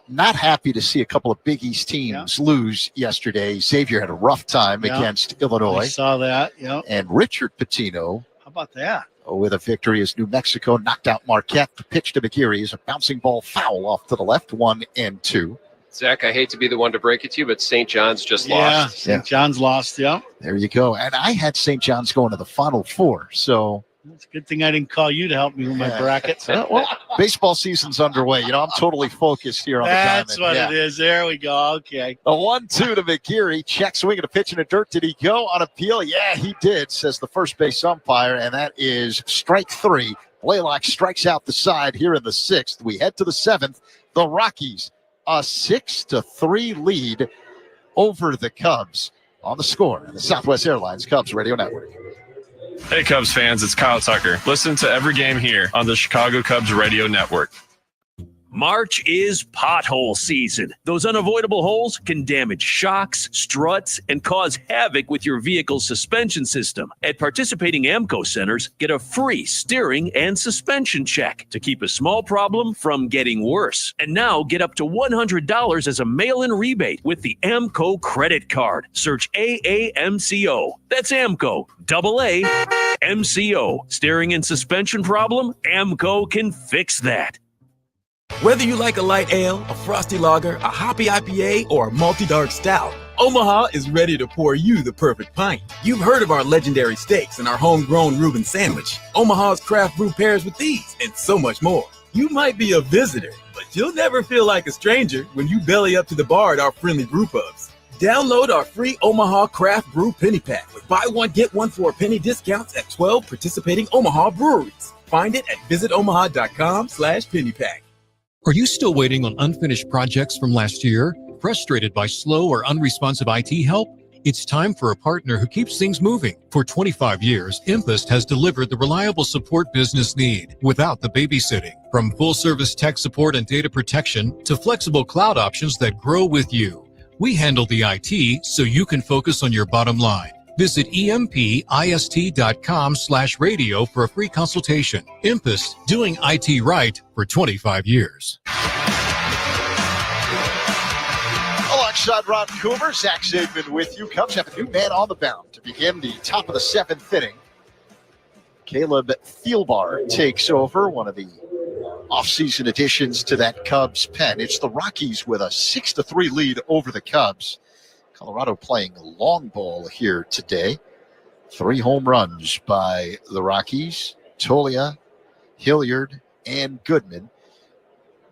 Not happy to see a couple of Big East teams lose yesterday. Xavier had a rough time against Illinois. I saw that, yeah. And Richard Pitino, how about that? With a victory as New Mexico knocked out Marquette. The pitch to McGeary is a bouncing ball foul off to the left, 1-2. Zach, I hate to be the one to break it to you, but St. John's just lost. St. John's lost, yeah. There you go. And I had St. John's going to the Final Four, so... It's a good thing I didn't call you to help me with my bracket. Well, baseball season's underway. I'm totally focused here on the diamond. That's what it is. There we go. Okay. A 1-2 to McGeary. Check swing and a pitch in the dirt. Did he go on appeal? Yeah, he did, says the first base umpire, and that is strike 3. Blaylock strikes out the side here in the 6th. We head to the 7th. The Rockies, a 6-3 lead over the Cubs on the score in the Southwest Airlines Cubs Radio Network. Hey, Cubs fans, it's Kyle Tucker. Listen to every game here on the Chicago Cubs Radio Network. March is pothole season. Those unavoidable holes can damage shocks, struts, and cause havoc with your vehicle's suspension system. At participating AMCO centers, get a free steering and suspension check to keep a small problem from getting worse. And now get up to $100 as a mail-in rebate with the AMCO credit card. Search AAMCO. That's AMCO. AAMCO. Steering and suspension problem? AMCO can fix that. Whether you like a light ale, a frosty lager, a hoppy IPA, or a multi-dark stout, Omaha is ready to pour you the perfect pint. You've heard of our legendary steaks and our homegrown Reuben sandwich. Omaha's craft brew pairs with these and so much more. You might be a visitor, but you'll never feel like a stranger when you belly up to the bar at our friendly brew pubs. Download our free Omaha Craft Brew Penny Pack with buy one, get one for a penny discounts at 12 participating Omaha breweries. Find it at visitomaha.com/pennypack. Are you still waiting on unfinished projects from last year? Frustrated by slow or unresponsive IT help? It's time for a partner who keeps things moving. For 25 years, Impest has delivered the reliable support business need without the babysitting. From full-service tech support and data protection to flexible cloud options that grow with you. We handle the IT so you can focus on your bottom line. Visit empist.com/radio for a free consultation. Impest, doing IT right for 25 years. Alongside Ron Coomer, Zach Zaidman with you. Cubs have a new man on the mound to begin the top of the 7th inning. Caleb Thielbar takes over, one of the offseason additions to that Cubs pen. It's the Rockies with a 6-3 lead over the Cubs. Colorado playing long ball here today. 3 home runs by the Rockies. Tolia, Hilliard, and Goodman.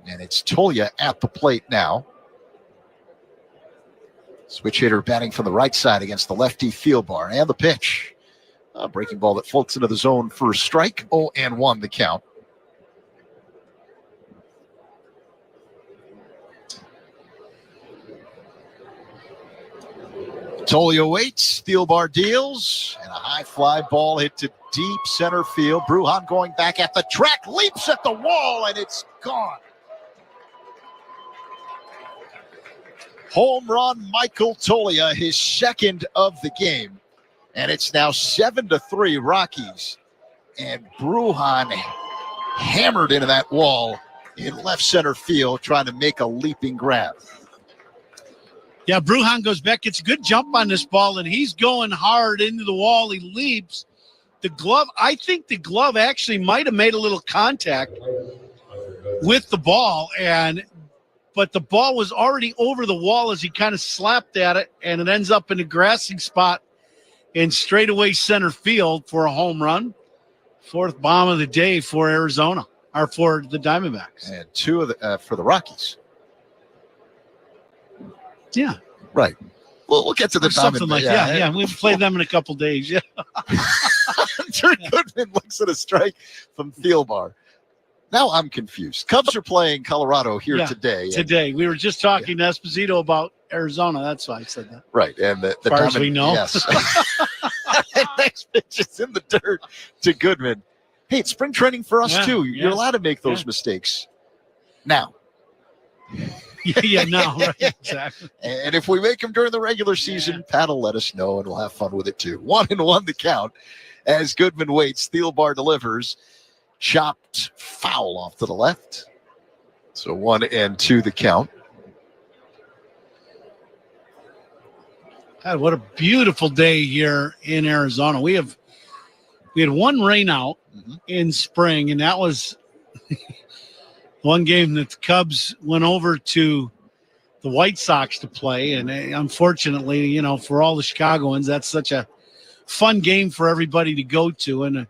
And it's Tolia at the plate now. Switch hitter batting from the right side against the lefty Thielbar. And the pitch. A breaking ball that floats into the zone for a strike. 0-1 the count. Tolia waits, Thielbar deals, and a high fly ball hit to deep center field. Brujan going back at the track, leaps at the wall, and it's gone. Home run, Michael Tolia, his second of the game. And it's now 7-3 Rockies. And Brujan hammered into that wall in left center field, trying to make a leaping grab. Yeah, Brujan goes back, gets a good jump on this ball, and he's going hard into the wall. He leaps. The glove, I think the glove actually might have made a little contact with the ball, but the ball was already over the wall as he kind of slapped at it, and it ends up in a grassy spot in straightaway center field for a home run. 4th bomb of the day for Arizona, or for the Diamondbacks. And 2 of the for the Rockies. Yeah. Right. Well, we'll get to the something Diamondbacks. like that. Yeah, we'll play them in a couple days. Yeah. Drew Goodman looks at a strike from Thielbar. Now I'm confused. Cubs are playing Colorado here today. Today. We were just talking to Esposito about Arizona. That's why I said that. Right. And the as far as we know. Yes. Next pitch is in the dirt to Goodman. Hey, it's spring training for us, too. You're allowed to make those mistakes now. No, right, exactly. And if we make them during the regular season, Pat will let us know, and we'll have fun with it, too. 1-1 the count as Goodman waits. Thielbar delivers. Chopped foul off to the left. So 1-2 the count. God, what a beautiful day here in Arizona. We had one rain out in spring, and that was one game that the Cubs went over to the White Sox to play. And unfortunately, for all the Chicagoans, that's such a fun game for everybody to go to. And the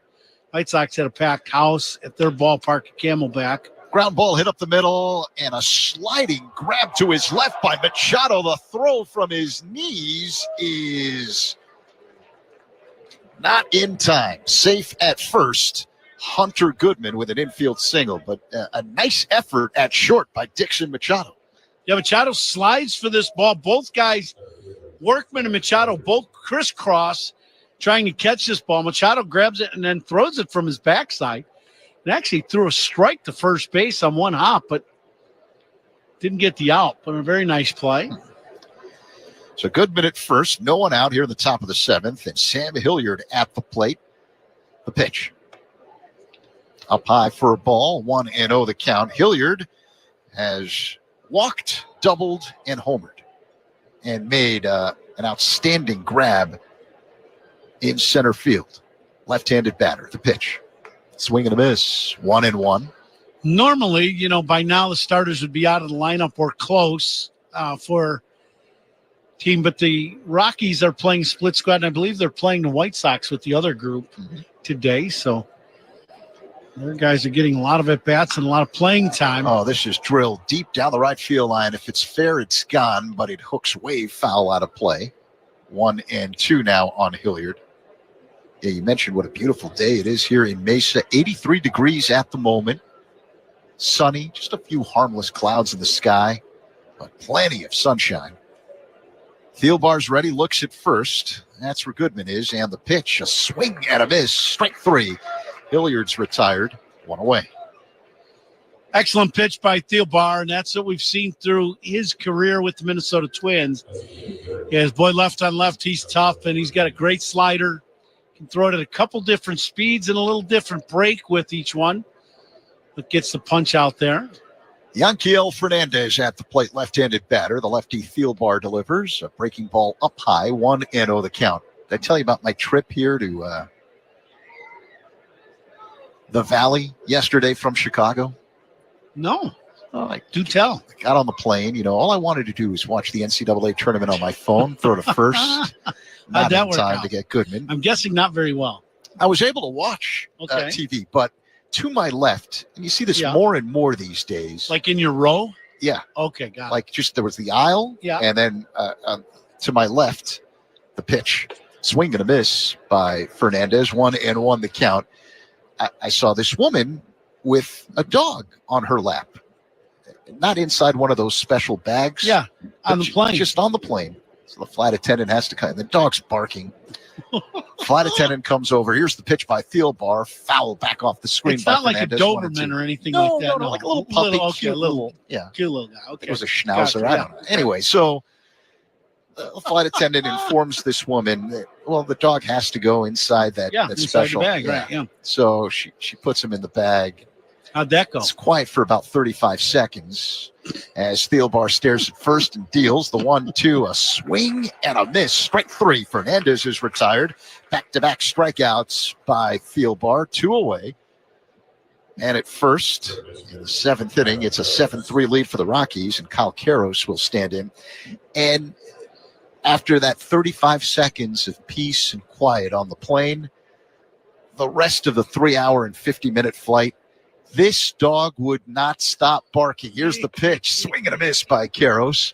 White Sox had a packed house at their ballpark at Camelback. Ground ball hit up the middle and a sliding grab to his left by Machado. The throw from his knees is not in time. Safe at first. Hunter Goodman with an infield single, but a nice effort at short by Dixon Machado. Yeah, Machado slides for this ball. Both guys, Workman and Machado, both crisscross trying to catch this ball. Machado grabs it and then throws it from his backside. And actually threw a strike to first base on one hop, but didn't get the out. But a very nice play. So Goodman at first, no one out here in the top of the seventh, and Sam Hilliard at the plate. The pitch. Up high for a ball, 1-0 the count. Hilliard has walked, doubled, and homered, and made an outstanding grab in center field. Left-handed batter, the pitch. Swing and a miss, 1-1. Normally, by now the starters would be out of the lineup or close for team, but the Rockies are playing split squad, and I believe they're playing the White Sox with the other group today, so their guys are getting a lot of at-bats and a lot of playing time. Oh, this is drilled deep down the right field line. If it's fair, it's gone, but it hooks way foul out of play. 1-2 now on Hilliard. Yeah, you mentioned what a beautiful day it is here in Mesa. 83 degrees at the moment. Sunny, just a few harmless clouds in the sky, but plenty of sunshine. Thielbar's ready, looks at first. That's where Goodman is, and the pitch, a swing and a miss. Strike three. Hilliard's retired, one away. Excellent pitch by Thielbar, and that's what we've seen through his career with the Minnesota Twins. Yeah, his boy left on left, he's tough, and he's got a great slider. Can throw it at a couple different speeds and a little different break with each one, but gets the punch out there. Yanquiel Fernandez at the plate, left-handed batter. The lefty Thielbar delivers a breaking ball up high, 1-0 the count. Did I tell you about my trip here to the Valley yesterday from Chicago? No. Oh, do tell. I got on the plane. All I wanted to do was watch the NCAA tournament on my phone, throw to first. Not in time to get Goodman. I'm guessing not very well. I was able to watch TV, but to my left, and you see this more and more these days. Like in your row? Yeah. Okay, got it. Like just there was the aisle, and then to my left, the pitch. Swing and a miss by Fernandez, 1-1 the count. I saw this woman with a dog on her lap. Not inside one of those special bags. Yeah, on the plane. Just on the plane. So the flight attendant has to come. The dog's barking. Flight attendant comes over. Here's the pitch by Thielbar. Foul back off the screen. It's not like a Doberman or anything like that. No, like a little puppy. Cute little guy. Okay. It was a schnauzer. I don't know. Anyway, so the flight attendant informs this woman that, the dog has to go inside that special bag, right? Yeah. So she puts him in the bag. How'd that go? It's quiet for about 35 seconds as Thielbar stares at first and deals the 1-2, a swing and a miss. Strike three. Fernandez is retired. Back-to-back strikeouts by Thielbar, 2 away. And at first, in the seventh inning, it's a 7-3 lead for the Rockies, and Kyle Karros will stand in. And after that 35 seconds of peace and quiet on the plane, the rest of the 3-hour and 50-minute flight, this dog would not stop barking. Here's the pitch. Swing and a miss by Karros.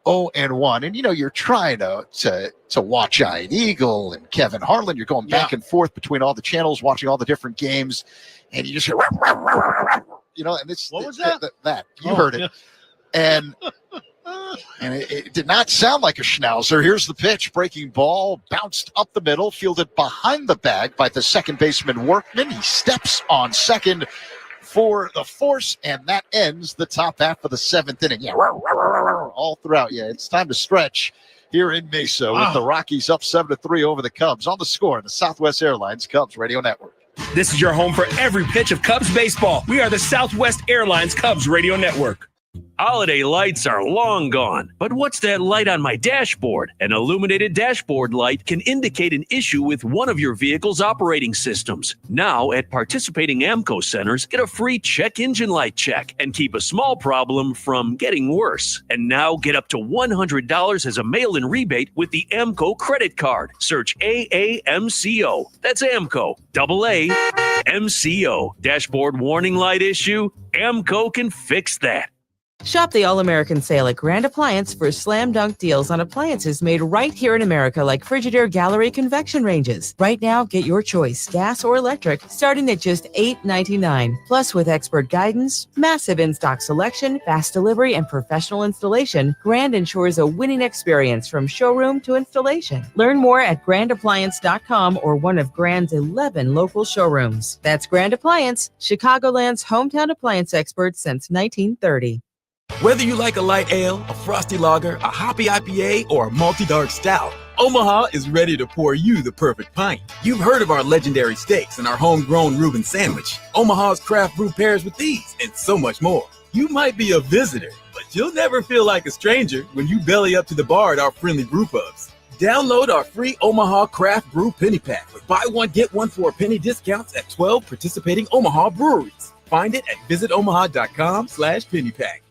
0-1. And, you're trying to watch Ian Eagle and Kevin Harlan. You're going back and forth between all the channels, watching all the different games. And you just hear, and this what was that? That you heard it, and it did not sound like a schnauzer. Here's the pitch, breaking ball, bounced up the middle, fielded behind the bag by the second baseman Workman. He steps on second for the force, and that ends the top half of the seventh inning. Yeah, all throughout. Yeah, it's time to stretch here in Mesa with the Rockies up 7-3 over the Cubs. On the score, the Southwest Airlines Cubs Radio Network. This is your home for every pitch of Cubs baseball. We are the Southwest Airlines Cubs Radio Network. Holiday lights are long gone, but what's that light on my dashboard? An illuminated dashboard light can indicate an issue with one of your vehicle's operating systems. Now, at participating AMCO centers, get a free check engine light check and keep a small problem from getting worse. And now get up to $100 as a mail-in rebate with the AMCO credit card. Search AAMCO. That's AMCO. AAMCO. Dashboard warning light issue? AMCO can fix that. Shop the All-American Sale at Grand Appliance for slam dunk deals on appliances made right here in America like Frigidaire Gallery convection ranges. Right now, get your choice, gas or electric, starting at just $8.99. Plus, with expert guidance, massive in-stock selection, fast delivery, and professional installation, Grand ensures a winning experience from showroom to installation. Learn more at grandappliance.com or one of Grand's 11 local showrooms. That's Grand Appliance, Chicagoland's hometown appliance expert since 1930. Whether you like a light ale, a frosty lager, a hoppy IPA, or a multi-dark stout, Omaha is ready to pour you the perfect pint. You've heard of our legendary steaks and our homegrown Reuben sandwich. Omaha's craft brew pairs with these and so much more. You might be a visitor, but you'll never feel like a stranger when you belly up to the bar at our friendly brew pubs. Download our free Omaha Craft Brew Penny Pack with buy one, get one for a penny discounts at 12 participating Omaha breweries. Find it at visitomaha.com/pennypack.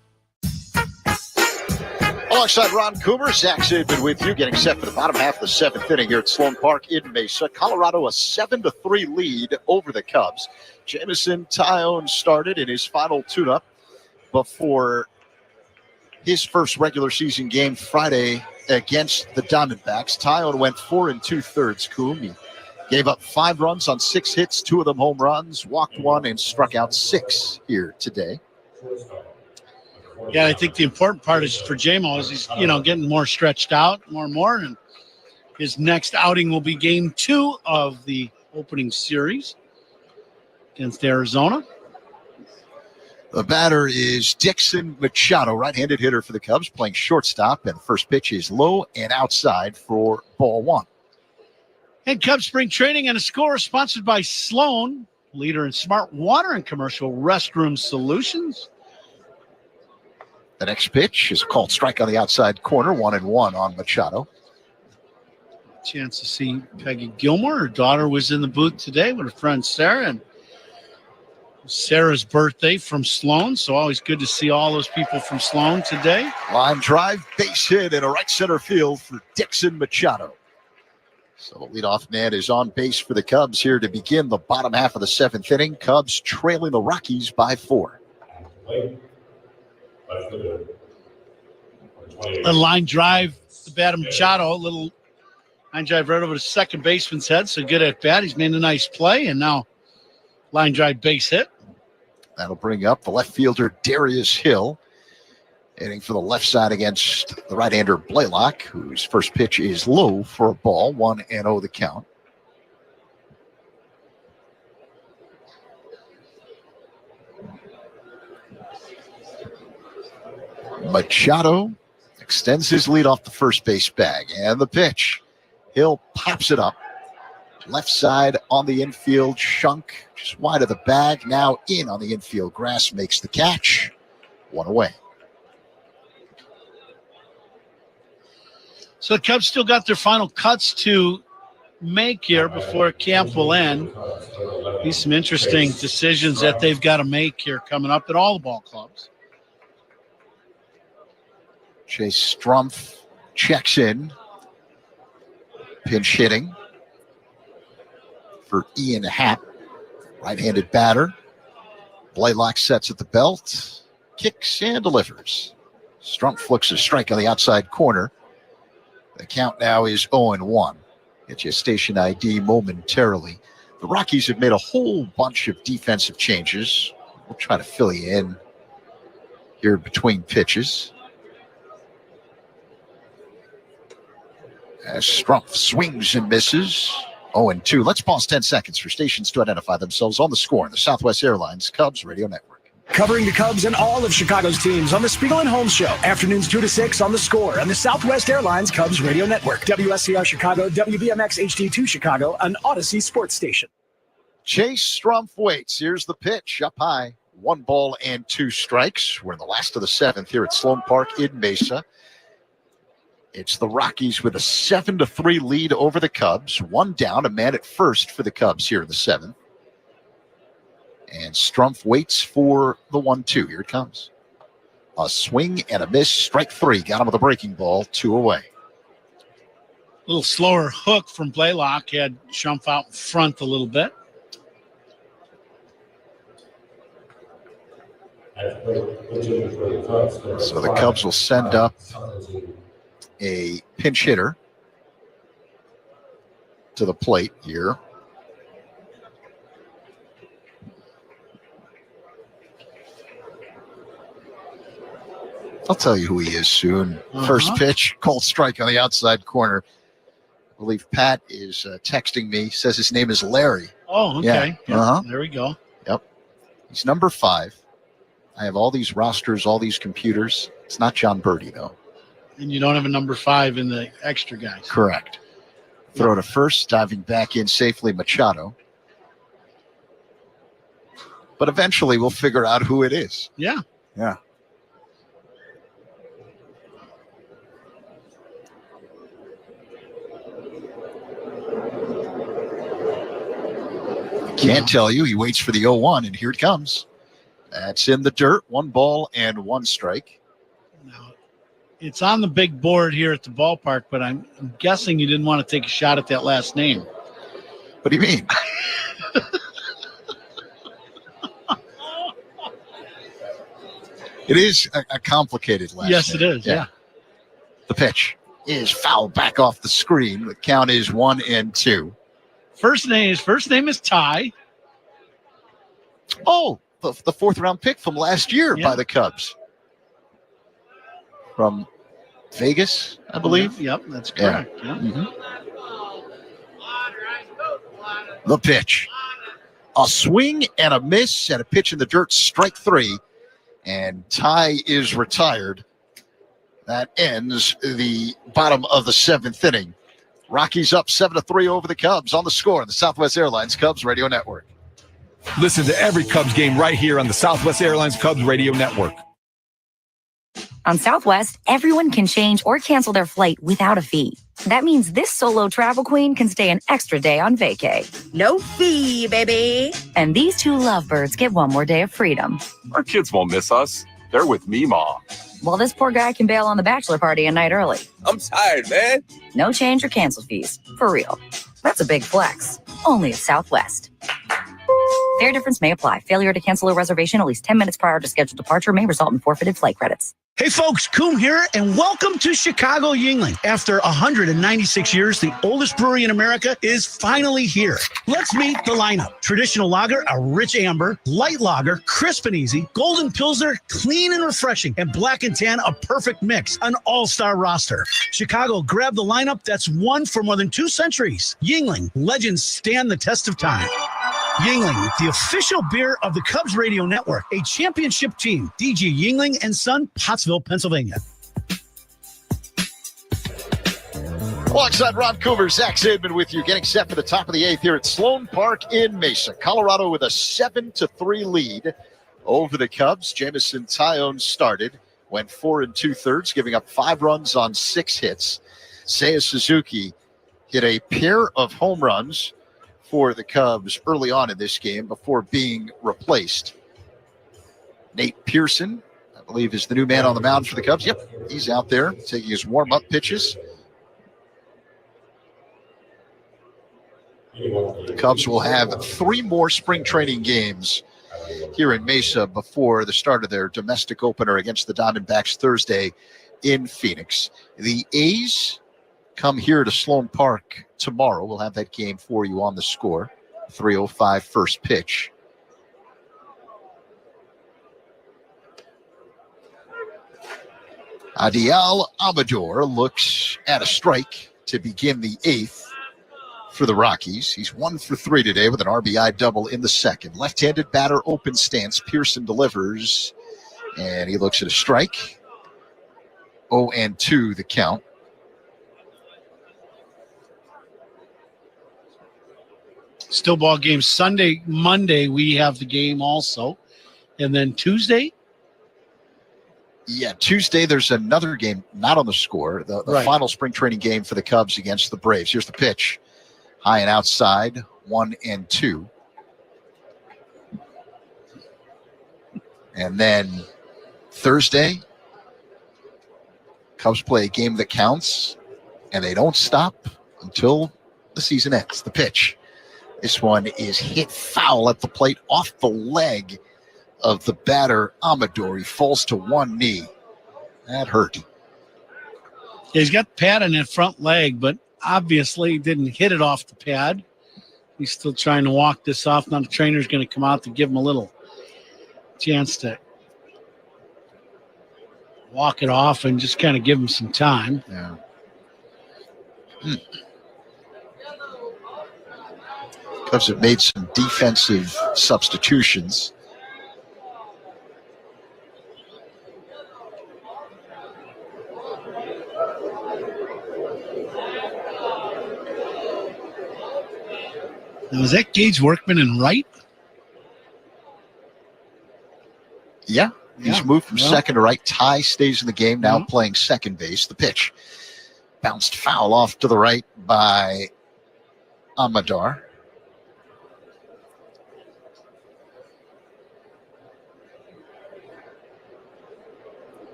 Alongside Ron Coomer, Zach Sabin with you, getting set for the bottom half of the seventh inning here at Sloan Park in Mesa. Colorado a 7-3 lead over the Cubs. Jamison Tyone started in his final tune-up before his first regular season game Friday against the Diamondbacks. Tyone went 4 2/3. Coom. He gave up 5 runs on 6 hits, 2 of them home runs, walked 1, and struck out 6 here today. Yeah, I think the important part is for JMO is he's, getting more stretched out, more and more. And his next outing will be game 2 of the opening series against Arizona. The batter is Dixon Machado, right-handed hitter for the Cubs, playing shortstop. And the first pitch is low and outside for ball 1. And Cubs spring training and a score sponsored by Sloan, leader in smart water and commercial restroom solutions. The next pitch is a called strike on the outside corner, 1-1 on Machado. Chance to see Peggy Gilmore. Her daughter was in the booth today with her friend Sarah, and Sarah's birthday from Sloan, so always good to see all those people from Sloan today. Line drive, base hit in a right center field for Dixon Machado. So the leadoff man is on base for the Cubs here to begin the bottom half of the seventh inning. Cubs trailing the Rockies by 4. A line drive, the bat of Machado, a little line drive right over the second baseman's head. So good at bat. He's made a nice play, and now line drive base hit. That'll bring up the left fielder Darius Hill, hitting for the left side against the right-hander Blaylock, whose first pitch is low for a ball, 1-0 the count. Machado extends his lead off the first base bag. And the pitch. Hill pops it up. Left side on the infield. Shunk just wide of the bag. Now in on the infield. Grass makes the catch. 1 away. So the Cubs still got their final cuts to make here before camp will end. Be some interesting decisions that they've got to make here coming up at all the ball clubs. Chase Strumpf checks in. Pinch hitting for Ian Happ. Right-handed batter. Blaylock sets at the belt. Kicks and delivers. Strumpf looks a strike on the outside corner. The count now is 0-1. Get you a station ID momentarily. The Rockies have made a whole bunch of defensive changes. We'll try to fill you in here between pitches. As Strumpf swings and misses. 0-2. Let's pause 10 seconds for stations to identify themselves on the score on the Southwest Airlines Cubs Radio Network. Covering the Cubs and all of Chicago's teams on the Spiegel and Holmes Show. Afternoons 2 to 6 on the Score on the Southwest Airlines Cubs Radio Network. WSCR Chicago, WBMX HD2 Chicago, an Odyssey sports station. Chase Strumpf waits. Here's the pitch up high. 1 ball and 2 strikes. We're in the last of the 7th here at Sloan Park in Mesa. It's the Rockies with a 7-3 lead over the Cubs. 1 down, a man at first for the Cubs here in the 7th. And Strumpf waits for the 1-2. Here it comes. A swing and a miss. Strike 3. Got him with a breaking ball. 2 away. A little slower hook from Blaylock. Had Strumpf out in front a little bit. So the Cubs will send up a pinch hitter to the plate here. I'll tell you who he is soon. First pitch, cold strike on the outside corner. I believe Pat is texting me. Says his name is Larry. Oh, okay. Yeah. There we go. Yep. He's number 5. I have all these rosters, all these computers. It's not John Birdie, though. And you don't have a number 5 in the extra guys. Correct. Throw to first, diving back in safely, Machado. But eventually we'll figure out who it is. Yeah. Yeah. Can't tell you. He waits for the 0-1, and here it comes. That's in the dirt. 1 ball and 1 strike. Now, it's on the big board here at the ballpark, but I'm guessing you didn't want to take a shot at that last name. What do you mean? It is a complicated last Yes, name. it is. Yeah. The pitch is fouled back off the screen. The count is 1-2. First name is Ty. Oh, the 4th round pick from last year by the Cubs. From Vegas, I believe. Yep, that's correct. Yeah. The pitch. A swing and a miss and a pitch in the dirt, strike 3. And Ty is retired. That ends the bottom of the 7th inning. Rockies up 7-3 over the Cubs on the Score on the Southwest Airlines Cubs Radio Network. Listen to every Cubs game right here on the Southwest Airlines Cubs Radio Network. On Southwest, everyone can change or cancel their flight without a fee. That means this solo travel queen can stay an extra day on vacay. No fee, baby. And these 2 lovebirds get 1 more day of freedom. Our kids won't miss us. They're with me, Ma. Well, this poor guy can bail on the bachelor party a night early. I'm tired, man. No change or cancel fees. For real. That's a big flex. Only at Southwest. Fare difference may apply. Failure to cancel a reservation at least 10 minutes prior to scheduled departure may result in forfeited flight credits. Hey folks, Coom here, and welcome to Chicago Yuengling. After 196 years, the oldest brewery in America is finally here. Let's meet the lineup. Traditional lager, a rich amber, light lager, crisp and easy, golden pilsner, clean and refreshing, and black and tan, a perfect mix, an all-star roster. Chicago, grab the lineup that's won for more than 2 centuries. Yuengling, legends stand the test of time. Yuengling, the official beer of the Cubs Radio Network, a championship team. DG Yuengling and Son, Pottsville, Pennsylvania. Alongside Ron Coomer, Zach Zaidman with you, getting set for the top of the 8th here at Sloan Park in Mesa. Colorado with a 7-3 lead over the Cubs. Jamison Tyone started, went 4 2/3, giving up 5 runs on 6 hits. Seiya Suzuki hit a pair of home runs for the Cubs early on in this game before being replaced. Nate Pearson, I believe, is the new man on the mound for the Cubs. Yep, he's out there taking his warm-up pitches. The Cubs will have 3 more spring training games here in Mesa before the start of their domestic opener against the Diamondbacks Thursday in Phoenix. The A's come here to Sloan Park tomorrow. We'll have that game for you on the Score. 3:05 first pitch. Adiel Amador looks at a strike to begin the 8th for the Rockies. He's 1 for 3 today with an RBI double in the second. Left-handed batter, open stance. Pearson delivers, and he looks at a strike. 0-2 the count. Still ball game Sunday, Monday. We have the game also. And then Tuesday? Yeah, Tuesday there's another game, not on the score. The final spring training game for the Cubs against the Braves. Here's the pitch. High and outside, 1-2. And then Thursday, Cubs play a game that counts, and they don't stop until the season ends. The pitch. This one is hit foul at the plate off the leg of the batter, Amador. He falls to one knee. That hurt. Yeah, he's got the pad in that front leg, but obviously didn't hit it off the pad. He's still trying to walk this off. Now the trainer's going to come out to give him a little chance to walk it off and just kind of give him some time. Yeah. Cubs have made some defensive substitutions. Now, is that Gage Workman in right? Yeah. He's moved from second to right. Ty stays in the game, now playing second base. The pitch. Bounced foul off to the right by Amador.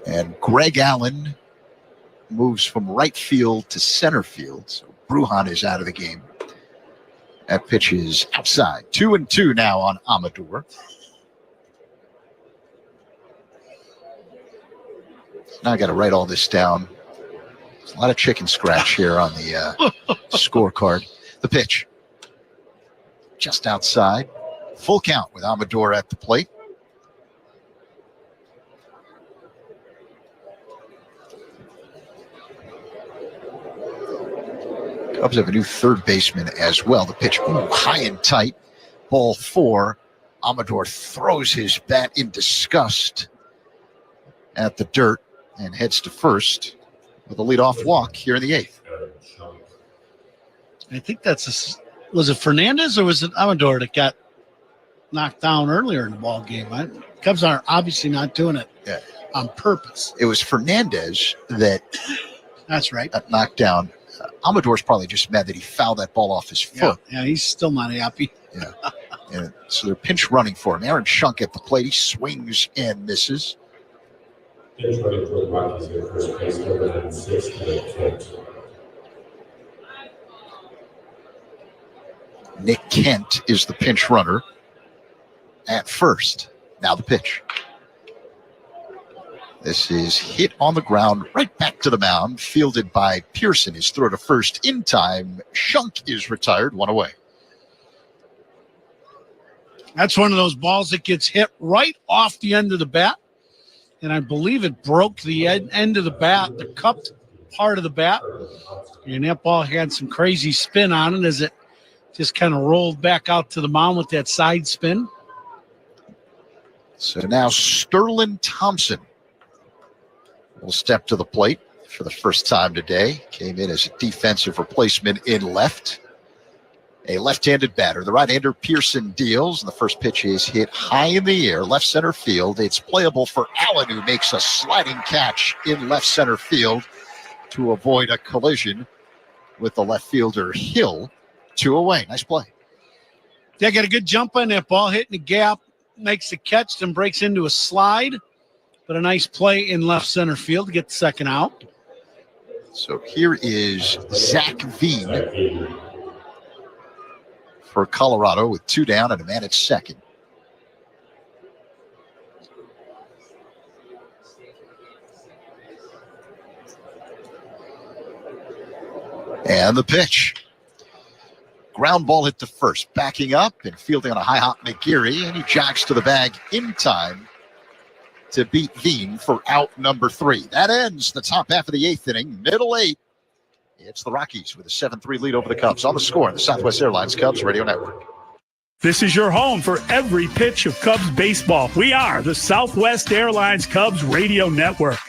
And Greg Allen moves from right field to center field. So Brujan is out of the game. That pitch is outside. 2-2 now on Amador. Now I got to write all this down. There's a lot of chicken scratch here on the scorecard. The pitch. Just outside. Full count with Amador at the plate. Cubs have a new third baseman as well. The pitch high and tight. Ball 4. Amador throws his bat in disgust at the dirt and heads to first with a leadoff walk here in the 8th. I think was it Fernandez or was it Amador that got knocked down earlier in the ball game? Cubs are obviously not doing it on purpose. It was Fernandez that that's right. Got knocked down. Amador's probably just mad that he fouled that ball off his foot. Yeah, he's still not happy. Yeah. And so they're pinch running for him. Aaron Schunk at the plate. He swings and misses. Pinch running for the Rockies here, first base, number 96, Nick Kent is the pinch runner at first. Now the pitch. This is hit on the ground, right back to the mound, fielded by Pearson. His throw to first in time. Schunk is retired, one away. That's one of those balls that gets hit right off the end of the bat. And I believe it broke the end of the bat, the cupped part of the bat. And that ball had some crazy spin on it as it just kind of rolled back out to the mound with that side spin. So now Sterling Thompson will step to the plate for the first time today. Came in as a defensive replacement in left. A left-handed batter. The right-hander Pearson deals, and the first pitch is hit high in the air, left center field. It's playable for Allen, who makes a sliding catch in left center field to avoid a collision with the left fielder Hill. 2 away. Nice play. They got a good jump on that ball, hitting the gap, makes the catch, then breaks into a slide. But a nice play in left center field to get the second out. So here is Zach Veen for Colorado with 2 down and a man at second. And the pitch. Ground ball hit to first. Backing up and fielding on a high hop McGeary, and he jogs to the bag in time to beat Veen for out number 3. That ends the top half of the 8th inning. Middle 8. It's the Rockies with a 7-3 lead over the Cubs. On the score in the Southwest Airlines Cubs Radio Network. This is your home for every pitch of Cubs baseball. We are the Southwest Airlines Cubs Radio Network.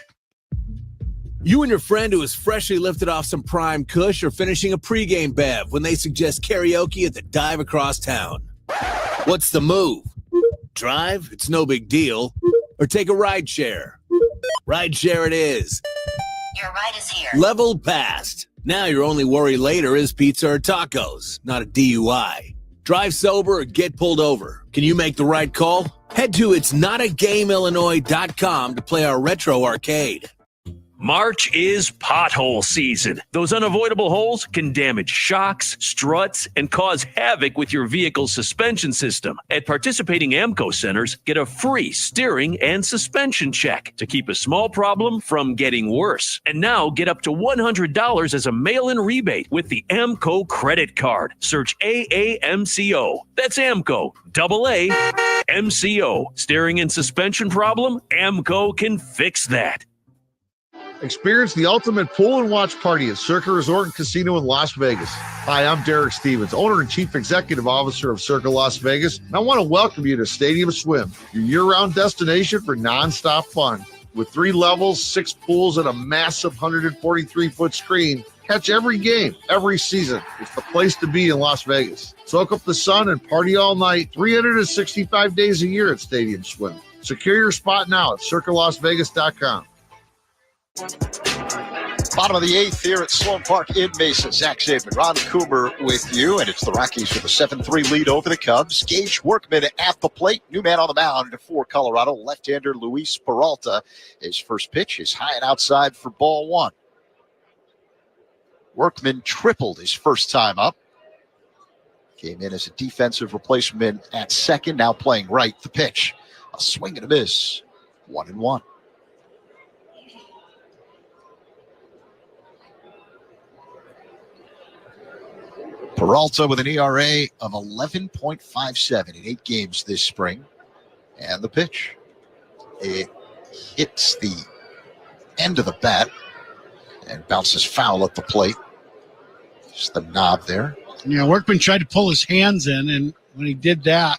You and your friend who is freshly lifted off some prime kush are finishing a pregame bev when they suggest karaoke at the dive across town. What's the move? Drive? It's no big deal. Or take a ride share? Ride share it is. Your ride is here. Level passed. Now your only worry later is pizza or tacos, not a DUI. Drive sober or get pulled over. Can you make the right call? Head to itsnotagameinllinois.com to play our retro arcade. March is pothole season. Those unavoidable holes can damage shocks, struts, and cause havoc with your vehicle's suspension system. At participating AMCO centers, get a free steering and suspension check to keep a small problem from getting worse. And now get up to $100 as a mail-in rebate with the AMCO credit card. Search AAMCO. That's AMCO. AAMCO. Steering and suspension problem? AMCO can fix that. Experience the ultimate pool and watch party at Circa Resort and Casino in Las Vegas. Hi, I'm Derek Stevens, owner and chief executive officer of Circa Las Vegas, and I want to welcome you to Stadium Swim, your year-round destination for nonstop fun. With 3 levels, 6 pools, and a massive 143-foot screen, catch every game, every season. It's the place to be in Las Vegas. Soak up the sun and party all night, 365 days a year at Stadium Swim. Secure your spot now at circalasvegas.com. Bottom of the 8th here at Sloan Park in Mesa. Zach Zaidman, Ron Coomer with you, and it's the Rockies with a 7-3 lead over the Cubs. Gage Workman at the plate. New man on the mound for Colorado, left-hander Luis Peralta. His first pitch is high and outside for ball 1. Workman tripled his first time up. Came in as a defensive replacement at second, now playing right. The pitch, a swing and a miss, 1-1. Peralta with an ERA of 11.57 in 8 games this spring. And the pitch. It hits the end of the bat and bounces foul at the plate. Just the knob there. Yeah, Workman tried to pull his hands in, and when he did that,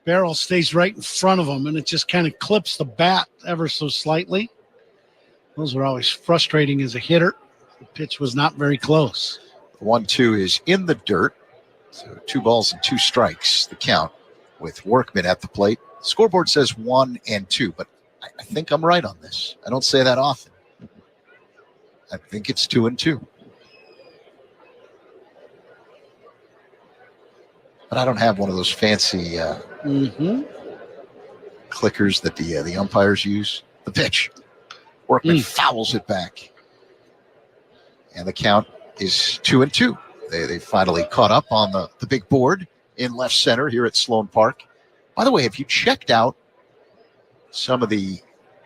barrel stays right in front of him, and it just kind of clips the bat ever so slightly. Those were always frustrating as a hitter. The pitch was not very close. 1-2 is in the dirt. So 2 balls and 2 strikes, the count, with Workman at the plate. The scoreboard says 1-2, but I think I'm right on this. I don't say that often. I think it's 2-2. But I don't have one of those fancy clickers that the umpires use. The pitch. Workman fouls it back. And the count is 2-2. They finally caught up on the big board in left center here at Sloan Park. By the way, have you checked out some of the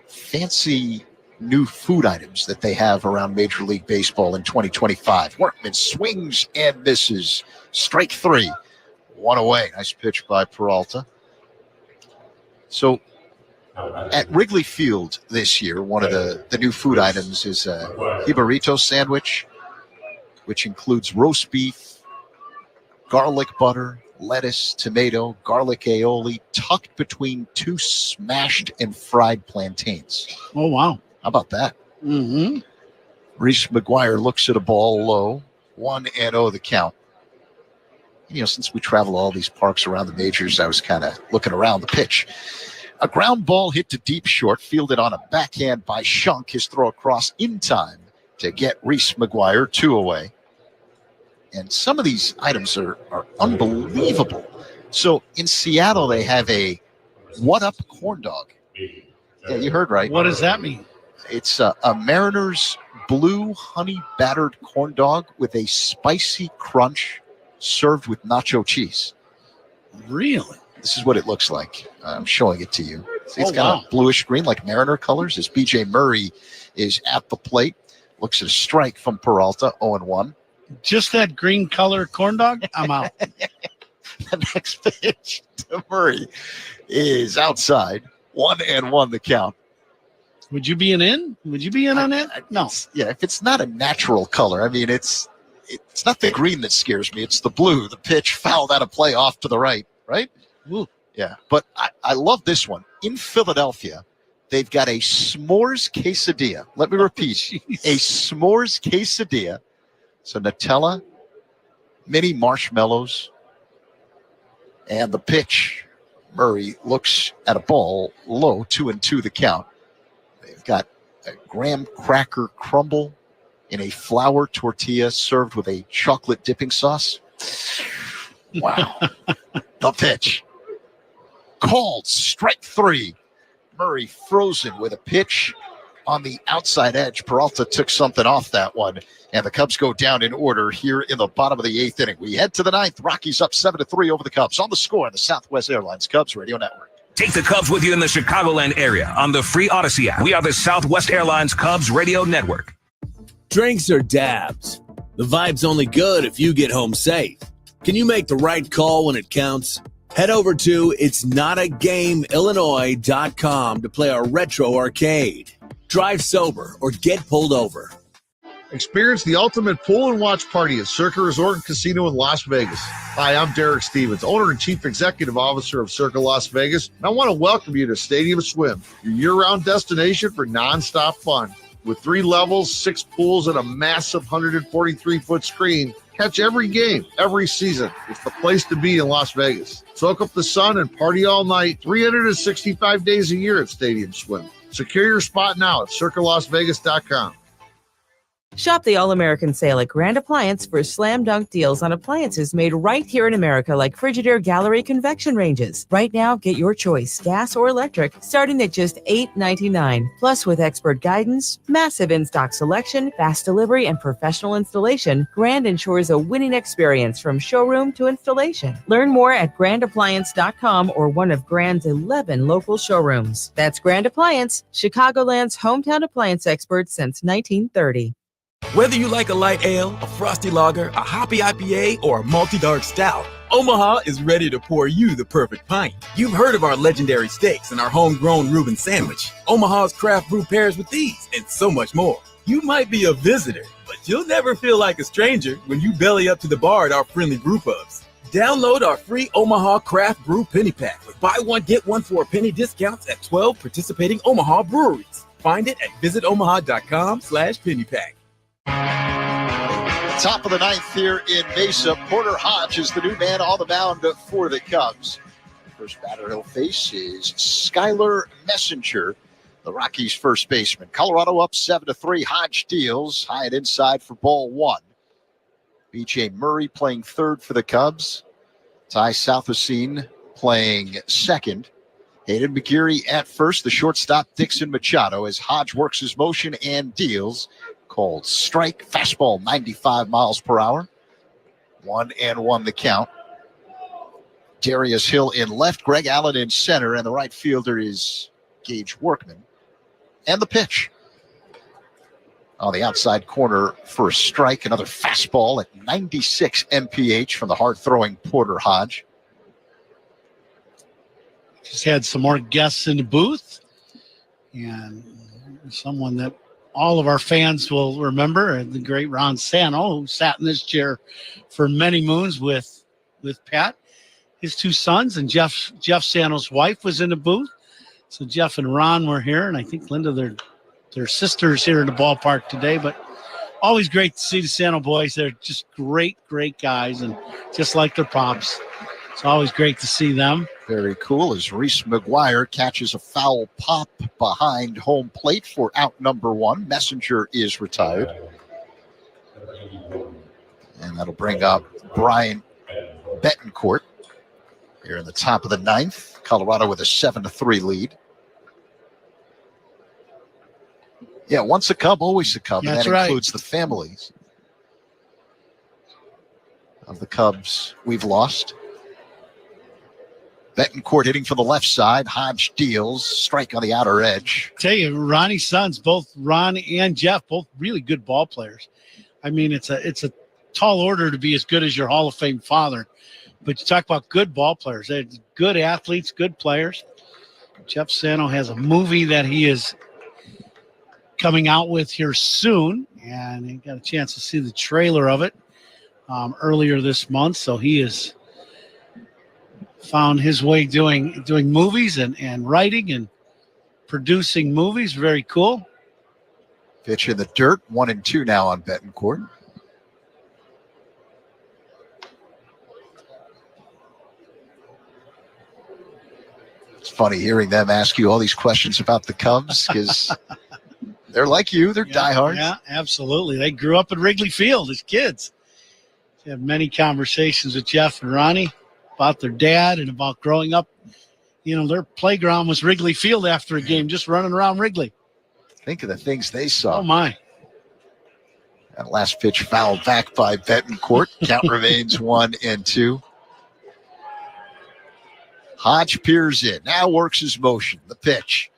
fancy new food items that they have around Major League Baseball in 2025? Workman swings and misses. Strike 3. 1 away. Nice pitch by Peralta. So at Wrigley Field this year, one of the new food items is a Jibarito sandwich, which includes roast beef, garlic butter, lettuce, tomato, garlic aioli, tucked between 2 smashed and fried plantains. Oh, wow. How about that? Mm-hmm. Reese McGuire looks at a ball low. 1-0 the count. You know, since we travel all these parks around the majors, I was kind of looking around the pitch. A ground ball hit to deep short, fielded on a backhand by Shunk. His throw across in time to get Reese McGuire 2 away. And some of these items are unbelievable. So in Seattle, they have a what-up corn dog. Yeah, you heard right. What does that mean? It's a Mariners blue honey battered corn dog with a spicy crunch served with nacho cheese. Really? This is what it looks like. I'm showing it to you. See, it's kind wow. of bluish green like Mariner colors as BJ Murray is at the plate. Looks at a strike from Peralta, 0-1. Just that green color corn dog? I'm out. The next pitch to Murray is outside. 1-1 the count. Would you be in? Would you be in on that? No. Yeah, if it's not a natural color, I mean, it's not the green that scares me. It's the blue. The pitch fouled out of play off to the right, right? Ooh. Yeah, but I love this one. In Philadelphia, they've got a s'mores quesadilla. Let me repeat, a s'mores quesadilla. So Nutella, mini marshmallows, and the pitch. Murray looks at a ball low, 2-2 the count. They've got a graham cracker crumble in a flour tortilla served with a chocolate dipping sauce. Wow. The pitch. Called strike 3. Murray frozen with a pitch on the outside edge. Peralta took something off that one, and the Cubs go down in order here in the bottom of the 8th inning. We head to the 9th. Rockies up 7-3 over the Cubs. On the score on the Southwest Airlines Cubs Radio Network. Take the Cubs with you in the Chicagoland area on the free Odyssey app. We are the Southwest Airlines Cubs Radio Network. Drinks or dabs? The vibe's only good if you get home safe. Can you make the right call when it counts? Head over to itsnotagameillinois.com to play our retro arcade. Drive sober or get pulled over. Experience the ultimate pool and watch party at Circa Resort and Casino in Las Vegas. Hi, I'm Derek Stevens, owner and chief executive officer of Circa Las Vegas, and I want to welcome you to Stadium Swim, your year-round destination for nonstop fun. With 3 levels, 6 pools, and a massive 143-foot screen, catch every game, every season. It's the place to be in Las Vegas. Soak up the sun and party all night, 365 days a year at Stadium Swim. Secure your spot now at circalasvegas.com. Shop the All-American Sale at Grand Appliance for slam dunk deals on appliances made right here in America, like Frigidaire Gallery convection ranges. Right now, get your choice, gas or electric, starting at just $8.99. Plus, with expert guidance, massive in-stock selection, fast delivery, and professional installation, Grand ensures a winning experience from showroom to installation. Learn more at grandappliance.com or one of Grand's 11 local showrooms. That's Grand Appliance, Chicagoland's hometown appliance expert since 1930. Whether you like a light ale, a frosty lager, a hoppy IPA, or a multi-dark stout, Omaha is ready to pour you the perfect pint. You've heard of our legendary steaks and our homegrown Reuben sandwich. Omaha's craft brew pairs with these and so much more. You might be a visitor, but you'll never feel like a stranger when you belly up to the bar at our friendly brew pubs. Download our free Omaha Craft Brew Penny Pack with buy one, get one for a penny discounts at 12 participating Omaha breweries. Find it at visitomaha.com/pennypack. Top of the 9th here in Mesa. Porter Hodge is the new man on the mound for the Cubs. First batter he'll face is Skylar Messenger, the Rockies' first baseman. Colorado up 7-3. Hodge deals high and inside for ball 1. B.J. Murray playing third for the Cubs. Ty Southwestine playing second. Hayden McGeary at first. The shortstop Dixon Machado as Hodge works his motion and deals. Called strike. Fastball 95 miles per hour. 1-1 the count. Darius Hill in left. Greg Allen in center. And the right fielder is Gage Workman. And the pitch. On the outside corner for a strike. Another fastball at 96 mph from the hard-throwing Porter Hodge. Just had some more guests in the booth. And someone that all of our fans will remember, the great Ron Sano, who sat in this chair for many moons with Pat. His 2 sons and Jeff Sano's wife was in the booth. So Jeff and Ron were here, and I think Linda, their sisters here in the ballpark today. But always great to see the Sano boys. They're just great guys, and just like their pops. It's always great to see them. Very cool as Reese McGuire catches a foul pop behind home plate for out number 1. Messenger is retired. And that'll bring up Brian Betancourt here in the top of the 9th. Colorado with a 7-3 lead. Yeah, once a Cub, always a Cub. And that includes the families of the Cubs we've lost. Betancourt hitting from the left side. Hodge deals. Strike on the outer edge. Tell you, Ronnie's sons, both Ron and Jeff, both really good ball players. I mean, it's a tall order to be as good as your Hall of Fame father. But you talk about good ball players. They're good athletes, good players. Jeff Sano has a movie that he is coming out with here soon, and he got a chance to see the trailer of it earlier this month. So he has found his way doing movies and writing and producing movies. Very cool. Pitch in the dirt, 1-2 now on Betancourt. It's funny hearing them ask you all these questions about the Cubs because they're like you. They're diehards. Yeah, absolutely. They grew up at Wrigley Field as kids. I had many conversations with Jeff and Ronnie about their dad and about growing up. You know, their playground was Wrigley Field after a game, just running around Wrigley. Think of the things they saw. Oh, my. That last pitch fouled back by Betancourt. Count remains 1-2. Hodge peers in. Now works his motion. The pitch.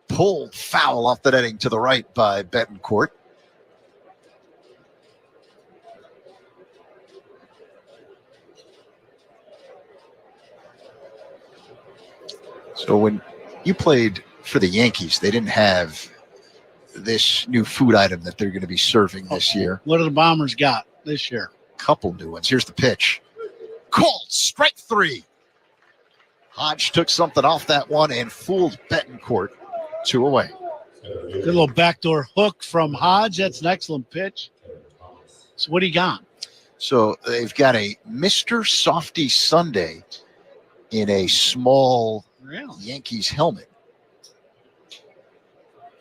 Pulled foul off the netting to the right by Betancourt. So when you played for the Yankees, they didn't have this new food item that they're going to be serving this year. What do the Bombers got this year? Couple new ones. Here's the pitch. Called strike 3. Hodge took something off that one and fooled Betancourt. 2 away. Good little backdoor hook from Hodge. That's an excellent pitch. So what do you got? So they've got a Mr. Softy Sundae in a small Yankees helmet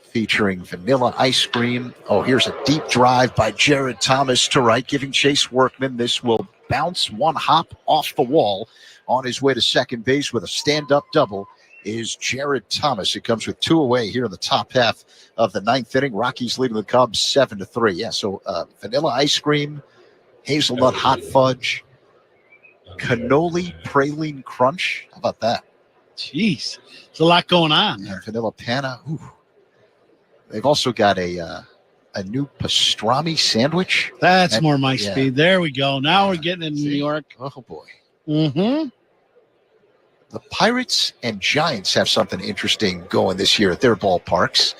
featuring vanilla ice cream. Oh, here's a deep drive by Jared Thomas to right, giving Chase Workman. This will bounce one hop off the wall. On his way to second base with a stand-up double is Jared Thomas. It comes with 2 away here in the top half of the 9th inning. Rockies leading the Cubs 7-3. Yeah, so vanilla ice cream, hazelnut hot fudge, cannoli praline crunch. How about that? Jeez, there's a lot going on. And vanilla panna. Ooh. They've also got a new pastrami sandwich. That's more my speed. There we go. Now we're getting in New York. Oh, boy. Mm-hmm. The Pirates and Giants have something interesting going this year at their ballparks.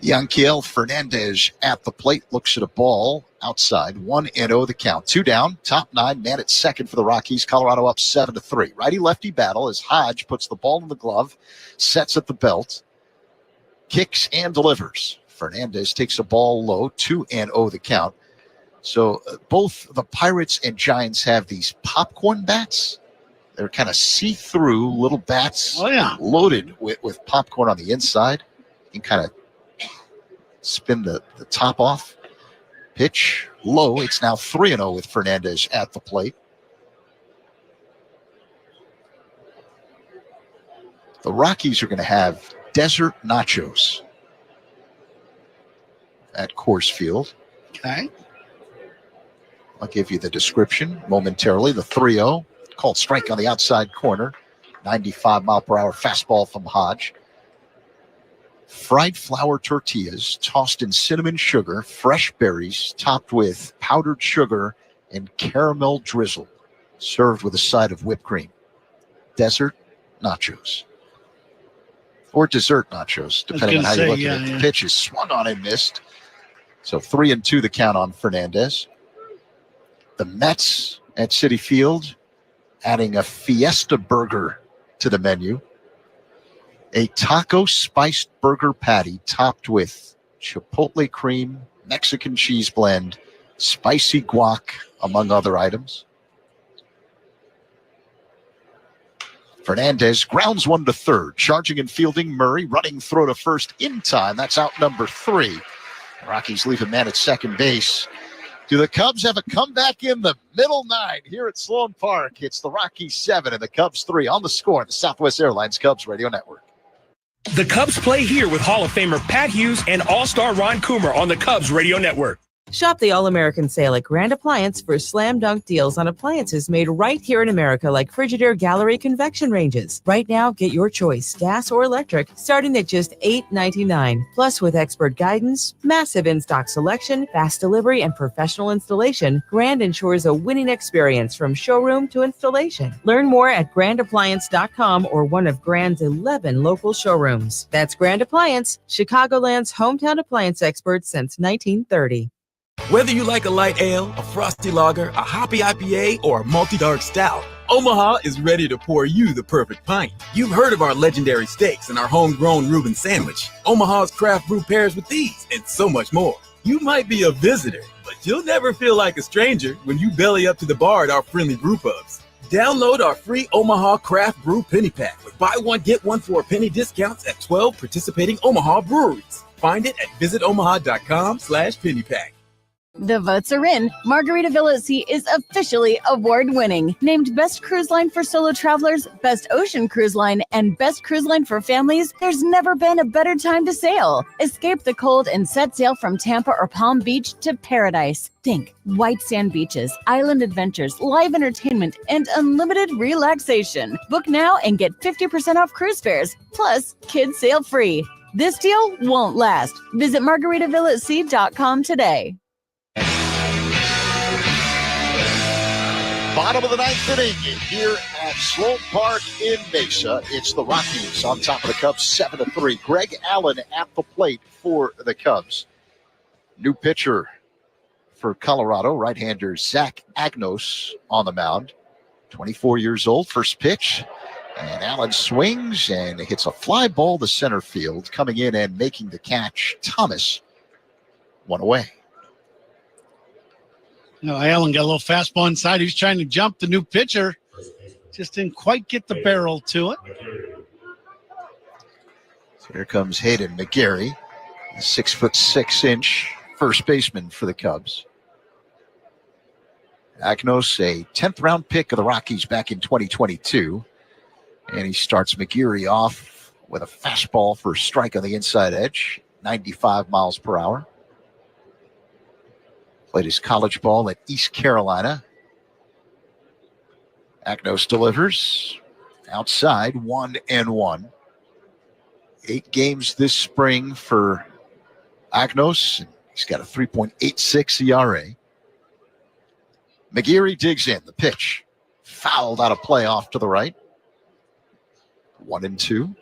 Yanquiel Fernandez at the plate looks at a ball outside. 1-0 the count. 2 down. Top 9 man at second for the Rockies. Colorado up 7-3. Righty-lefty battle as Hodge puts the ball in the glove, sets at the belt, kicks and delivers. Fernandez takes a ball low. 2-0 the count. So both the Pirates and Giants have these popcorn bats. They're kind of see-through little bats loaded with popcorn on the inside. You can kind of spin the top off. Pitch low. It's now 3-0 with Fernandez at the plate. The Rockies are going to have desert nachos at Coors Field. Okay. I'll give you the description momentarily. The 3-0. Called strike on the outside corner. 95-mile-per-hour fastball from Hodge. Fried flour tortillas tossed in cinnamon sugar, fresh berries topped with powdered sugar and caramel drizzle, served with a side of whipped cream. Desert nachos. Or dessert nachos, depending on how you look at it. The pitch is swung on and missed. So 3-2 the count on Fernandez. The Mets at Citi Field adding a Fiesta burger to the menu. A taco spiced burger patty topped with chipotle cream, Mexican cheese blend, spicy guac, among other items. Fernandez grounds one to third. Charging and fielding Murray, running throw to first in time. That's out number 3. Rockies leave a man at second base. Do the Cubs have a comeback in the middle 9 here at Sloan Park? It's the Rockies 7 and the Cubs 3 on the score. The Southwest Airlines Cubs Radio Network. The Cubs play here with Hall of Famer Pat Hughes and All-Star Ron Coomer on the Cubs Radio Network. Shop the All-American Sale at Grand Appliance for slam dunk deals on appliances made right here in America, like Frigidaire Gallery convection ranges. Right now, get your choice, gas or electric, starting at just $8.99. Plus, with expert guidance, massive in-stock selection, fast delivery, and professional installation, Grand ensures a winning experience from showroom to installation. Learn more at grandappliance.com or one of Grand's 11 local showrooms. That's Grand Appliance, Chicagoland's hometown appliance expert since 1930. Whether you like a light ale, a frosty lager, a hoppy IPA, or a multi-dark stout, Omaha is ready to pour you the perfect pint. You've heard of our legendary steaks and our homegrown Reuben sandwich. Omaha's craft brew pairs with these and so much more. You might be a visitor, but you'll never feel like a stranger when you belly up to the bar at our friendly brew pubs. Download our free Omaha Craft Brew Penny Pack with buy one, get one for a penny discounts at 12 participating Omaha breweries. Find it at visitomaha.com/pennypack. The votes are in. Margaritaville at Sea is officially award-winning. Named Best Cruise Line for Solo Travelers, Best Ocean Cruise Line, and Best Cruise Line for Families, there's never been a better time to sail. Escape the cold and set sail from Tampa or Palm Beach to paradise. Think white sand beaches, island adventures, live entertainment, and unlimited relaxation. Book now and get 50% off cruise fares, plus kids sail free. This deal won't last. Visit margaritavillasea.com today. Bottom of the ninth inning here at Sloan Park in Mesa. It's the Rockies on top of the Cubs, 7-3. Greg Allen at the plate for the Cubs. New pitcher for Colorado, right-hander Zach Agnos on the mound. 24 years old, first pitch. And Allen swings and hits a fly ball to center field. Coming in and making the catch, Thomas. One away. No, Allen got a little fastball inside. He was trying to jump the new pitcher. Just didn't quite get the barrel to it. So here comes Hayden McGarry, 6'6" first baseman for the Cubs. Agnos, a 10th round pick of the Rockies back in 2022. And he starts McGarry off with a fastball for a strike on the inside edge, 95 miles per hour. Played his college ball at East Carolina. Agnos delivers outside, 1-1. 8 games this spring for Agnos. He's got a 3.86 ERA. McGarry digs in. The pitch fouled out of play off to the right. 1-2.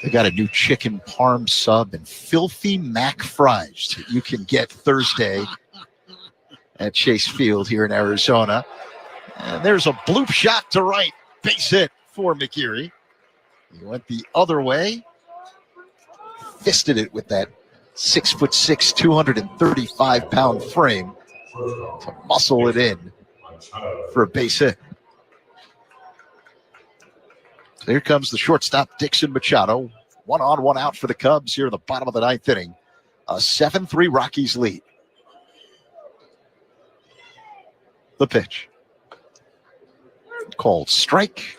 They got a new chicken parm sub and filthy mac fries that you can get Thursday at Chase Field here in Arizona. And there's a bloop shot to right. Base hit for McGarry. He went the other way. Fisted it with that 6'6", 235-pound frame to muscle it in for a base hit. So here comes the shortstop, Dixon Machado. 1 on, 1 out for the Cubs here in the bottom of the ninth inning. A 7-3 Rockies lead. The pitch. Called strike.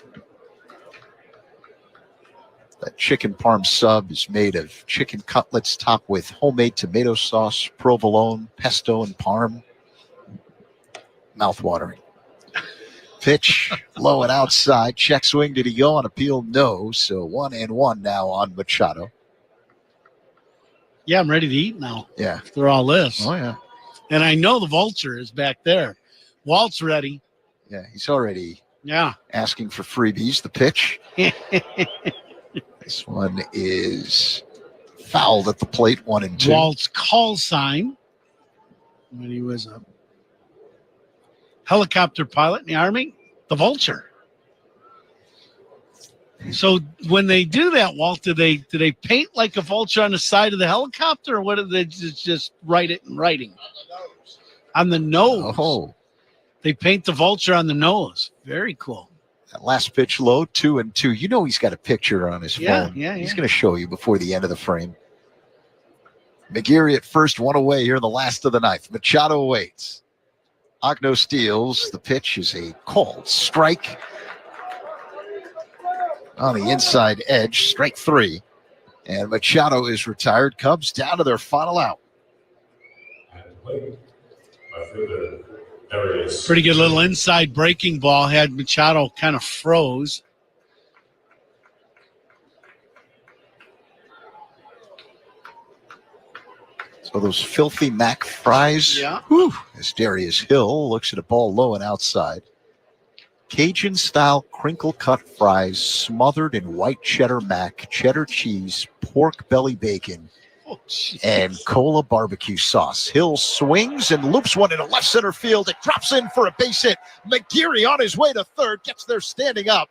That chicken parm sub is made of chicken cutlets topped with homemade tomato sauce, provolone, pesto, and parm. Mouth-watering. Pitch, low and outside. Check swing. Did he go on appeal? No. So 1-1 now on Machado. Yeah, I'm ready to eat now. Yeah. After all this. Oh, yeah. And I know the vulture is back there. Walt's ready. Yeah, he's already Yeah. asking for freebies. The pitch. This one is fouled at the plate, 1-2. Walt's call sign when he was a helicopter pilot in the Army, the vulture. So when they do that, Walt, do they paint like a vulture on the side of the helicopter, or what do they just write it in writing? On the nose. Oh. They paint the vulture on the nose. Very cool. That last pitch low, 2-2. You know he's got a picture on his phone. Yeah. He's going to show you before the end of the frame. McGarry at first, 1 away here in the last of the ninth. Machado awaits. Agnos steals. The pitch is a called strike. on the inside edge, strike 3. And Machado is retired. Cubs down to their final out. Pretty good little inside breaking ball. Had Machado kind of froze. So those filthy Mac fries. Yeah. Whew, as Darius Hill looks at a ball low and outside. Cajun-style crinkle-cut fries smothered in white cheddar mac, cheddar cheese, pork belly bacon, and cola barbecue sauce. Hill swings and loops one into left center field. It drops in for a base hit. McGeary on his way to third, gets there standing up.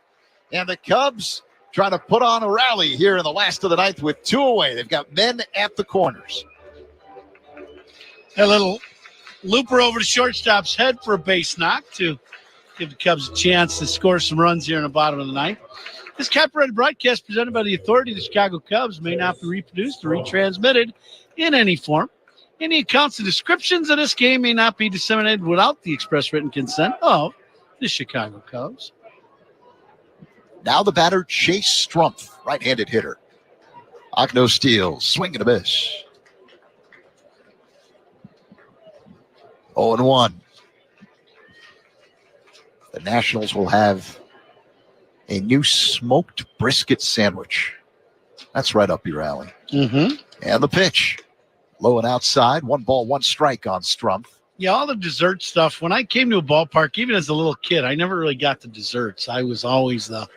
And the Cubs trying to put on a rally here in the last of the ninth with 2 away. They've got men at the corners. A little looper over to shortstop's head for a base knock to give the Cubs a chance to score some runs here in the bottom of the ninth. This copyrighted broadcast presented by the authority of the Chicago Cubs may not be reproduced or retransmitted in any form. Any accounts and descriptions of this game may not be disseminated without the express written consent of the Chicago Cubs. Now the batter, Chase Strumpf, right-handed hitter. Ogno steals, swing and a miss. 0-1. The Nationals will have a new smoked brisket sandwich. That's right up your alley. Mm-hmm. And the pitch. Low and outside. 1 ball, 1 strike on Strumpf. Yeah, all the dessert stuff. When I came to a ballpark, even as a little kid, I never really got the desserts. I was always the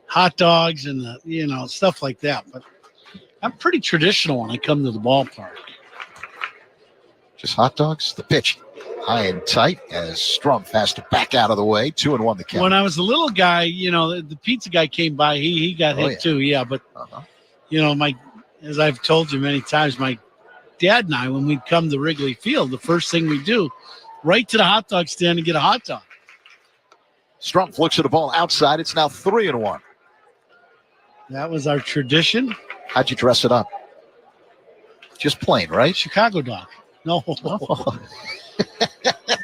hot dogs and the, stuff like that. But I'm pretty traditional when I come to the ballpark. Just hot dogs. The pitch. High and tight as Strumpf has to back out of the way. 2-1 the count. When I was a little guy, the pizza guy came by. He got hit too. Yeah, but as I've told you many times, my dad and I, when we'd come to Wrigley Field, the first thing we do, right to the hot dog stand and get a hot dog. Strumpf looks at the ball outside. It's now 3-1. That was our tradition. How'd you dress it up? Just plain, right? Chicago dog. No.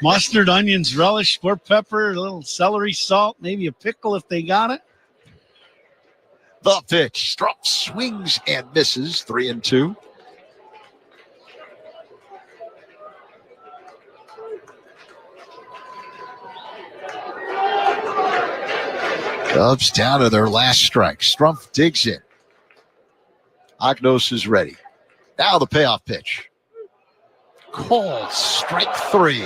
Mustard, onions, relish, sport pepper, a little celery, salt, maybe a pickle if they got it. The pitch. Strumpf swings and misses. 3-2. Cubs down to their last strike. Strumpf digs in. Ognos is ready. Now the payoff pitch. Called strike 3.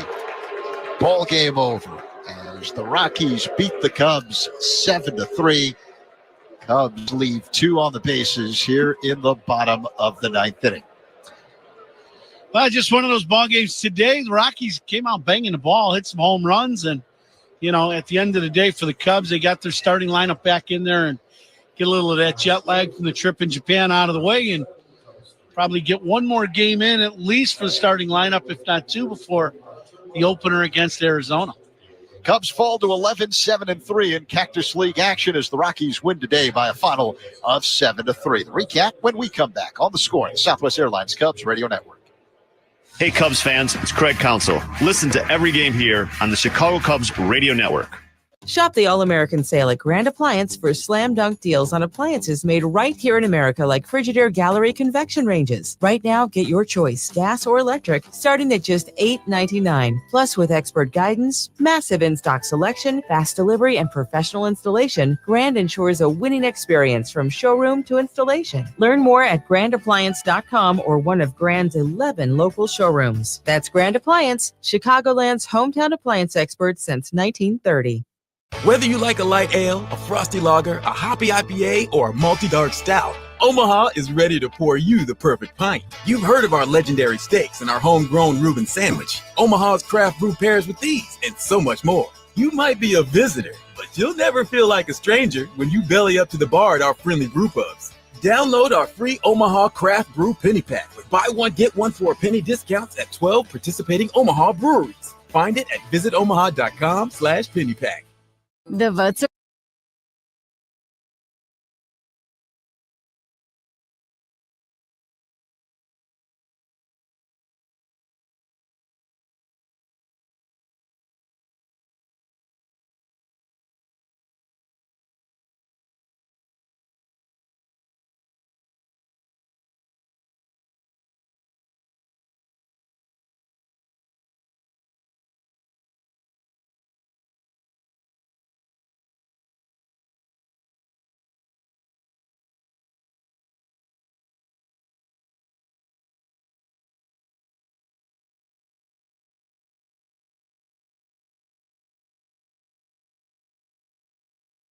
Ball game over as the Rockies beat the Cubs 7-3. Cubs leave 2 on the bases here in the bottom of the 9th inning. Well, just one of those ball games today. The Rockies came out banging the ball, hit some home runs, and at the end of the day for the Cubs, they got their starting lineup back in there and get a little of that jet lag from the trip in Japan out of the way, and probably get one more game in at least for the starting lineup, if not 2, before the opener against Arizona. Cubs fall to 11-7-3 in Cactus League action as the Rockies win today by a final of 7-3. The recap when we come back on The Score, Southwest Airlines Cubs Radio Network. Hey, Cubs fans, it's Craig Counsell. Listen to every game here on the Chicago Cubs Radio Network. Shop the All-American Sale at Grand Appliance for slam dunk deals on appliances made right here in America, like Frigidaire Gallery convection ranges. Right now, get your choice, gas or electric, starting at just $8.99. Plus, with expert guidance, massive in-stock selection, fast delivery, and professional installation, Grand ensures a winning experience from showroom to installation. Learn more at grandappliance.com or one of Grand's 11 local showrooms. That's Grand Appliance, Chicagoland's hometown appliance expert since 1930. Whether you like a light ale, a frosty lager, a hoppy IPA, or a multi-dark stout, Omaha is ready to pour you the perfect pint. You've heard of our legendary steaks and our homegrown Reuben sandwich. Omaha's craft brew pairs with these and so much more. You might be a visitor, but you'll never feel like a stranger when you belly up to the bar at our friendly brew pubs. Download our free Omaha Craft Brew Penny Pack with buy one, get one for a penny discounts at 12 participating Omaha breweries. Find it at visitomaha.com/pennypack. The votes are